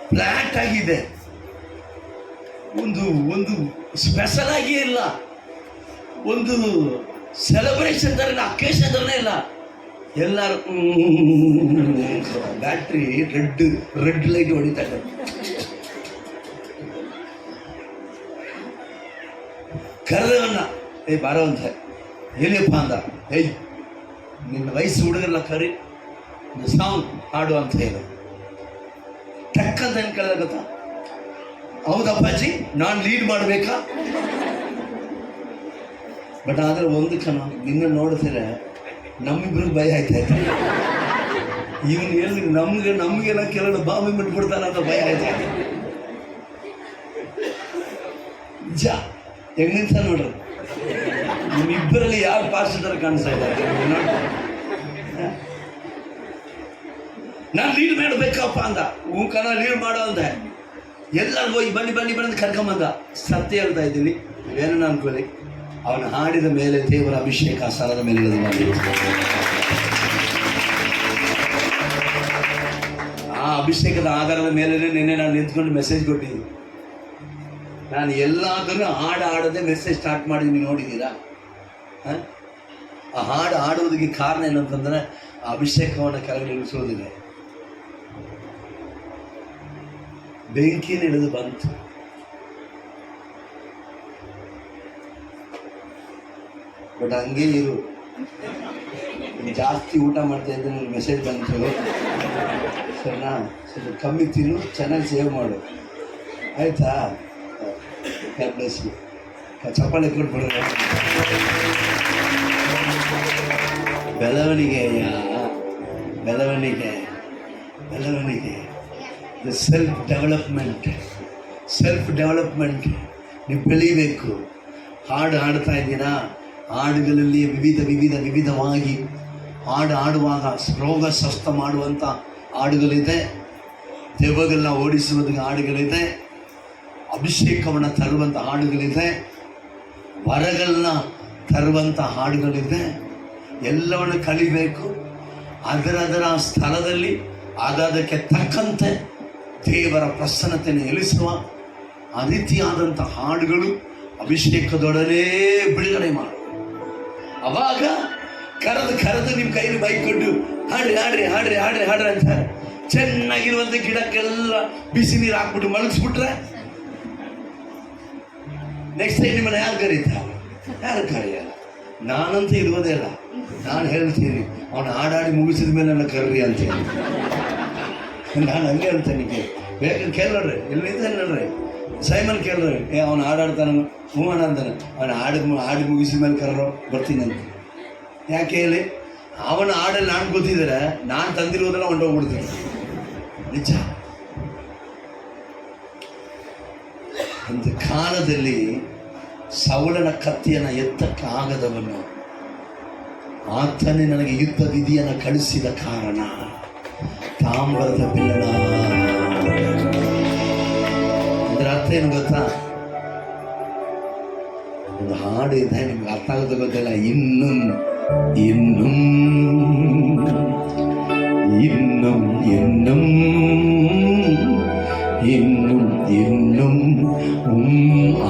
ಫ್ಲ್ಯಾಟ್ ಆಗಿದೆ, ಒಂದು ಸ್ಪೆಷಲ್ ಆಗಿ ಇಲ್ಲ, ಒಂದು ಸೆಲೆಬ್ರೇಷನ್ ಥರ ಅಕೇಶನ್ ಥರನೇ ಇಲ್ಲ. ಎಲ್ಲರೂ ಬ್ಯಾಟ್ರಿ ರೆಡ್ ಲೈಟ್ ಹೊಡಿತಾ ಇದ್ದಾರೆ. ಕರೆದವನ್ನ ಬಾರೋ ಅಂತ ಹೇಳಿಯಪ್ಪ ಅಂದ. ನಿನ್ನ ವಯಸ್ಸು ಹುಡುಗರೆಲ್ಲ ಕರಿ ಸಾಂಗ್ ಹಾಡು ಅಂತ ಹೇಳು. ಟಕ್ಕಂತ ಏನು ಕೇಳಿದ ಗೊತ್ತಾ? ಹೌದಪ್ಪಾಜಿ, ನಾನು ಲೀಡ್ ಮಾಡಬೇಕಾ? ಬಟ್ ಆದರೆ ಒಂದು ನಿನ್ನ ನೋಡ್ತಾರೆ ನಮ್ಮಿಬ್ರಿಗೆ ಭಯ ಆಯ್ತಾಯ್ತು. ಇವನು ಎಲ್ಲಿ ನಮಗೆಲ್ಲ ಕೆಲವು ಬಾಂಬೆ ಬಿಟ್ಬಿಡ್ತಾನೆ ಅಂತ ಭಯ ಆಯ್ತಾಯ್ತು. ನಿಜ ಹೆಂಗ್ ನಿಂತ ನೋಡ್ರಿ, ನಿಮ್ಮಿಬ್ಬರಲ್ಲಿ ಯಾರು ಪಾಸ್ಟ್ ಥರ ಕಾಣಿಸ್ತಾ ಇದ್ದಾರೆ. ನಾನು ಲೀಡ್ ಮಾಡಬೇಕಪ್ಪ ಅಂದ, ಲೀಡ್ ಮಾಡೋ ಅಂದ. ಎಲ್ಲರಿಗೂ ಹೋಗಿ ಬನ್ನಿ ಬನ್ನಿ ಬನ್ನಿ ಕರ್ಕೊಂಬಂದ. ಸತ್ಯ ಹೇಳ್ತಾ ಇದ್ದೀನಿ, ಏನನ್ನ ಅನ್ಕೊಳ್ಳಿ, ಅವನು ಹಾಡಿದ ಮೇಲೆ ದೇವರ ಅಭಿಷೇಕ ಸ್ಥಳದ ಮೇಲೆ ಇಳಿದು ಬಂದಿದೆ. ಆ ಅಭಿಷೇಕದ ಆಧಾರದ ಮೇಲೆ ನಿನ್ನೆ ನಾನು ನಿಂತ್ಕೊಂಡು ಮೆಸೇಜ್ ಕೊಟ್ಟಿದ್ದೀನಿ. ನಾನು ಎಲ್ಲಾದರೂ ಹಾಡದೆ ಮೆಸೇಜ್ ಸ್ಟಾರ್ಟ್ ಮಾಡಿದ್ದೀನಿ, ನೋಡಿದ್ದೀರಾ? ಆ ಹಾಡು ಹಾಡುವುದಕ್ಕೆ ಕಾರಣ ಏನಂತಂದರೆ ಆ ಅಭಿಷೇಕವನ್ನು ಕೆಳಗೆ ಇಳಿಸೋದಿದೆ. ಬೆಂಕಿನ ಹಿಡಿದು ಬಂತು. ಬಟ್ ಹಂಗೆ ಇರು, ಜಾಸ್ತಿ ಊಟ ಮಾಡ್ತಾ ಇದ್ದರೆ ನನಗೆ ಮೆಸೇಜ್ ಬಂತು, ಸರಿನಾ? ಸ್ವಲ್ಪ ಕಮ್ಮಿ ತಿನ್ನು, ಚೆನ್ನಾಗಿ ಸೇವ್ ಮಾಡು, ಆಯಿತಾ? ಚಪ್ಪಾಳೆ ಕೊಟ್ಬಿಡ್ರೆ. ಬೆಳವಣಿಗೆಯ ಬೆಳವಣಿಗೆ ಬೆಳವಣಿಗೆ ಸೆಲ್ಫ್ ಡೆವಲಪ್ಮೆಂಟ್ ನೀವು ಬೆಳೀಬೇಕು. ಹಾಡು ಹಾಡ್ತಾ ಇದ್ದೀರಾ, ಹಾಡುಗಳಲ್ಲಿ ವಿವಿಧವಾಗಿ ಹಾಡುವಾಗ ರೋಗ ಸ್ವಸ್ಥ ಮಾಡುವಂಥ ಹಾಡುಗಳಿದೆ, ದೆವ್ವಗಳನ್ನ ಓಡಿಸುವುದಕ್ಕೆ ಹಾಡುಗಳಿದೆ, ಅಭಿಷೇಕವನ್ನು ತರುವಂಥ ಹಾಡುಗಳಿದೆ, ವರಗಳನ್ನ ತರುವಂಥ ಹಾಡುಗಳಿದೆ. ಎಲ್ಲವನ್ನು ಕಲಿಬೇಕು. ಅದರ ಸ್ಥಳದಲ್ಲಿ ಅದಕ್ಕೆ ತಕ್ಕಂತೆ ದೇವರ ಪ್ರಸನ್ನತೆಯನ್ನು ಎಲಿಸುವ ಆ ರೀತಿಯಾದಂಥ ಹಾಡುಗಳು ಅಭಿಷೇಕದೊಡನೆ ಬಿಡುಗಡೆ ಮಾಡು. ಅವಾಗ ಕರೆದು ನಿಮ್ಮ ಕೈಲಿ ಬೈಕೊಂಡು ಹಾಡ್ರಿ ಅಂತಾರೆ. ಚೆನ್ನಾಗಿರುವಂಥ ಗಿಡಕ್ಕೆಲ್ಲ ಬಿಸಿ ನೀರು ಹಾಕ್ಬಿಟ್ಟು ಮಲಗಿಸ್ಬಿಟ್ರೆ ನೆಕ್ಸ್ಟ್ ಟೈಮ್ ನಿಮ್ಮನ್ನು ಯಾರು ಕರೀಯಲ್ಲ. ನಾನಂತೂ ಇರುವುದೇ ಇಲ್ಲ. ನಾನು ಹೇಳ್ತೀನಿ, ಅವನು ಹಾಡಾಡಿ ಮುಗಿಸಿದ ಮೇಲೆ ನನ್ನ ಕರ್ರಿ ಅಂತೇಳಿ. ನಾನು ಹಂಗೆ ಹೇಳ್ತೇನೆ. ಬೇಕಾದ್ರೆ ಕೇಳ್ರಿ, ಎಲ್ಲಿದ್ದಾನೆ ನೋಡ್ರಿ, ಸೈಮನ್ ಕೇಳ್ರಿ, ಅವನು ಹಾಡಾಡ್ತಾನ ಹೂವನ ಅಂತಾನೆ. ಅವನು ಹಾಡಿ ಮುಗಿಸಿದ ಮೇಲೆ ಕರ್ರೋ ಬರ್ತೀನಿ ಅಂತ. ಯಾಕೆ ಹೇಳಿ, ಅವನ ಹಾಡಲ್ಲಿ ನಾನು ಗೊತ್ತಿದ್ದಾರೆ, ನಾನು ತಂದಿರೋದೆಲ್ಲ ಹೊಂಟೋಗ್ಬಿಡ್ತೀನಿ. ನಿಜ. ಒಂದು ಕಾಲದಲ್ಲಿ ಸೌಲನ ಕತ್ತಿಯನ್ನು ಎತ್ತಕ್ಕಾಗದವನು ಆತನೇ ನನಗೆ ಯುದ್ಧ ವಿಧಿಯನ್ನು ಕಳಿಸಿದ ಕಾರಣ ತಾಮ್ರದ ಬಿಲ್ಲನ. ಅಂದ್ರೆ ಅರ್ಥ ಏನು ಗೊತ್ತಾ? ಒಂದು ಹಾಡು ಇದೆ, ನಿಮ್ಗೆ ಅರ್ಥ ಆಗೋದು ಗೊತ್ತಿಲ್ಲ. ಇನ್ನುಂ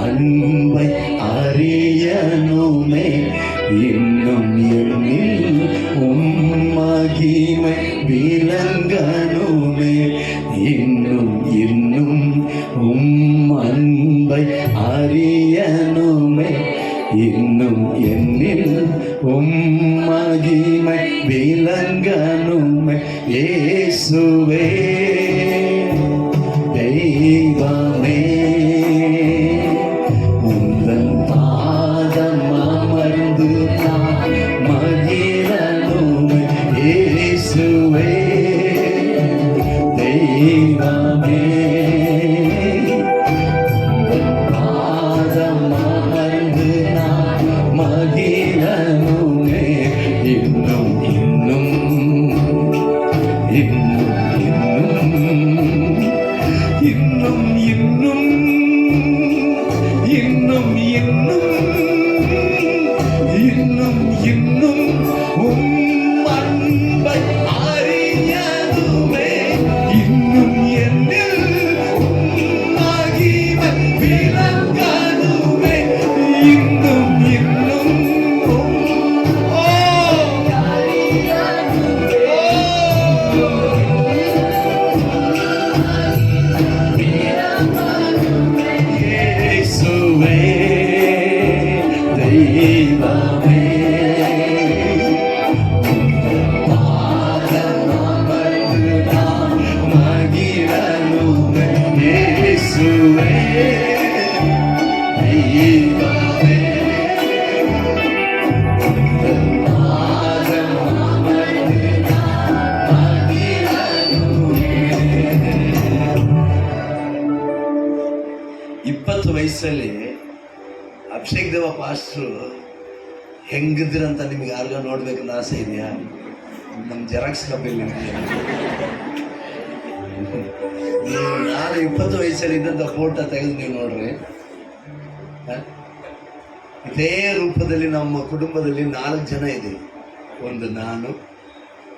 அன்பை அறியனுமே, இன்னும் எண்ணில் மகிமை விளங்கனுமே, இன்னும் அன்பை அறியனுமே, இன்னும் எண்ணில் மகிமை விளங்கனுமே. இயேசுவே தெய்வமே, உந்தன் பாதம் அமர்ந்து நான் மகிழனுமே. இயேசுவே தெய்வமே, உந்தன் பாதம் அமர்ந்து நான் மகிழனுமே. இன்னும் ಹೋಗಿದ್ದೇವ ಪಾಸ್ಟ್ರು, ಹೆಂಗಿದ್ರಂತ ನಿಮ್ಗೆ ಯಾರಿಗ ನೋಡ್ಬೇಕನ್ನ ಆಸೆ ಇದೆಯಾ? ನಮ್ಮ ಜೆರಾಕ್ಸ್ ಕಬ್ಬಿಲ್ಲ ನೀವು ನಾನು 20 ವಯಸ್ಸಲ್ಲಿ ಇದ್ದಂಥ ಫೋಟೋ ತೆಗೆದು ನೀವು ನೋಡ್ರಿ. ಇದೇ ರೂಪದಲ್ಲಿ ನಮ್ಮ ಕುಟುಂಬದಲ್ಲಿ 4 ಜನ ಇದ್ದೀವಿ. ಒಂದು ನಾನು,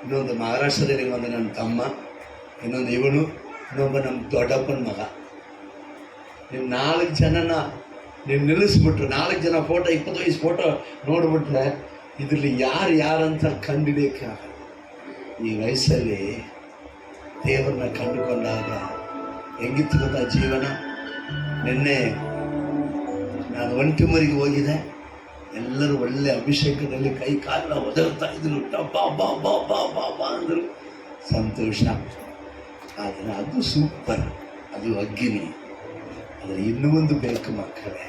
ಇನ್ನೊಂದು ಮಹಾರಾಷ್ಟ್ರದಲ್ಲಿ ಒಂದು ನನ್ನ ತಮ್ಮ, ಇನ್ನೊಂದು ಇವನು, ಇನ್ನೊಬ್ಬ ನಮ್ಮ ದೊಡ್ಡಪ್ಪನ ಮಗ. ನೀವು 4 ಜನನ ನೀವು ನಿಲ್ಲಿಸ್ಬಿಟ್ರು, 4 ಜನ ಫೋಟೋ 20 ವಯಸ್ಸು ಫೋಟೋ ನೋಡ್ಬಿಟ್ರೆ ಇದರಲ್ಲಿ ಯಾರಂತ ಕಂಡುಹಿಡಿಯೋಕ್ಕಾಗಲ್ಲ. ಈ ವಯಸ್ಸಲ್ಲಿ ದೇವರನ್ನ ಕಂಡುಕೊಂಡಾಗ ಹೆಂಗಿತ್ತು ಗೊತ್ತಾ ಜೀವನ. ನಿನ್ನೆ ನಾನು ಒಂಟಿಮರಿಗೆ ಹೋಗಿದ್ದೆ, ಎಲ್ಲರೂ ಒಳ್ಳೆ ಅಭಿಷೇಕದಲ್ಲಿ ಕೈ ಕಾಲ ಒದರ್ತಾ ಇದ್ರು, ಬಾ ಬಾ ಬಾ ಬಾ ಬಾ ಬಾ ಅಂದರು. ಸಂತೋಷ. ಆದರೆ ಅದು ಸೂಪರ್, ಅದು ಅಗ್ಗಿನಿ. ಆದರೆ ಇನ್ನೂ ಒಂದು ಬೇಕು ಮಕ್ಕಳೇ,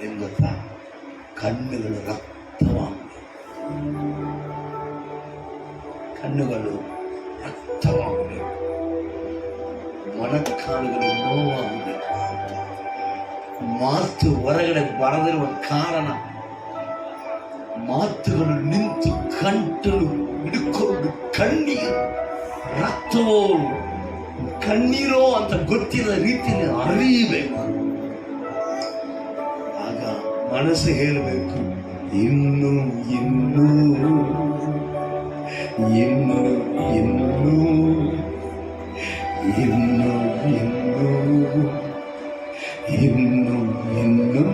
ಏನು ಗೊತ್ತಾ? ಕಣ್ಣುಗಳು ರಕ್ತವಾಗಬೇಕು, ಕಣ್ಣುಗಳು ರಕ್ತವಾಗಬೇಕು, ಮೊಣಕಾಲುಗಳು ನೋವಾಗಬೇಕು, ಮಾತು ಹೊರಗಡೆ ಬರದಿರುವ ಕಾರಣ ಮಾತುಗಳು ನಿಂತು ಗಂಟಲು ಹಿಡ್ಕೊಂಡು ಕಣ್ಣೀರು ರಕ್ತವೋ ಕಣ್ಣೀರೋ ಅಂತ ಗೊತ್ತಿಲ್ಲ ರೀತಿಯಲ್ಲಿ ಅರಿಯಬೇಕು. ಆಗ ಮನಸ್ಸು ಹೇಳಬೇಕು, ಇನ್ನು ಇನ್ನು ಇನ್ನು ಇನ್ನು ಇನ್ನು ಇನ್ನು ಇನ್ನು ಇನ್ನು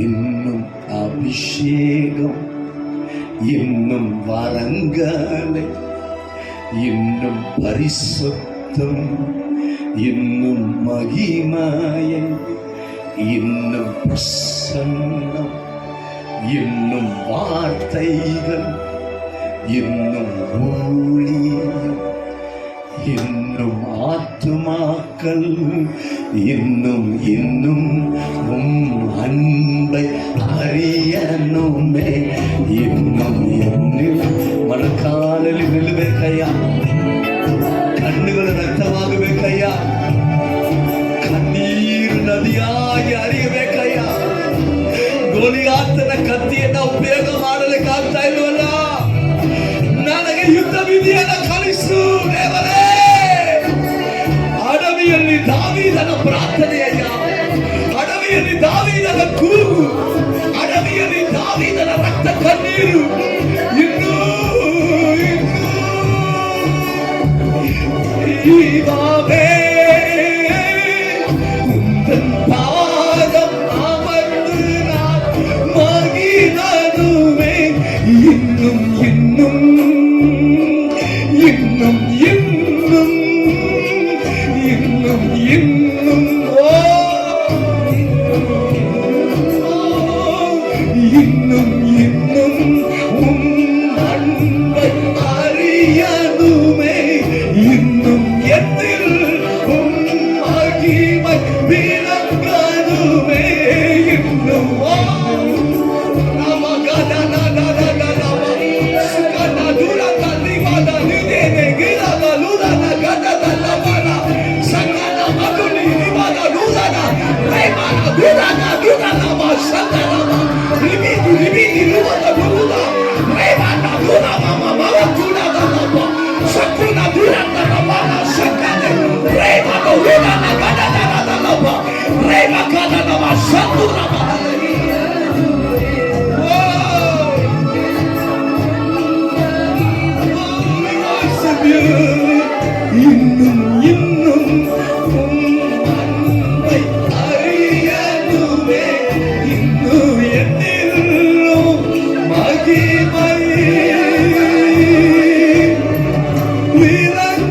இன்னும் அபிஷேகம், இன்னும் வரங்களை, இன்னும் பரிசுத்தம், இன்னும் மகிமையை, இன்னும் பிரசன்னம், இன்னும் வார்த்தைகள், இன்னும் ஊழியம், இன்னும் ஆத்துமாக்கள், இன்னும் இன்னும் அன்பை அறியணுமே. இன்னும் என்னில் ಮೊಣಕಾಲಲ್ಲಿ ನಿಲ್ಲಬೇಕಯ್ಯ, ಕಣ್ಣುಗಳು ರಕ್ತವಾಗಬೇಕಯ್ಯ, ಕಣ್ಣೀರು ನದಿಯಾಗಿ ಹರಿಯಬೇಕಯ್ಯ. ಗೋಲಿಯಾತನ ಕತ್ತಿಯನ್ನ ಉಪಯೋಗ ಮಾಡಲಿಕ್ಕಾಗ್ತಾ ಇಲ್ವಲ್ಲ, ನನಗೆ ಯುದ್ಧ ವಿಧಿಯನ್ನ ಕಲಿಸು ದೇವರೇ. ಅಡವಿಯಲ್ಲಿ ದಾವೀದನ ಪ್ರಾರ್ಥನೆಯಯ್ಯ, ಅಡವಿಯಲ್ಲಿ ದಾವೀದನ ಕೂಗು, ಅಡವಿಯಲ್ಲಿ ದಾವೀದನ ರಕ್ತ ಕಣ್ಣೀರು. ಇನ್ನೂ இவாவே உந்தன் பாதம் அமர்ந்து நான் மகிழனுமே. இன்னும் இன்னும் இன்னும் இன்னும் இன்னும் இன்னும் இன்னும் இன்னும் அன்பை அறியணுமே. இன்னும் என்னில் மகிமை விளங்கணுமே. இன்னும் இன்னும் இன்னும் அன்பை அறியணுமே. இன்னும் என்னிலும் மகிமை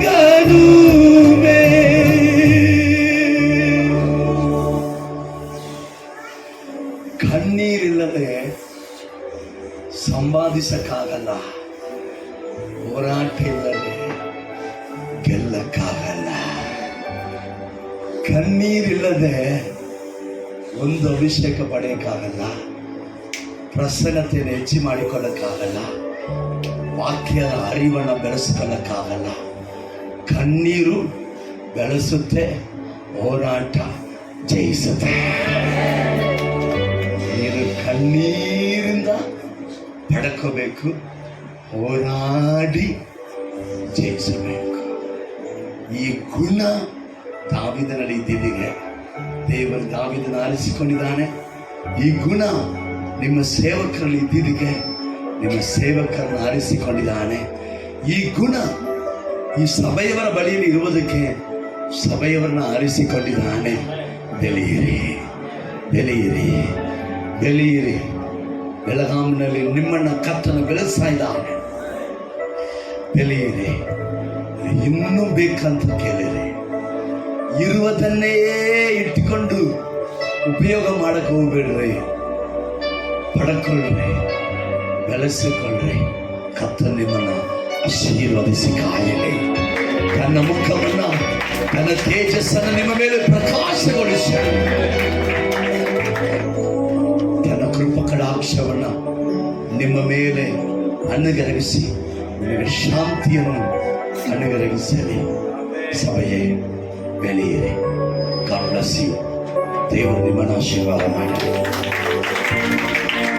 விளங்கணுமே. ಕಣ್ಣೀರಿಲ್ಲದೆ ಸಂಪಾದಿಸಕ್ಕಾಗಲ್ಲ, ಹೋರಾಟ ಇಲ್ಲದೆ ಗೆಲ್ಲಕ್ಕಾಗಲ್ಲ. ಕಣ್ಣೀರಿಲ್ಲದೆ ಒಂದು ಅಭಿಷೇಕ ಪಡೆಯಕ್ಕಾಗಲ್ಲ, ಪ್ರಸನ್ನತೆಯನ್ನು ಹೆಚ್ಚು ಮಾಡಿಕೊಳ್ಳಕ್ಕಾಗಲ್ಲ, ವಾಕ್ಯದ ಅರಿವನ್ನು ಬೆಳೆಸ್ಕೊಳ್ಳಕ್ಕಾಗಲ್ಲ. ಕಣ್ಣೀರು ಬೆಳೆಸುತ್ತೆ, ಹೋರಾಟ ಜಯಿಸುತ್ತೆ. ಕಣ್ಣೀರಿಂದ ಪಡ್ಕೋಬೇಕು, ಹೋರಾಡಿ ಜಯಿಸಬೇಕು. ಈ ಗುಣ ದಾವೀದನಲ್ಲಿ ಇದ್ದಿದ್ದಿಗೆ ದೇವರು ದಾವೀದನ ಆರಿಸಿಕೊಂಡಿದ್ದಾನೆ. ಈ ಗುಣ ನಿಮ್ಮ ಸೇವಕರಲ್ಲಿ ಇದ್ದಿದ್ದಿಗೆ ನಿಮ್ಮ ಸೇವಕರನ್ನು ಆರಿಸಿಕೊಂಡಿದ್ದಾನೆ. ಈ ಗುಣ ಈ ಸಭೆಯವರ ಬಳಿಯಲ್ಲಿ ಇರುವುದಕ್ಕೆ ಸಭೆಯವರನ್ನ ಆರಿಸಿಕೊಂಡಿದ್ದಾನೆ. ಬೆಳೆಯಿರಿ, ಬೆಳೆಯಿರಿ, ಬೆಳೆಯಿರಿ. ಬೆಳಗಾಂನಲ್ಲಿ ನಿಮ್ಮನ್ನ ಕರ್ತನ ಬೆಳೆಸ್ತಾ ಇದ್ದಾನೆ. ಬೆಳೆಯಿರಿ, ಇನ್ನೂ ಬೇಕಂತ ಕೇಳಿರಿ. ಇರುವುದನ್ನೇ ಇಟ್ಟುಕೊಂಡು ಉಪಯೋಗ ಮಾಡಕ್ಕೆ ಹೋಗ್ಬೇಡ್ರಿ. ಪಡ್ಕೊಳ್ರಿ, ಬೆಳೆಸಿಕೊಳ್ಳ್ರಿ. ಕರ್ತನ ನಿಮ್ಮನ್ನ ಆಶೀರ್ವದಿಸಿ ಕಾಯಲಿ. ತನ್ನ ಮುಖವನ್ನ, ತನ್ನ ತೇಜಸ್ಸನ್ನು ನಿಮ್ಮ ಮೇಲೆ ಪ್ರಕಾಶಗೊಳಿಸಿ, ತನ್ನ ಕೃಪಕಟಾಕ್ಷವನ್ನ ನಿಮ್ಮ ಮೇಲೆ ಅನುಗ್ರಹಿಸಿ ನಿಮಗೆ ಶಾಂತಿಯನ್ನು ಅನುಗ್ರಹಿಸಲಿ. ಸಭೆಯೇ ಬೆಳೆಯಿರಿ. God bless you. ದೇವರು ನಿಮ್ಮನ್ನು ಆಶೀರ್ವಾದ ಮಾಡಿ.